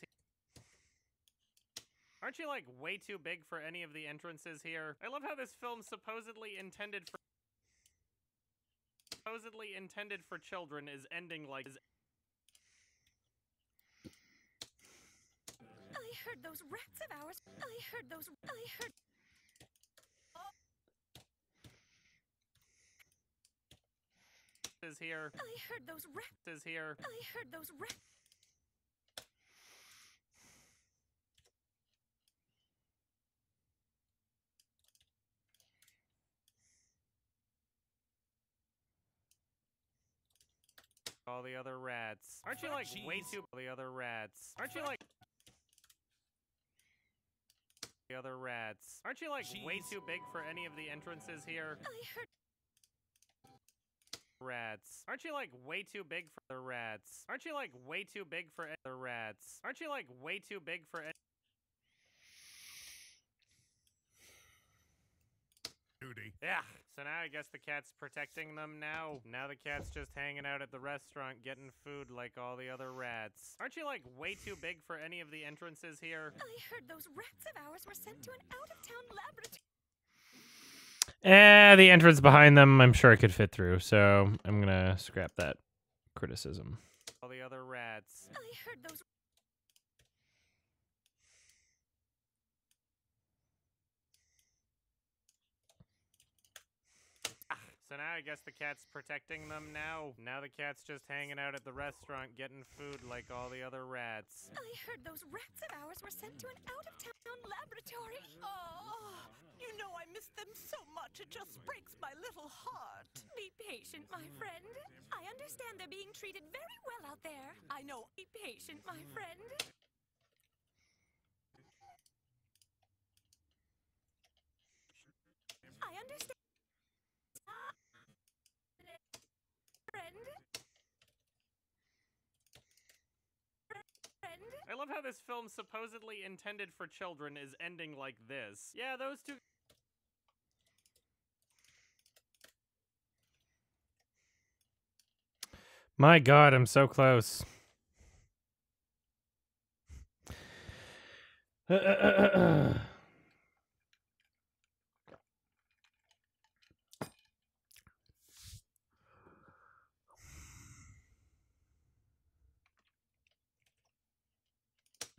Aren't you like way too big for any of the entrances here? I love how this film's supposedly intended for children is ending like. I heard those rats of ours. I heard. Is here. I heard those rats. Is here. I heard those rats. All the other rats. Aren't you like way too the other rats? Aren't you like the other rats? Aren't you like way too big for any of the entrances here? I heard. Rats. Aren't you like way too big for the rats? Aren't you like way too big for the rats? Aren't you like way too big for Duty. Yeah. So now I guess the cat's protecting them now. Now the cat's just hanging out at the restaurant getting food like all the other rats. Aren't you like way too big for any of the entrances here? I heard those rats of ours were sent to an out-of-town laboratory. The entrance behind them, I'm sure I could fit through, so I'm gonna scrap that criticism. All the other rats. I heard those. So now I guess the cat's protecting them now. Now the cat's just hanging out at the restaurant getting food like all the other rats. I heard those rats of ours were sent to an out-of-town laboratory. Oh, you know I miss them so much, it just breaks my little heart. Be patient, my friend. I understand they're being treated very well out there. I know. Be patient, my friend. I understand. I love how this film supposedly intended for children is ending like this. Yeah, those two. My God, I'm so close.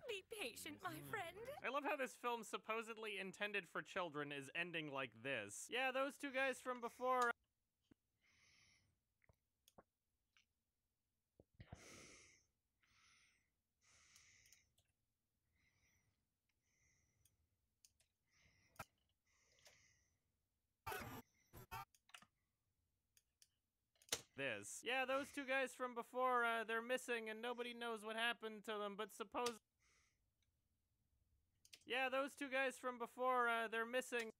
Be patient, my friend. I love how this film supposedly intended for children is ending like this. Yeah, those two guys from before. This. Yeah, those two guys from before, they're missing and nobody knows what happened to them, but suppose. Yeah, those two guys from before, they're missing.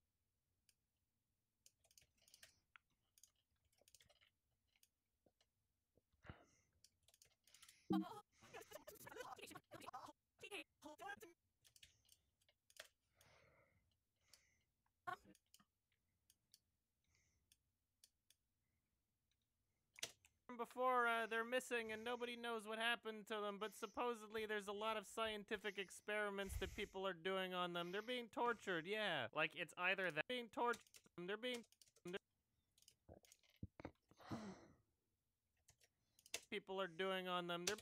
Before they're missing and nobody knows what happened to them, but supposedly there's a lot of scientific experiments that people are doing on them. They're being tortured, yeah. Like it's either that being tortured, they're being people are doing on them. They're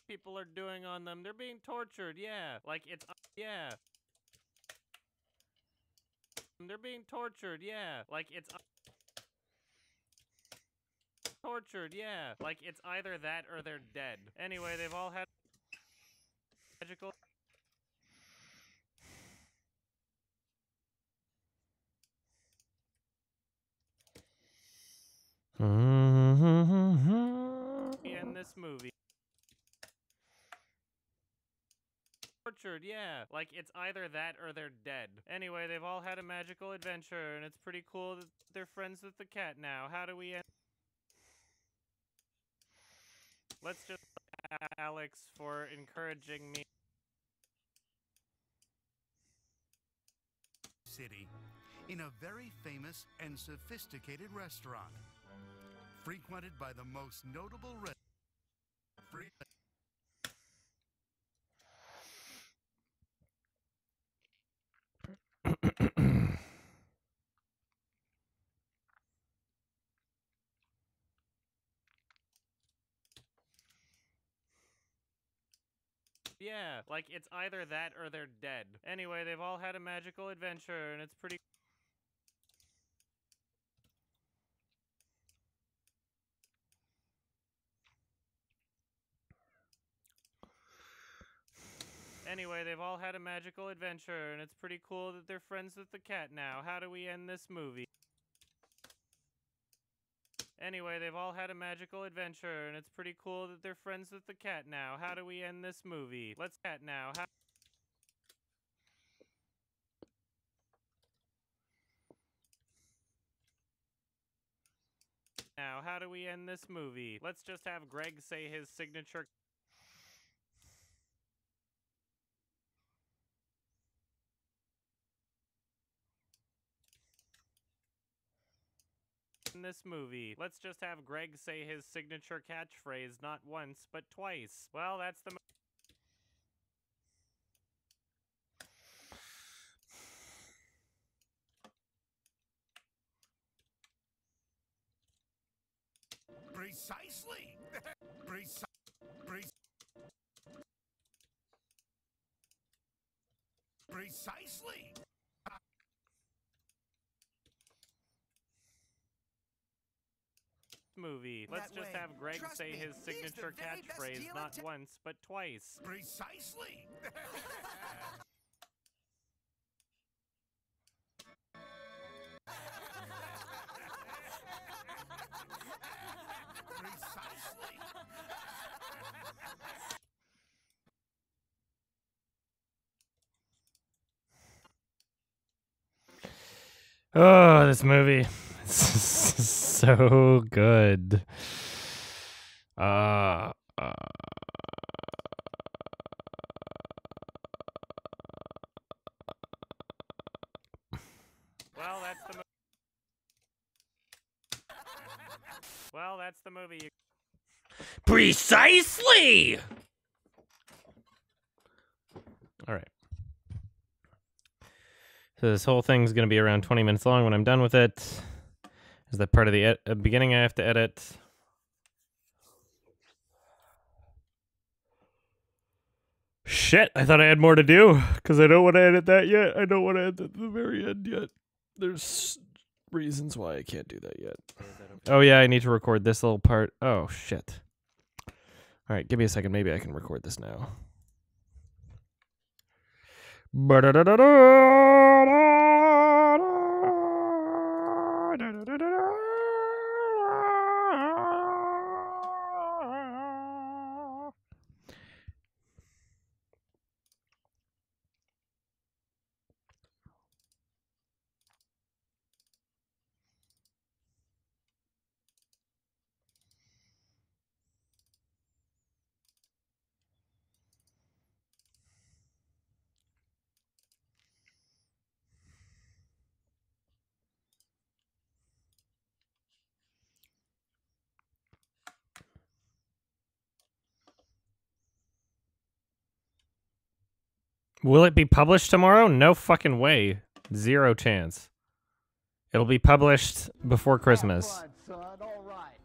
people are doing on them. They're being tortured, yeah. Like it's yeah. They're being tortured, yeah. Like it's tortured, yeah. Like it's either that or they're dead. Anyway, they've all had magical in this movie. Tortured, yeah. Like it's either that or they're dead. Anyway, they've all had a magical adventure, and it's pretty cool that they're friends with the cat now. How do we end? Let's just Alex for encouraging me. City, in a very famous and sophisticated restaurant, frequented by the most notable Yeah, like it's either that or they're dead. Anyway, they've all had a magical adventure, and it's pretty Anyway, they've all had a magical adventure, and it's pretty cool that they're friends with the cat now. How do we end this movie? Anyway, they've all had a magical adventure, and it's pretty cool that they're friends with the cat now. How do we end this movie? Let's cat now. How do we end this movie? Let's just have Greg say his signature. In this movie, let's just have Greg say his signature catchphrase not once, but twice. Well, that's the Precisely. Precisely. movie. Let's That just way. have Greg Trust say me, his he is the signature very best catchphrase deal in not once, but twice. Precisely. Precisely. Oh, this movie. It's so good. Well, that's the movie. precisely! All right. So this whole thing's going to be around 20 minutes long when I'm done with it. Is that part of the beginning I have to edit? Shit, I thought I had more to do because I don't want to edit that yet. I don't want to edit the very end yet. There's reasons why I can't do that yet. Oh yeah, I need to record this little part. Oh shit. All right, give me a second. Maybe I can record this now. Will it be published tomorrow? No fucking way. Zero chance. It'll be published before Christmas. Have fun, son. All right.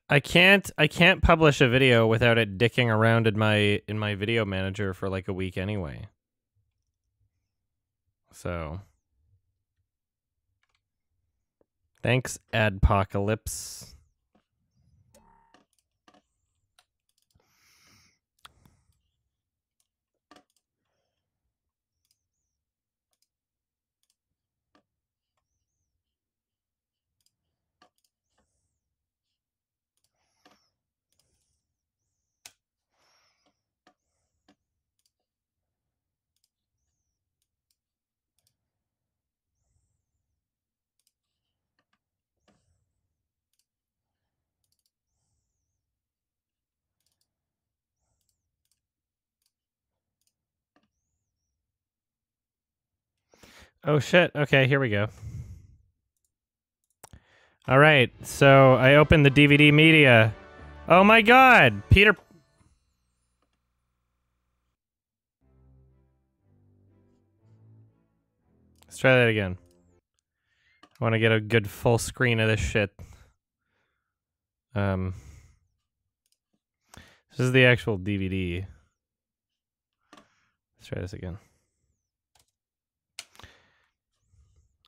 I can't publish a video without it dicking around in my video manager for like a week anyway. So thanks, Adpocalypse. Oh shit. Okay, here we go. All right. So I opened the DVD media. Oh my god. Peter Let's try that again. I want to get a good full screen of this shit. This is the actual DVD. Let's try this again.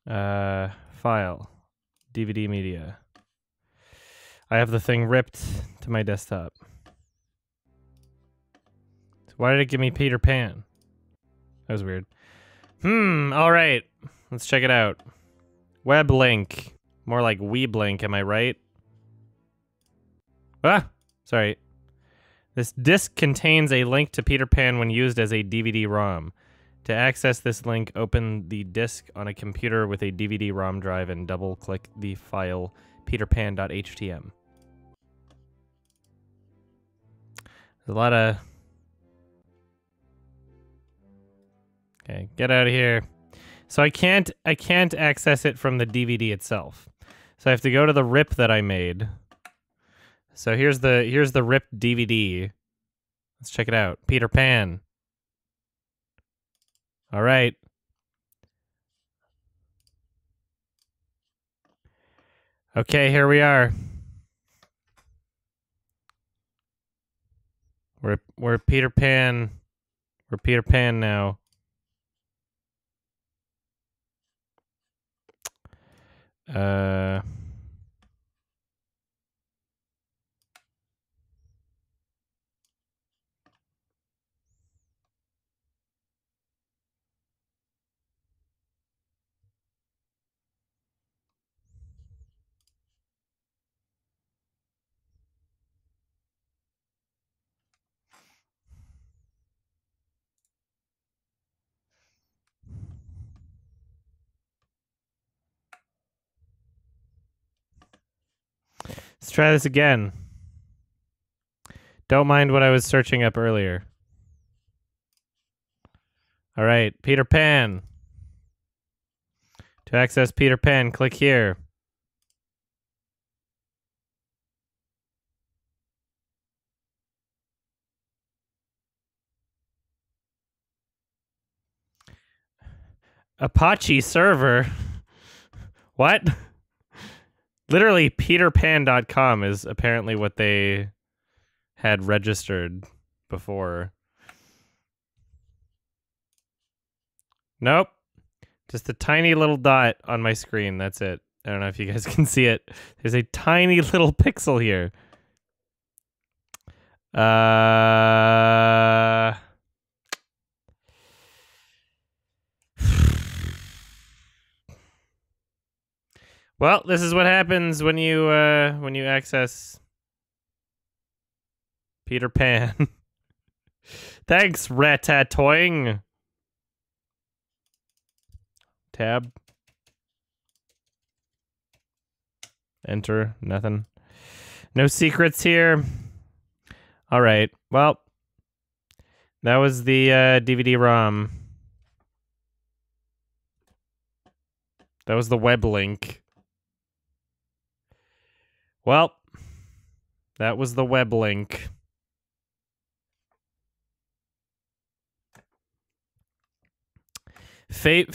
File. DVD media. I have the thing ripped to my desktop. So why did it give me Peter Pan? That was weird. Alright. Let's check it out. Web link. More like Weeb link, am I right? Ah! Sorry. This disc contains a link to Peter Pan when used as a DVD-ROM. To access this link, open the disc on a computer with a DVD-ROM drive and double-click the file peterpan.htm. There's a lot of... Okay, get out of here. So I can't access it from the DVD itself. So I have to go to the rip that I made. So here's the ripped DVD. Let's check it out. Peter Pan. All right. Okay, here we are. We're Peter Pan. We're Peter Pan now. Let's try this again. Don't mind what I was searching up earlier. All right, Peter Pan. To access Peter Pan, click here. Apache server? What? Literally, peterpan.com is apparently what they had registered before. Nope. Just a tiny little dot on my screen. That's it. I don't know if you guys can see it. There's a tiny little pixel here. Well, this is what happens when you access Peter Pan. Thanks, Ratatoing. Tab. Enter. Nothing. No secrets here. All right. Well, that was the DVD-ROM. That was the web link. Well, that was the web link. Favicon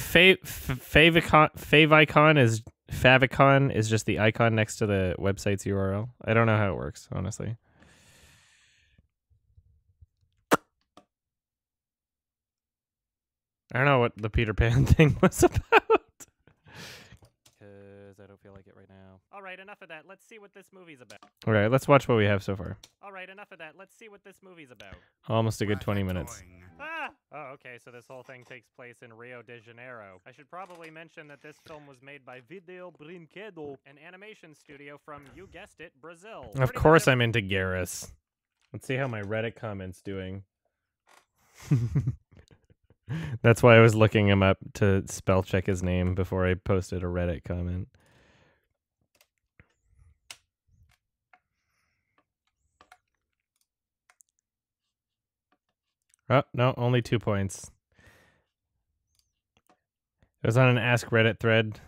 is just the icon next to the website's URL. I don't know how it works, honestly. I don't know what the Peter Pan thing was about. Because I don't feel like it right now. All right, enough of that. Let's see what this movie's about. All right, let's watch what we have so far. All right, enough of that. Let's see what this movie's about. Almost a good 20 minutes. Ah! Oh, okay, so this whole thing takes place in Rio de Janeiro. I should probably mention that this film was made by Video Brinquedo, an animation studio from, you guessed it, Brazil. Of course I'm into Garrus. Let's see how my Reddit comment's doing. That's why I was looking him up to spell check his name before I posted a Reddit comment. Oh, no, only 2 points. It was on an Ask Reddit thread,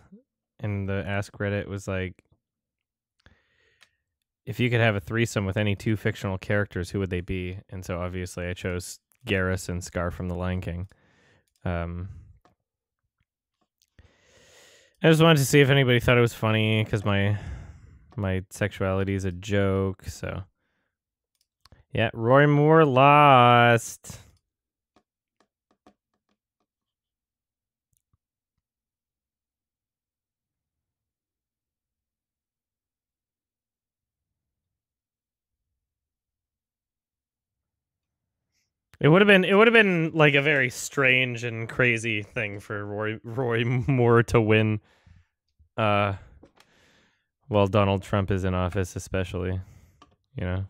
and the Ask Reddit was like, if you could have a threesome with any 2 fictional characters, who would they be? And so obviously I chose Garrus and Scar from The Lion King. I just wanted to see if anybody thought it was funny, because my sexuality is a joke, so... Yeah, Roy Moore lost. It would have been like a very strange and crazy thing for Roy Moore to win while Donald Trump is in office, especially, you know.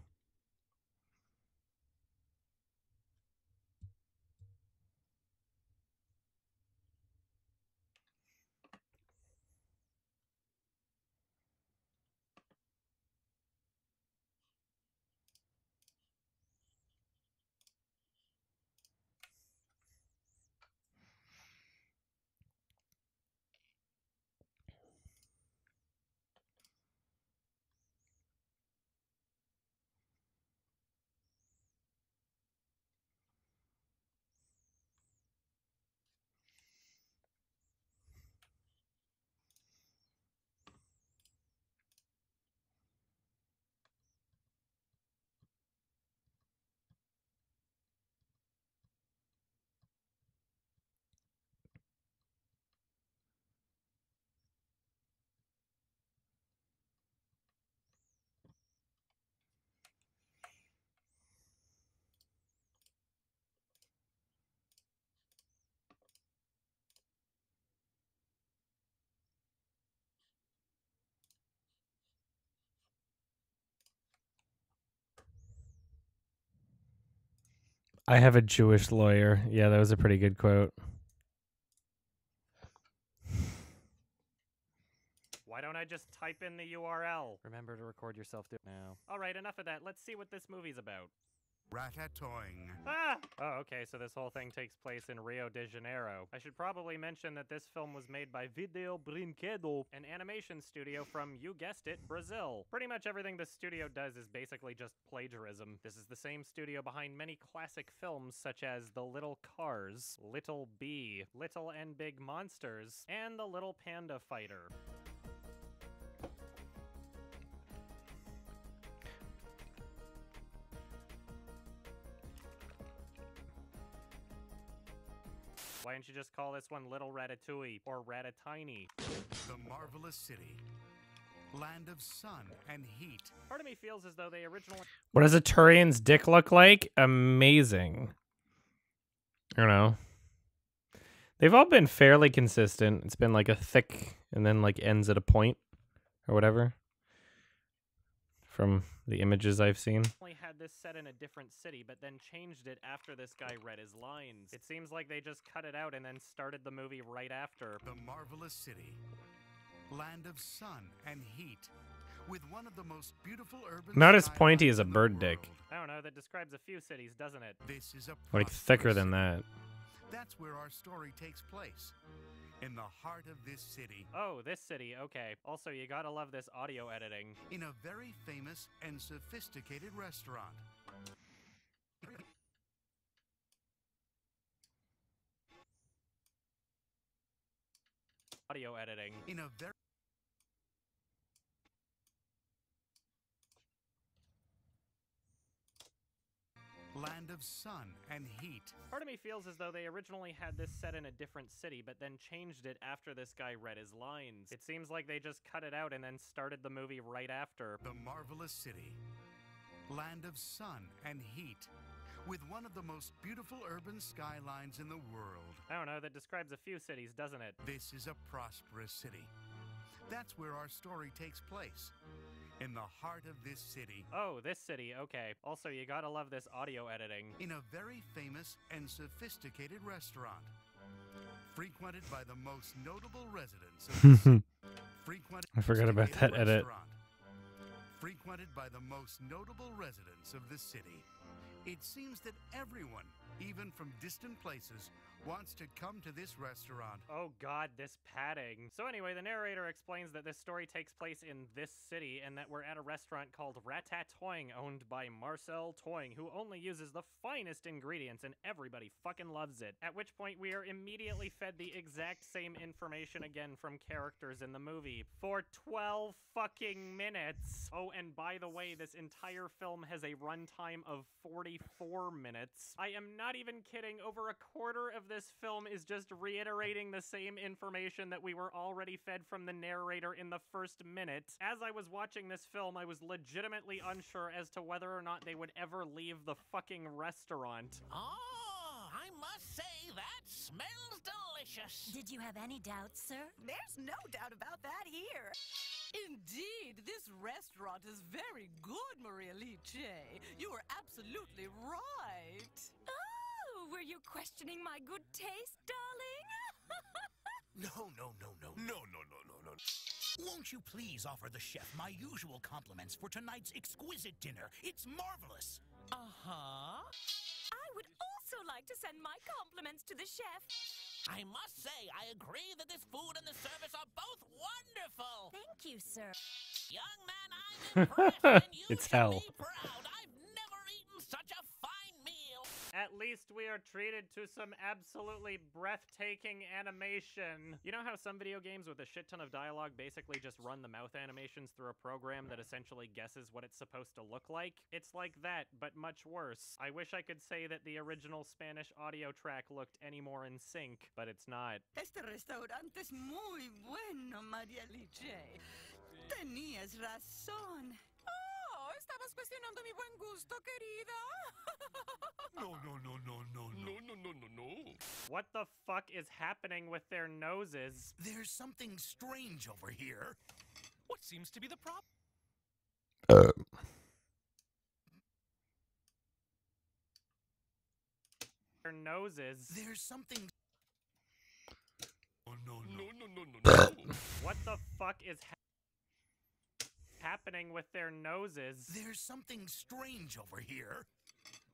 I have a Jewish lawyer. Yeah, that was a pretty good quote. Why don't I just type in the URL? Remember to record yourself now. All right, enough of that. Let's see what this movie's about. Ratatoing. Ah! Oh, okay, so this whole thing takes place in Rio de Janeiro. I should probably mention that this film was made by Video Brinquedo, an animation studio from, you guessed it, Brazil. Pretty much everything this studio does is basically just plagiarism. This is the same studio behind many classic films such as The Little Cars, Little Bee, Little and Big Monsters, and The Little Panda Fighter. Why don't you just call this one Little Ratatouille or Ratatiny? The marvelous city. Land of sun and heat. Part of me feels as though they originally... What does a Turian's dick look like? Amazing. I don't know. They've all been fairly consistent. It's been like a thick and then like ends at a point or whatever. From the images I've seen. Only had this set in a different city, but then changed it after this guy read his lines. It seems like they just cut it out and then started the movie right after. The marvelous city. Land of sun and heat. With one of the most beautiful urban... Not as pointy as a bird dick. I don't know, that describes a few cities, doesn't it? This is a like thicker than that. That's where our story takes place. In the heart of this city. Oh, this city, okay. Also, you gotta love this audio editing. In a very famous and sophisticated restaurant. Audio editing. In a very land of sun and heat. Part of me feels as though they originally had this set in a different city, but then changed it after this guy read his lines. It seems like they just cut it out and then started the movie right after. The marvelous city. Land of sun and heat. With one of the most beautiful urban skylines in the world. I don't know, that describes a few cities, doesn't it? This is a prosperous city. That's where our story takes place. In the heart of this city. Oh, this city, okay. Also, you gotta love this audio editing. In a very famous and sophisticated restaurant. Frequented by the most notable residents of I forgot about that edit. Frequented by the most notable residents of the city. It seems that everyone, even from distant places, wants to come to this restaurant. Oh god, this padding. So anyway, the narrator explains that this story takes place in this city and that we're at a restaurant called Ratatoing, owned by Marcel Toing, who only uses the finest ingredients and everybody fucking loves it. At which point we are immediately fed the exact same information again from characters in the movie for 12 fucking minutes. Oh, and by the way, this entire film has a runtime of 44 minutes. I am not even kidding, over a quarter of this film is just reiterating the same information that we were already fed from the narrator in the first minute. As I was watching this film, I was legitimately unsure as to whether or not they would ever leave the fucking restaurant. Oh, I must say that smells delicious. Did you have any doubts, sir? There's no doubt about that here. Indeed, this restaurant is very good, Maria Liche. You were absolutely right. Oh, were you questioning my good taste, darling? No. Won't you please offer the chef my usual compliments for tonight's exquisite dinner? It's marvelous. Uh-huh. I would also like to send my compliments to the chef. I must say, I agree that this food and the service are both wonderful. Thank you, sir. Young man, I'm impressed, and you It's should hell. be proud. I've never eaten such a fine meal. At least we are treated to some absolutely breathtaking animation. You know how some video games with a shit ton of dialogue basically just run the mouth animations through a program that essentially guesses what it's supposed to look like? It's like that, but much worse. I wish I could say that the original Spanish audio track looked any more in sync, but it's not. Este restaurante es muy bueno, Maria Liche. Tenías razón. Oh, estabas cuestionando mi buen gusto, querida. No. What the fuck is happening with their noses? There's something strange over here. What seems to be the problem? Their noses. There's something... No. What the fuck is happening with their noses? There's something strange over here.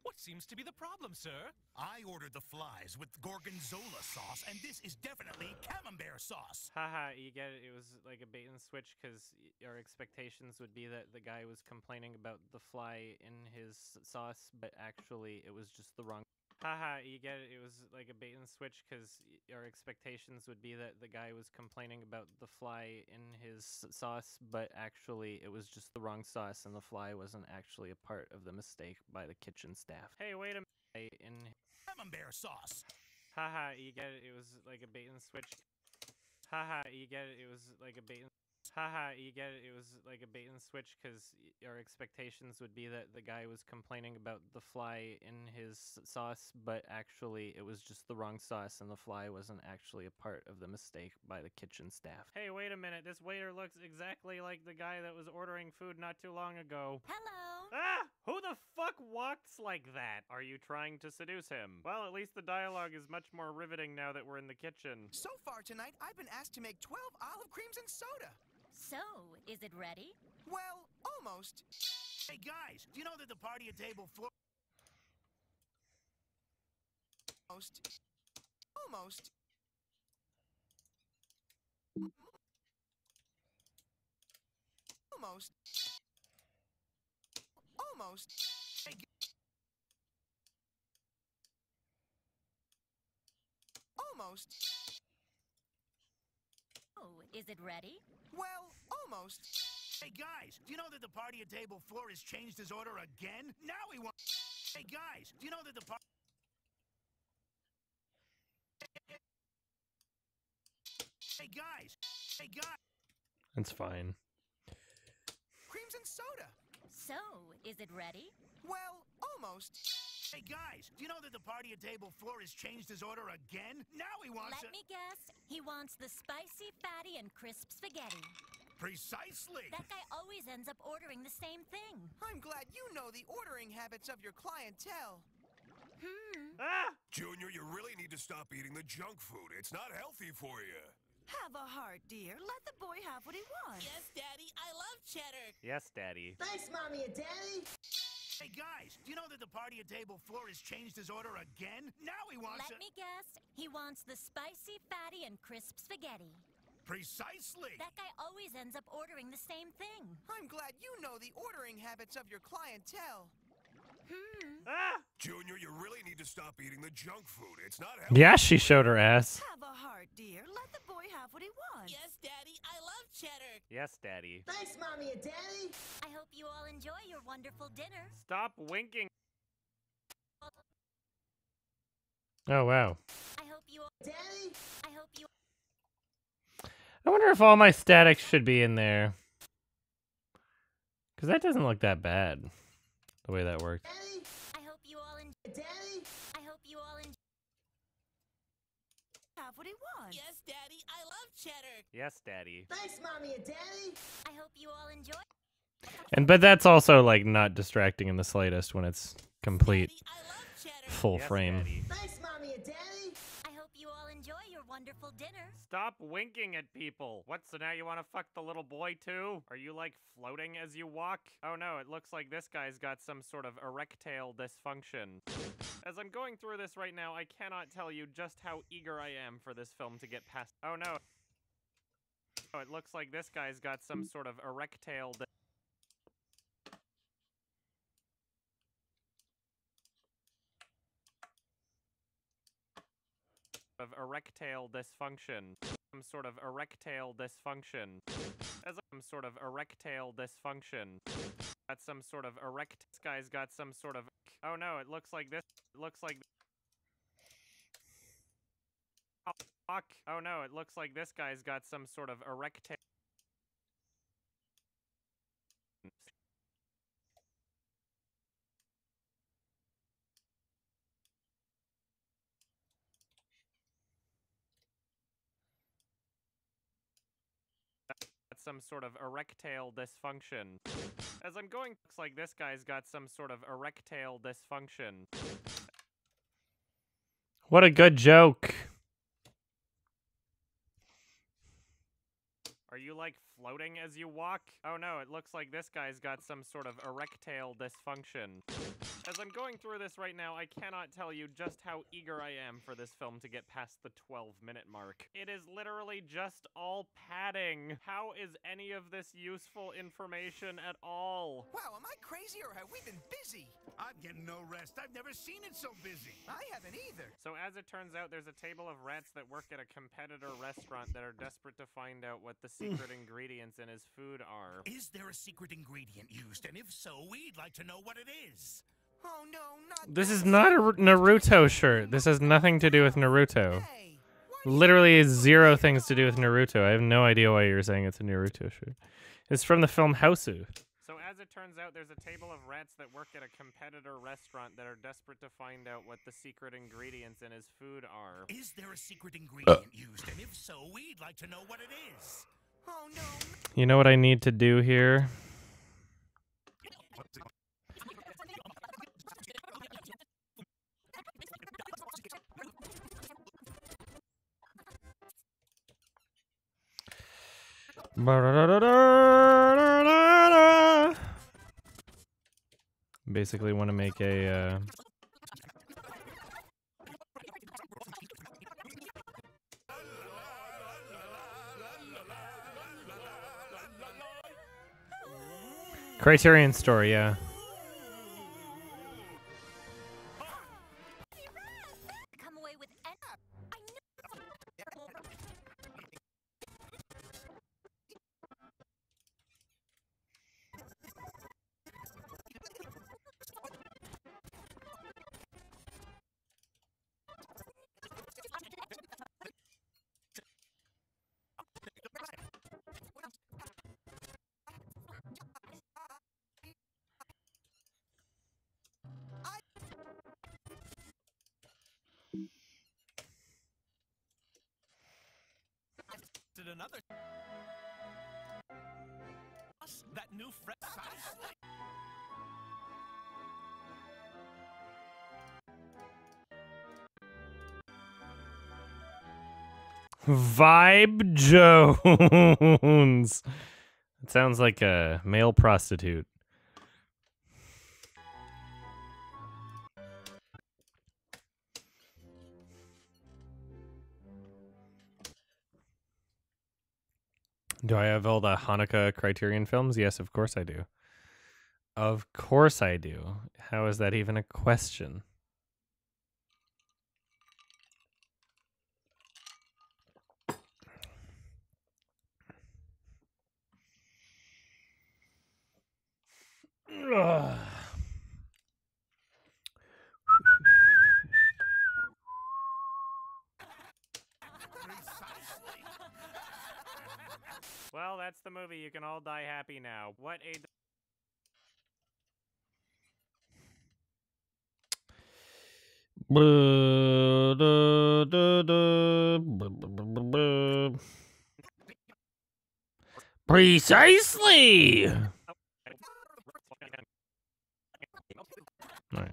What seems to be the problem, sir? I ordered the flies with gorgonzola sauce, and this is definitely camembert sauce. Haha, you get it. It was like a bait and switch because our expectations would be that the guy was complaining about the fly in his sauce, but actually it was just the wrong... Haha, you get it. It was like a bait and switch because our expectations would be that the guy was complaining about the fly in his sauce, but actually it was just the wrong sauce and the fly wasn't actually a part of the mistake by the kitchen staff. Hey, wait a minute. In Camembert sauce. haha, you get it. It was like a bait and switch. Haha, you get it. It was like a bait and... Haha, you get it. It was like a bait and switch because our expectations would be that the guy was complaining about the fly in his sauce, but actually it was just the wrong sauce and the fly wasn't actually a part of the mistake by the kitchen staff. Hey, wait a minute. This waiter looks exactly like the guy that was ordering food not too long ago. Hello. Ah! Who the fuck walks like that? Are you trying to seduce him? Well, at least the dialogue is much more riveting now that we're in the kitchen. So far tonight, I've been asked to make 12 olive creams and soda. So, is it ready? Well, almost. Hey, guys, do you know that the party at table 4... Almost. Almost. Almost. Almost. Oh, is it ready? Well, almost. Hey guys, do you know that the party at table 4 has changed his order again? Now he wants. Hey guys, do you know that the party? Hey guys. Hey guys. It's fine. Creams and soda. So, is it ready? Well, almost. Hey guys, do you know that the party at table 4 has changed his order again? Now he wants. Let me guess. He wants the spicy, fatty, and crisp spaghetti. Precisely. That guy always ends up ordering the same thing. I'm glad you know the ordering habits of your clientele. Junior, you really need to stop eating the junk food. It's not healthy for you. Have a heart, dear. Let the boy have what he wants. Yes, Daddy. I love cheddar. Yes, Daddy. Thanks, Mommy and Daddy. Hey guys, do you know that the party at table 4 has changed his order again? Now he wants. Let me guess. He wants the spicy, fatty, and crisp spaghetti. Precisely. That guy always ends up ordering the same thing. I'm glad you know the ordering habits of your clientele. Junior, you really need to stop eating the junk food. It's not healthy. Yeah, she showed her ass. Have a heart, dear. Let the boy have what he wants. Yes, Daddy. I love cheddar. Yes, Daddy. Thanks, Mommy and Daddy. I hope you all enjoy your wonderful dinner. Stop winking. Oh, wow. I hope you all... Daddy. I hope you... I wonder if all my statics should be in there. Because that doesn't look that bad, the way that worked. Daddy. I hope you all enjoy... Daddy. I hope you all enjoy... Have what he wants. Yes, Daddy. I love cheddar. Yes, Daddy. Thanks, Mommy and Daddy. I hope you all enjoy... But that's also, like, not distracting in the slightest when it's complete, Daddy, I love cheddar. full Yes, frame. Daddy. Thanks, Mommy and Daddy. I hope you all enjoy your wonderful dinner. Stop winking at people. What, so now you want to fuck the little boy too? Are you like floating as you walk? Oh no, it looks like this guy's got some sort of erectile dysfunction. As I'm going through this right now, I cannot tell you just how eager I am for this film to get past. Oh no. Oh, it looks like this guy's got some sort of erectile dysfunction. Some sort of erectile dysfunction. As some sort of erectile dysfunction. Got some sort of this guy's got some sort of. Oh no, it looks like this. It looks like. Oh, fuck. Oh no, it looks like this guy's got some sort of erectile. Some sort of erectile dysfunction. As I'm going, looks like this guy's got some sort of erectile dysfunction. What a good joke. Are you like floating as you walk? Oh no, it looks like this guy's got some sort of erectile dysfunction. As I'm going through this right now, I cannot tell you just how eager I am for this film to get past the 12-minute mark. It is literally just all padding. How is any of this useful information at all? Wow, am I crazy or have we been busy? I'm getting no rest. I've never seen it so busy. I haven't either. So as it turns out, there's a table of rats that work at a competitor restaurant that are desperate to find out what the secret ingredients in his food are. Is there a secret ingredient used? And if so, we'd like to know what it is. Oh no, not This is not a Naruto shirt. This has nothing to do with Naruto. Literally zero things to do with Naruto. I have no idea why you're saying it's a Naruto shirt. It's from the film Hausu. So as it turns out, there's a table of rats that work at a competitor restaurant that are desperate to find out what the secret ingredients in his food are. Is there a secret ingredient used? And if so, we'd like to know what it is. Oh no. You know what I need to do here? Basically want to make a Criterion Store, yeah. Come away with Did another that new fresh Vibe Jones. It sounds like a male prostitute. Do I have all the Hanukkah Criterion films? Yes, of course I do. Of course I do. How is that even a question? Ugh. Well, that's the movie. You can all die happy now. What a... Precisely. All right.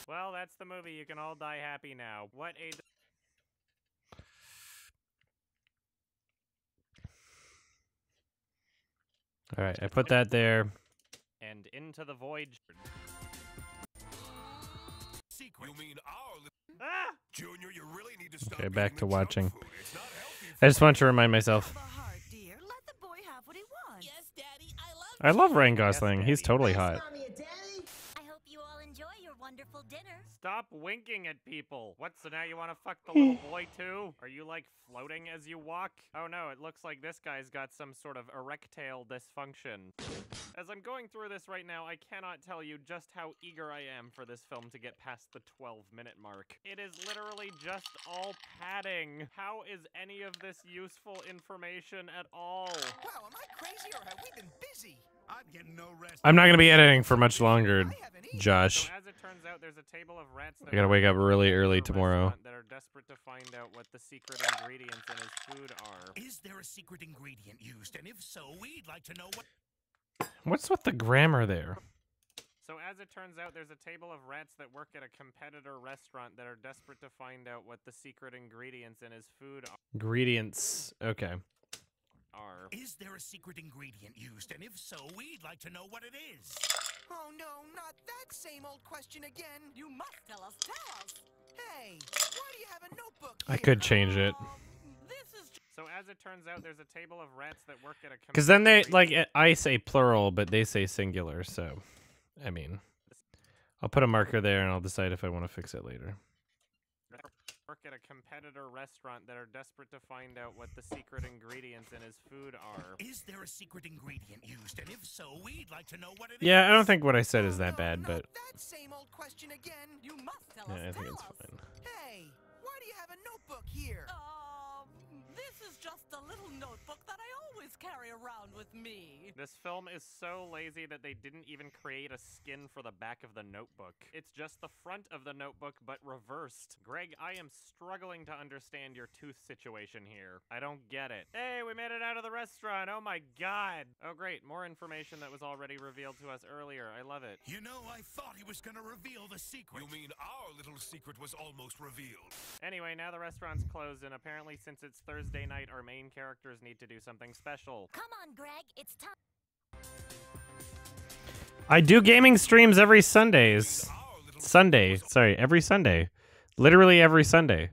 Well, that's the movie. You can all die happy now. What a... All right, I put that there. And into the void. You mean our Ah! Junior, you really need to stop Okay, back to eating the junk watching. food. It's not healthy I just want to remind myself. Dear, let the boy have what he wants. Yes, Daddy, I love I love Ryan Gosling. He's totally hot. Mommy and Daddy? I hope you all enjoy your wonderful dinner. Stop winking at people. What, so now you want to fuck the little boy too? Are you like floating as you walk? Oh no, it looks like this guy's got some sort of erectile dysfunction. As I'm going through this right now, I cannot tell you just how eager I am for this film to get past the 12-minute mark. It is literally just all padding. How is any of this useful information at all? Wow, am I crazy or have we been busy? I'm getting no rest. I'm not going to be editing for much longer, Josh. So as it turns out, there's a table of rats that I got to wake up really early at a tomorrow. restaurant that are desperate to find out what the secret ingredients in his food are. Is there a secret ingredient used? And if so, we'd like to know what. What's with the grammar there? So as it turns out, there's a table of rats that work at a competitor restaurant that are desperate to find out what the secret ingredients in his food Ingredients. Okay. are. Is there a secret ingredient used? And if so, we'd like to know what it is. Oh no, not that same old question again. You must tell us. Tell us. Hey, why do you have a notebook I here? could change it. This is So as it turns out, there's a table of rats that work at a Because then they, like, I say plural, but they say singular, so, I mean, I'll put a marker there and I'll decide if I want to fix it later. work at a competitor restaurant that are desperate to find out what the secret ingredients in his food are. Is there a secret ingredient used? And if so, we'd like to know what it is. Yeah, I don't think what I said is that bad, but That same old question again. You must tell yeah, us. I think Tell it's us. fine. Hey, why do you have a notebook here? This is just a little notebook that I always carry around with me. This film is so lazy that they didn't even create a skin for the back of the notebook. It's just the front of the notebook, but reversed. Greg, I am struggling to understand your tooth situation here. I don't get it. Hey, we made it out of the restaurant. Oh my god. Oh great, more information that was already revealed to us earlier. I love it. You know, I thought he was gonna reveal the secret. You mean our little secret was almost revealed? Anyway, now the restaurant's closed, and apparently since it's Thursday night, our main characters need to do something special. Come on, Greg. It's time. I do gaming streams every Sundays. Sorry, every Sunday. Literally every Sunday.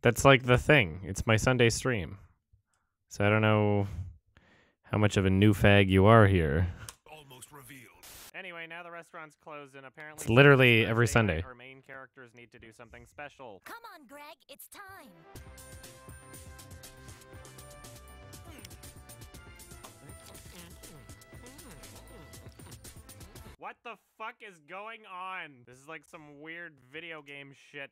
That's like the thing. It's my Sunday stream. So I don't know how much of a new fag you are here. Almost revealed. Anyway, now the restaurant's closed, and apparently It's literally since every Thursday night, Sunday. our main characters need to do something special. Come on, Greg, it's time. What the fuck is going on? This is like some weird video game shit.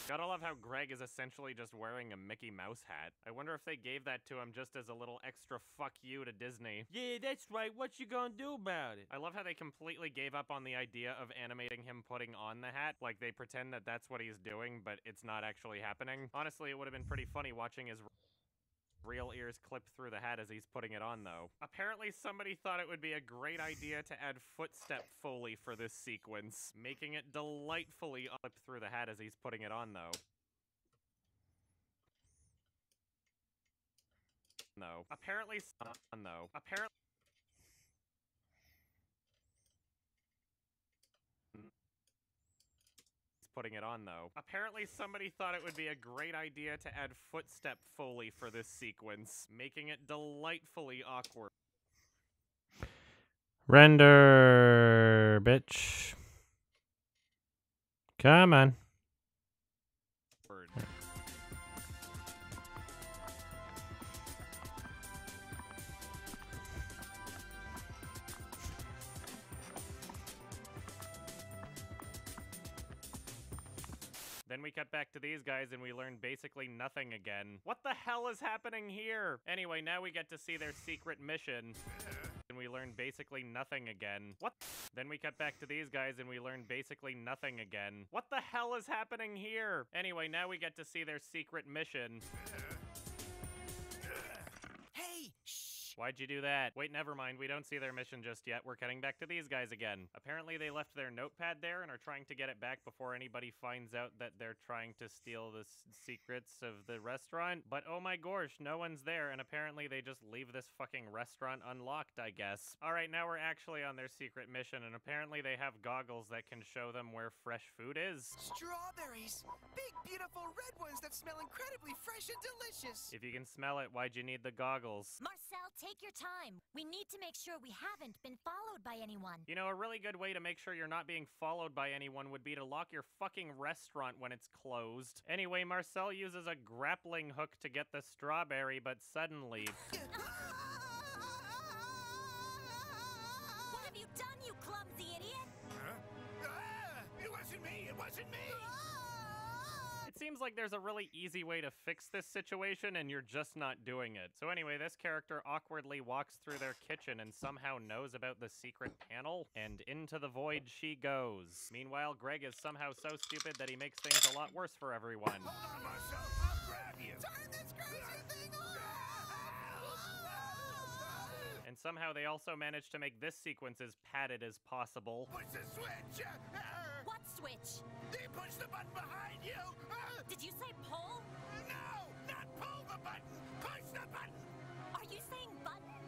Gotta love how Greg is essentially just wearing a Mickey Mouse hat. I wonder if they gave that to him just as a little extra fuck you to Disney. Yeah, that's right. What you gonna do about it? I love how they completely gave up on the idea of animating him putting on the hat. Like, they pretend that that's what he's doing, but it's not actually happening. Honestly, it would have been pretty funny watching his real ears clip through the hat as he's putting it on, though. Apparently, somebody thought it would be a great idea to add footstep Foley for this sequence, making it delightfully clip through the hat as he's putting it on, though. No. Apparently, no. Apparently. Putting it on, though. Apparently somebody thought it would be a great idea to add footstep Foley for this sequence, making it delightfully awkward. Render, bitch. Come on. Then we cut back to these guys and we learn basically nothing again. What the hell is happening here? Anyway, now we get to see their secret mission. And we learn basically nothing again. What? Then we cut back to these guys and we learn basically nothing again. What the hell is happening here? Anyway, now we get to see their secret mission. Hey, shh. Why'd you do that? Wait, never mind. We don't see their mission just yet. We're cutting back to these guys again. Apparently they left their notepad there and are trying to get it back before anybody finds out that they're trying to steal the secrets of the restaurant. But oh my gosh, no one's there, and apparently they just leave this fucking restaurant unlocked, I guess. Alright, now we're actually on their secret mission, and apparently they have goggles that can show them where fresh food is. Strawberries! Big, beautiful red ones that smell incredibly fresh and delicious! If you can smell it, why'd you need the goggles? Marcel, take your time. We need to make sure we haven't been followed by anyone. You know, a really good way to make sure you're not being followed by anyone would be to lock your fucking restaurant when it's closed. Anyway, Marcel uses a grappling hook to get the strawberry, but suddenly... What have you done, you clumsy idiot? Huh? Ah, it wasn't me! It wasn't me! It seems like there's a really easy way to fix this situation and you're just not doing it. So anyway, this character awkwardly walks through their kitchen and somehow knows about the secret panel, and into the void she goes. Meanwhile, Greg is somehow so stupid that he makes things a lot worse for everyone. Hold on, Marcel! I'll grab you! Turn this crazy thing on! And somehow they also managed to make this sequence as padded as possible. Push the switch! What switch? They push the button behind you! Did you say pull? No! Not pull the button! Push the button! Are you saying button?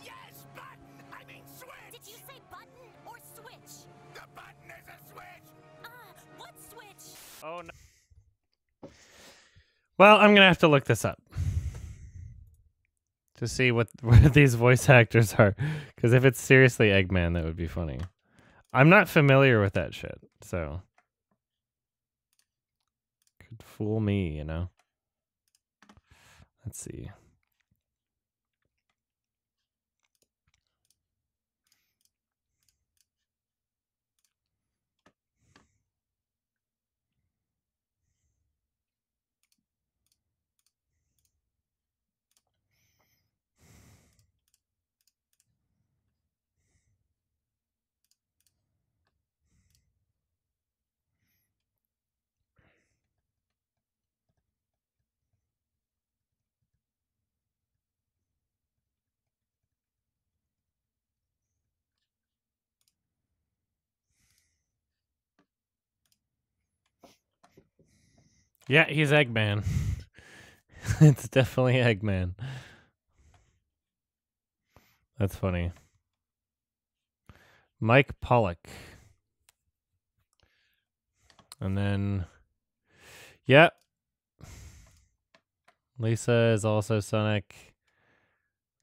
Yes, button! I mean switch! Did you say button or switch? The button is a switch! What switch? Oh no. Well, I'm gonna have to look this up to see what these voice actors are, because if it's seriously Eggman, that would be funny. I'm not familiar with that shit, so could fool me, you know. Let's see. Yeah, he's Eggman. It's definitely Eggman. That's funny. Mike Pollock. And then, yep. Lisa is also Sonic.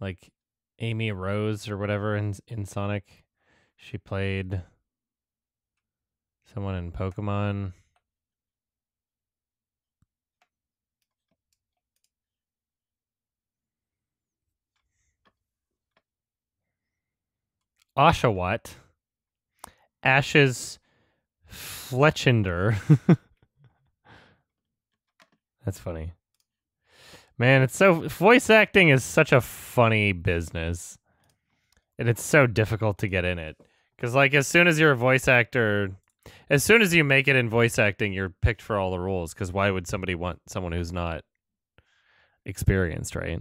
Like Amy Rose or whatever in Sonic. She played someone in Pokemon. Oshawott. Ashes Fletchender. That's funny. Man, it's so... Voice acting is such a funny business. And it's so difficult to get in it. Because, like, as soon as you're a voice actor... As soon as you make it in voice acting, you're picked for all the roles. Because why would somebody want someone who's not experienced, right?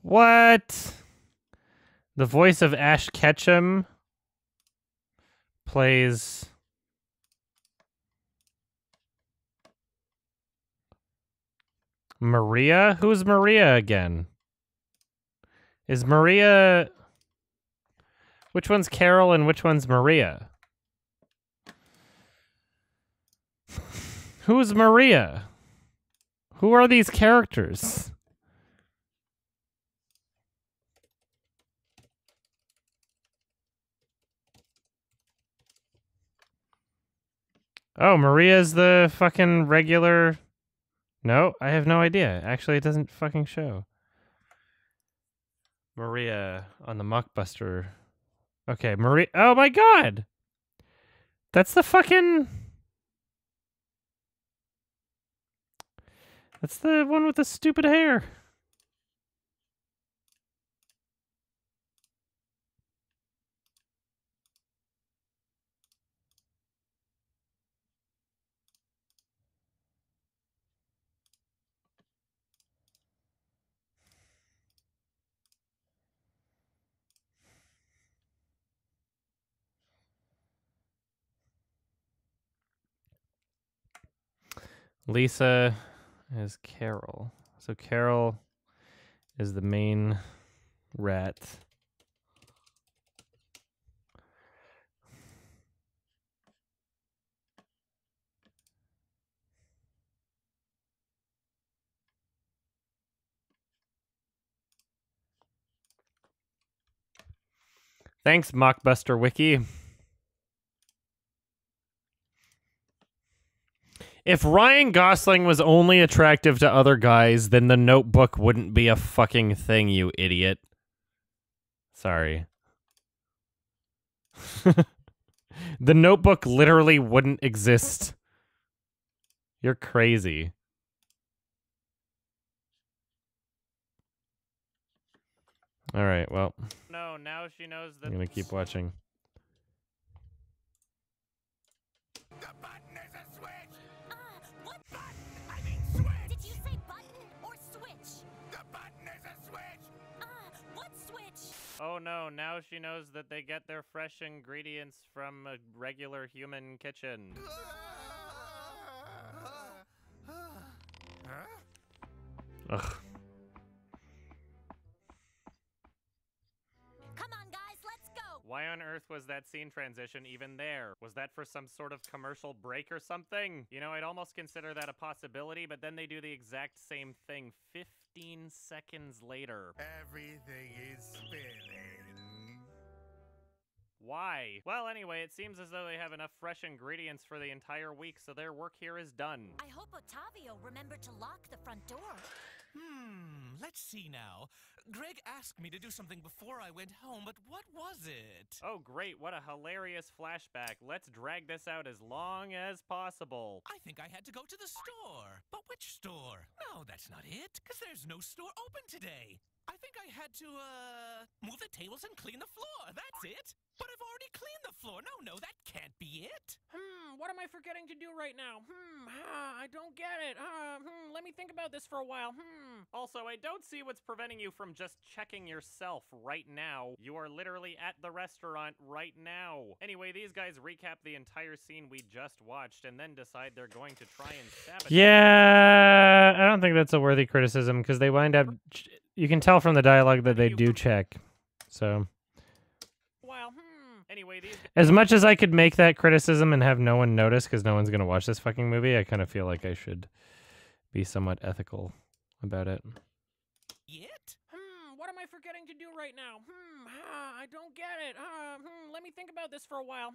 What? The voice of Ash Ketchum plays... Maria? Who's Maria again? Is Maria... Which one's Carol and which one's Maria? Who's Maria? Who are these characters? Oh, Maria's the fucking regular... No, I have no idea. Actually, it doesn't fucking show. Maria on the Mockbuster. Okay, Maria... Oh my god! That's the fucking... That's the one with the stupid hair. Lisa is Carol. So Carol is the main rat. Thanks, Mockbuster Wiki. If Ryan Gosling was only attractive to other guys, then The Notebook wouldn't be a fucking thing, you idiot. Sorry. The Notebook literally wouldn't exist. You're crazy. All right, well. No, now she knows that... I'm gonna keep watching. The button is a switch! What button? I mean switch! Did you say button or switch? The button is a switch! What switch? Oh no, now she knows that they get their fresh ingredients from a regular human kitchen. Ugh. Come on, guys, let's go. Why on earth was that scene transition even there? Was that for some sort of commercial break or something? You know, I'd almost consider that a possibility, but then they do the exact same thing 15 seconds later. Everything is spinning. Why? Well, anyway, it seems as though they have enough fresh ingredients for the entire week, so their work here is done. I hope Ottavio remembered to lock the front door. Let's see now. Greg asked me to do something before I went home, but what was it? Oh, great. What a hilarious flashback. Let's drag this out as long as possible. I think I had to go to the store. But which store? No, that's not it, because there's no store open today. I think I had to, move the tables and clean the floor. That's it. But I've already cleaned the floor. No, that can't be it. What am I forgetting to do right now? I don't get it. Let me think about this for a while. Also, I don't see what's preventing you from just checking yourself right now. You are literally at the restaurant right now. Anyway, these guys recap the entire scene we just watched and then decide they're going to try and sabotage. Yeah, I don't think that's a worthy criticism because they wind up. You can tell from the dialogue that they do check. So. Anyway, these As much as I could make that criticism and have no one notice because no one's going to watch this fucking movie, I kind of feel like I should be somewhat ethical about it. It? What am I forgetting to do right now? I don't get it. Let me think about this for a while.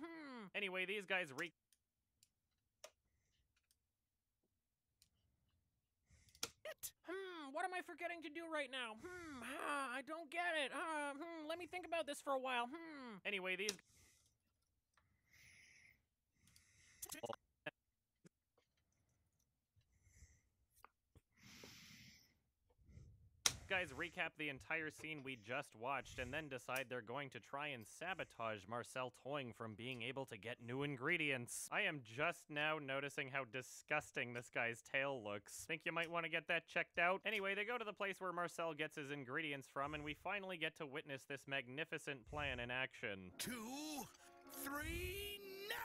Anyway, these guys What am I forgetting to do right now? I don't get it. Let me think about this for a while. Anyway, these guys recap the entire scene we just watched and then decide they're going to try and sabotage Marcel Toing from being able to get new ingredients. I am just now noticing how disgusting this guy's tail looks. Think you might want to get that checked out? Anyway, they go to the place where Marcel gets his ingredients from and we finally get to witness this magnificent plan in action. 2, 3, now!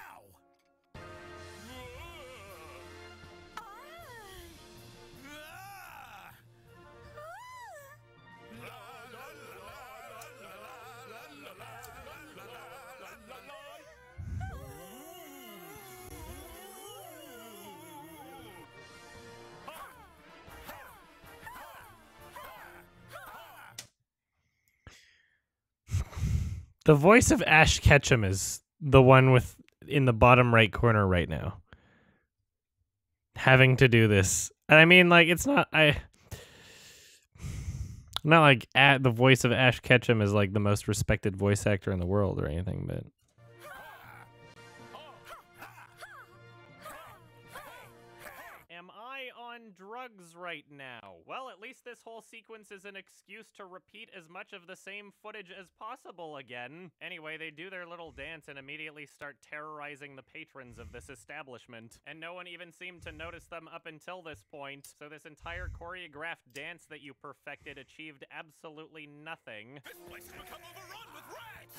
The voice of Ash Ketchum is the one with in the bottom right corner right now. Having to do this. And I mean, like, it's not not like the voice of Ash Ketchum is like the most respected voice actor in the world or anything, but Am I on drugs right now? Well, at least this whole sequence is an excuse to repeat as much of the same footage as possible again. Anyway, they do their little dance and immediately start terrorizing the patrons of this establishment. And no one even seemed to notice them up until this point. So this entire choreographed dance that you perfected achieved absolutely nothing. This place has become overrun with rats!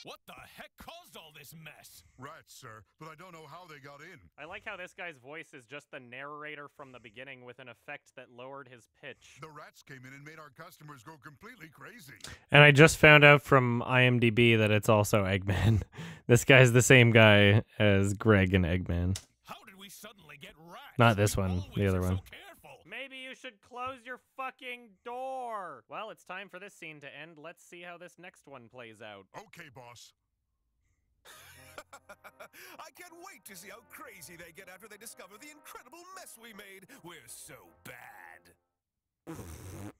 What the heck caused all this mess? Rats, sir, but I don't know how they got in. I like how this guy's voice is just the narrator from the beginning with an effect that lowered his pitch. The rats came in and made our customers go completely crazy. and I just found out from IMDb that it's also Eggman. This guy's the same guy as Greg in Eggman. How did we suddenly get rats? Not this one, the other one. Maybe you should close your fucking door. Well, it's time for this scene to end. Let's see how this next one plays out. Okay, boss. I can't wait to see how crazy they get after they discover the incredible mess we made. We're so bad.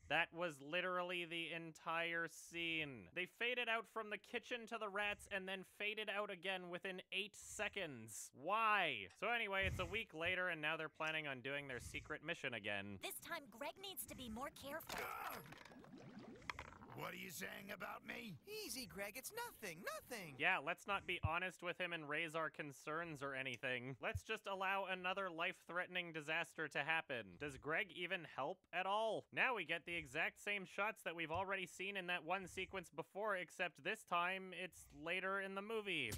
That was literally the entire scene. They faded out from the kitchen to the rats and then faded out again within 8 seconds. Why? So anyway, it's a week later and now they're planning on doing their secret mission again. This time, Greg needs to be more careful. What are you saying about me? Easy, Greg. It's nothing. Nothing. Yeah, let's not be honest with him and raise our concerns or anything. Let's just allow another life-threatening disaster to happen. Does Greg even help at all? Now we get the exact same shots that we've already seen in that one sequence before, except this time it's later in the movie.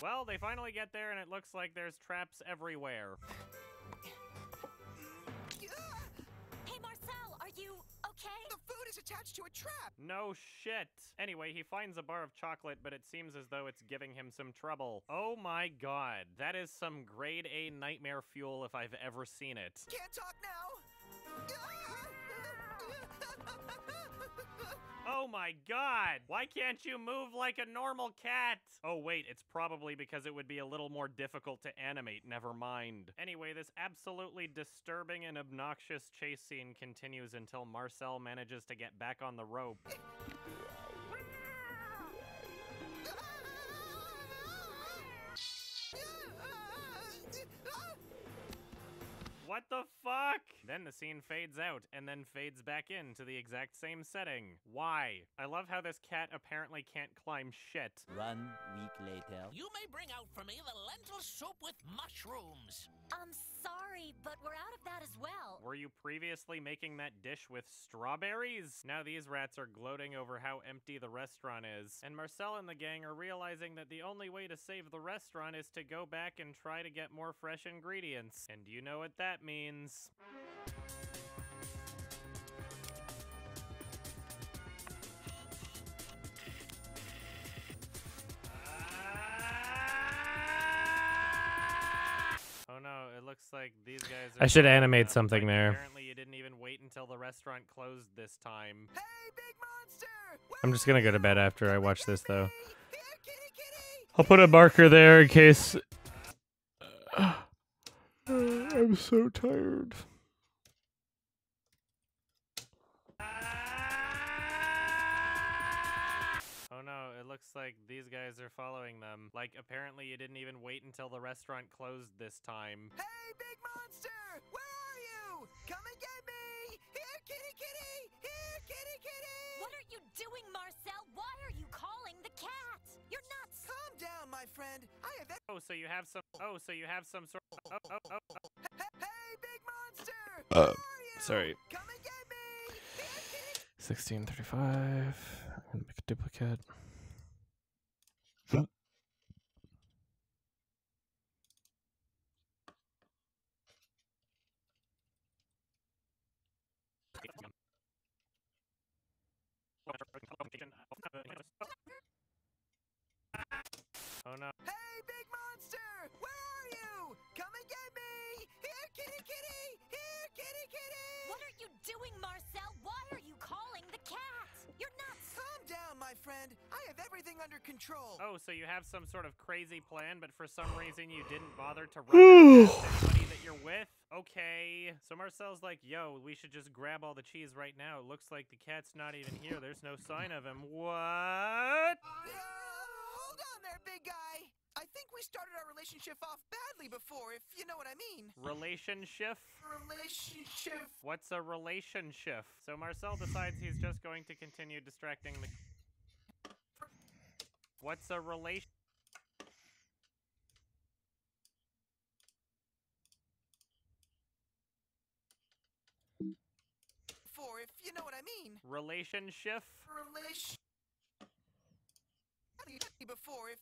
Well, they finally get there and it looks like there's traps everywhere. Hey, Marcel, are you okay? The food is attached to a trap. No shit. Anyway, he finds a bar of chocolate, but it seems as though it's giving him some trouble. Oh my god. That is some grade A nightmare fuel if I've ever seen it. Can't talk now. Oh my god! Why can't you move like a normal cat? Oh wait, it's probably because it would be a little more difficult to animate, never mind. Anyway, this absolutely disturbing and obnoxious chase scene continues until Marcel manages to get back on the rope. What the fuck? Then the scene fades out, and then fades back into the exact same setting. Why? I love how this cat apparently can't climb shit. 1 week later. You may bring out for me the lentil soup with mushrooms. I'm sorry, but we're out of that as well. Were you previously making that dish with strawberries? Now these rats are gloating over how empty the restaurant is, and Marcel and the gang are realizing that the only way to save the restaurant is to go back and try to get more fresh ingredients. And you know what that means. Oh no, it looks like these guys are— I should animate something there. Apparently you didn't even wait until the restaurant closed this time. Hey, big monster! I'm just gonna go to bed after I watch this, though. I'll put a marker there in case... I'm so tired. Oh no, it looks like these guys are following them. Like, apparently you didn't even wait until the restaurant closed this time. Hey, big monster! Where are you? Come and get me! Here, kitty, kitty! Here, kitty, kitty! What are you doing, Marcel? Why are you calling the cat? You're nuts! Calm down, my friend. I have... Oh, so you have some— Oh, so you have some sort— Hey, big monster! Where are you? Sorry. Come and get me! Here, kitty... 1635. I'm gonna make a duplicate. Oh no. Hey, big monster! Where are you? Come and get me! Here, kitty, kitty! Here, kitty, kitty! What are you doing, Marcel? Why are you calling the cat? You're nuts! Calm down, my friend. I have everything under control. Oh, so you have some sort of crazy plan, but for some reason you didn't bother to run anybody that you're with? Okay. So Marcel's like, yo, we should just grab all the cheese right now. It looks like the cat's not even here. There's no sign of him. What? Hold on there, big guy. I think we started our relationship off badly before, if you know what I mean. Relationship? Relationship. What's a relationship? So Marcel decides he's just going to continue distracting the... What's a relation? For, if you know what I mean. Relationship? Relation. Before, if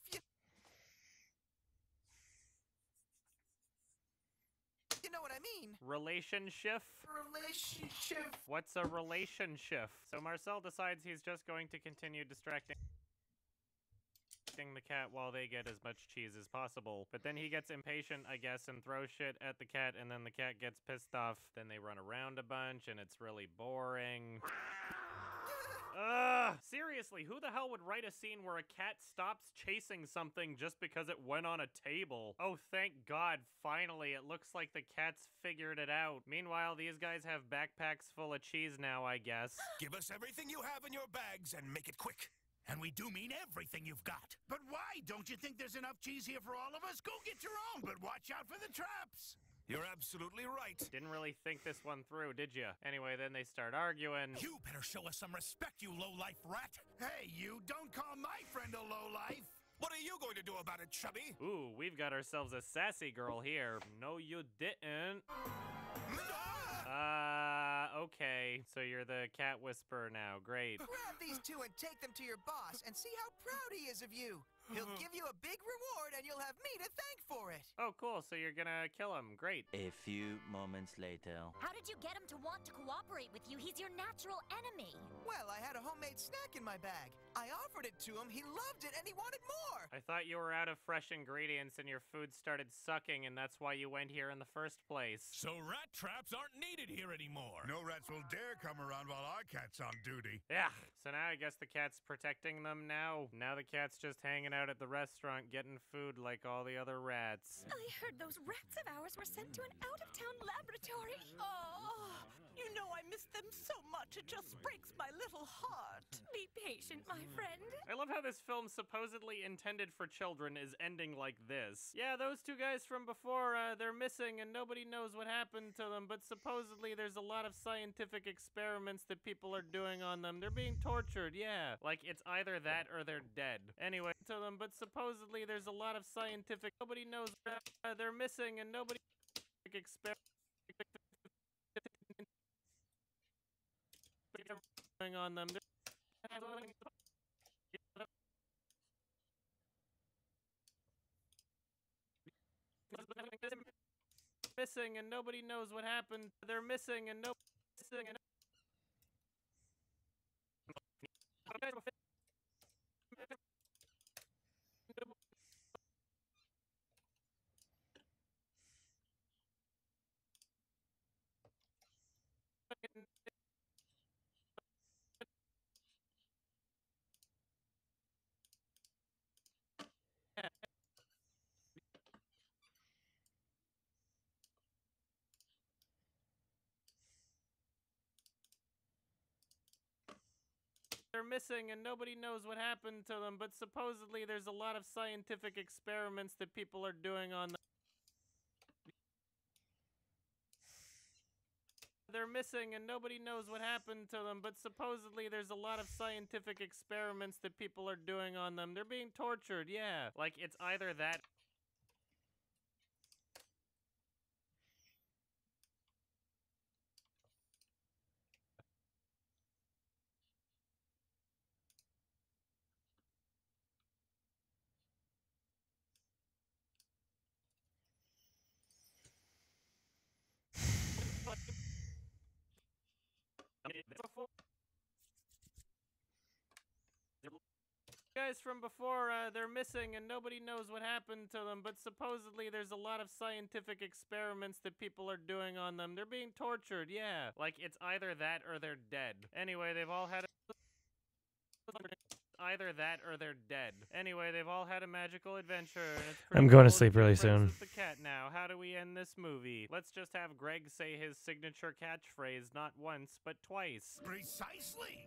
you know what I mean. Relationship? Relationship. What's a relationship? So Marcel decides he's just going to continue distracting the cat while they get as much cheese as possible. But then he gets impatient, I guess, and throws shit at the cat, and then the cat gets pissed off. Then they run around a bunch, and it's really boring. Ugh! Seriously, who the hell would write a scene where a cat stops chasing something just because it went on a table? Oh, thank God, finally, it looks like the cat's figured it out. Meanwhile, these guys have backpacks full of cheese now, I guess. Give us everything you have in your bags and make it quick. And we do mean everything you've got. But why? Don't you think there's enough cheese here for all of us? Go get your own, but watch out for the traps. You're absolutely right. Didn't really think this one through, did ya? Anyway, then they start arguing. You better show us some respect, you low-life rat. Hey, you don't call my friend a lowlife. What are you going to do about it, chubby? Ooh, we've got ourselves a sassy girl here. No, you didn't. Okay, so you're the cat whisperer now. Great. Grab these two and take them to your boss and see how proud he is of you. He'll give you a big reward, and you'll have me to thank for it. Oh, cool. So you're gonna kill him. Great. A few moments later. How did you get him to want to cooperate with you? He's your natural enemy. Well, I had a homemade snack in my bag. I offered it to him, he loved it, and he wanted more! I thought you were out of fresh ingredients and your food started sucking, and that's why you went here in the first place. So rat traps aren't needed here anymore. No rats will dare come around while our cat's on duty. Yeah, so now I guess the cat's protecting them now. Now the cat's just hanging out at the restaurant getting food like all the other rats. I heard those rats of ours were sent to an out-of-town laboratory. Oh, you know I miss them so much, it just breaks my little heart. Be patient, my friend. I love how this film supposedly intended for children is ending like this. Yeah, those two guys from before, they're missing and nobody knows what happened to them, but supposedly there's a lot of scientific experiments that people are doing on them. They're being tortured, yeah. Like, it's either that or they're dead. Anyway, to them, but supposedly there's a lot of scientific... Nobody knows they're missing and nobody... going on them. Missing and nobody knows what happened. They're missing and no missing and they're missing and nobody knows what happened to them, but supposedly there's a lot of scientific experiments that people are doing on them. They're missing and nobody knows what happened to them, but supposedly there's a lot of scientific experiments that people are doing on them. They're being tortured, yeah. Like, it's either that... Guys from before, they're missing and nobody knows what happened to them, but supposedly there's a lot of scientific experiments that people are doing on them. They're being tortured, yeah. Like, it's either that or they're dead. Anyway, they've all had either that or they're dead. Anyway, they've all had a magical adventure. And it's I'm going to cool. sleep really Greg soon. is the cat now. How do we end this movie? Let's just have Greg say his signature catchphrase not once, but twice. Precisely.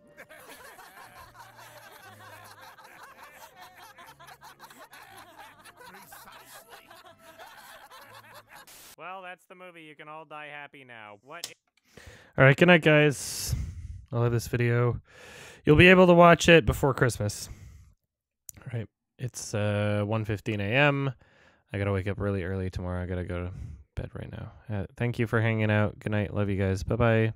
Precisely. Well, that's the movie. You can all die happy now. What? All right, good night, guys. I'll have this video. You'll be able to watch it before Christmas. All right, it's 1:15 a.m. I gotta wake up really early tomorrow. I gotta go to bed right now. Thank you for hanging out. Good night. Love you guys. Bye-bye.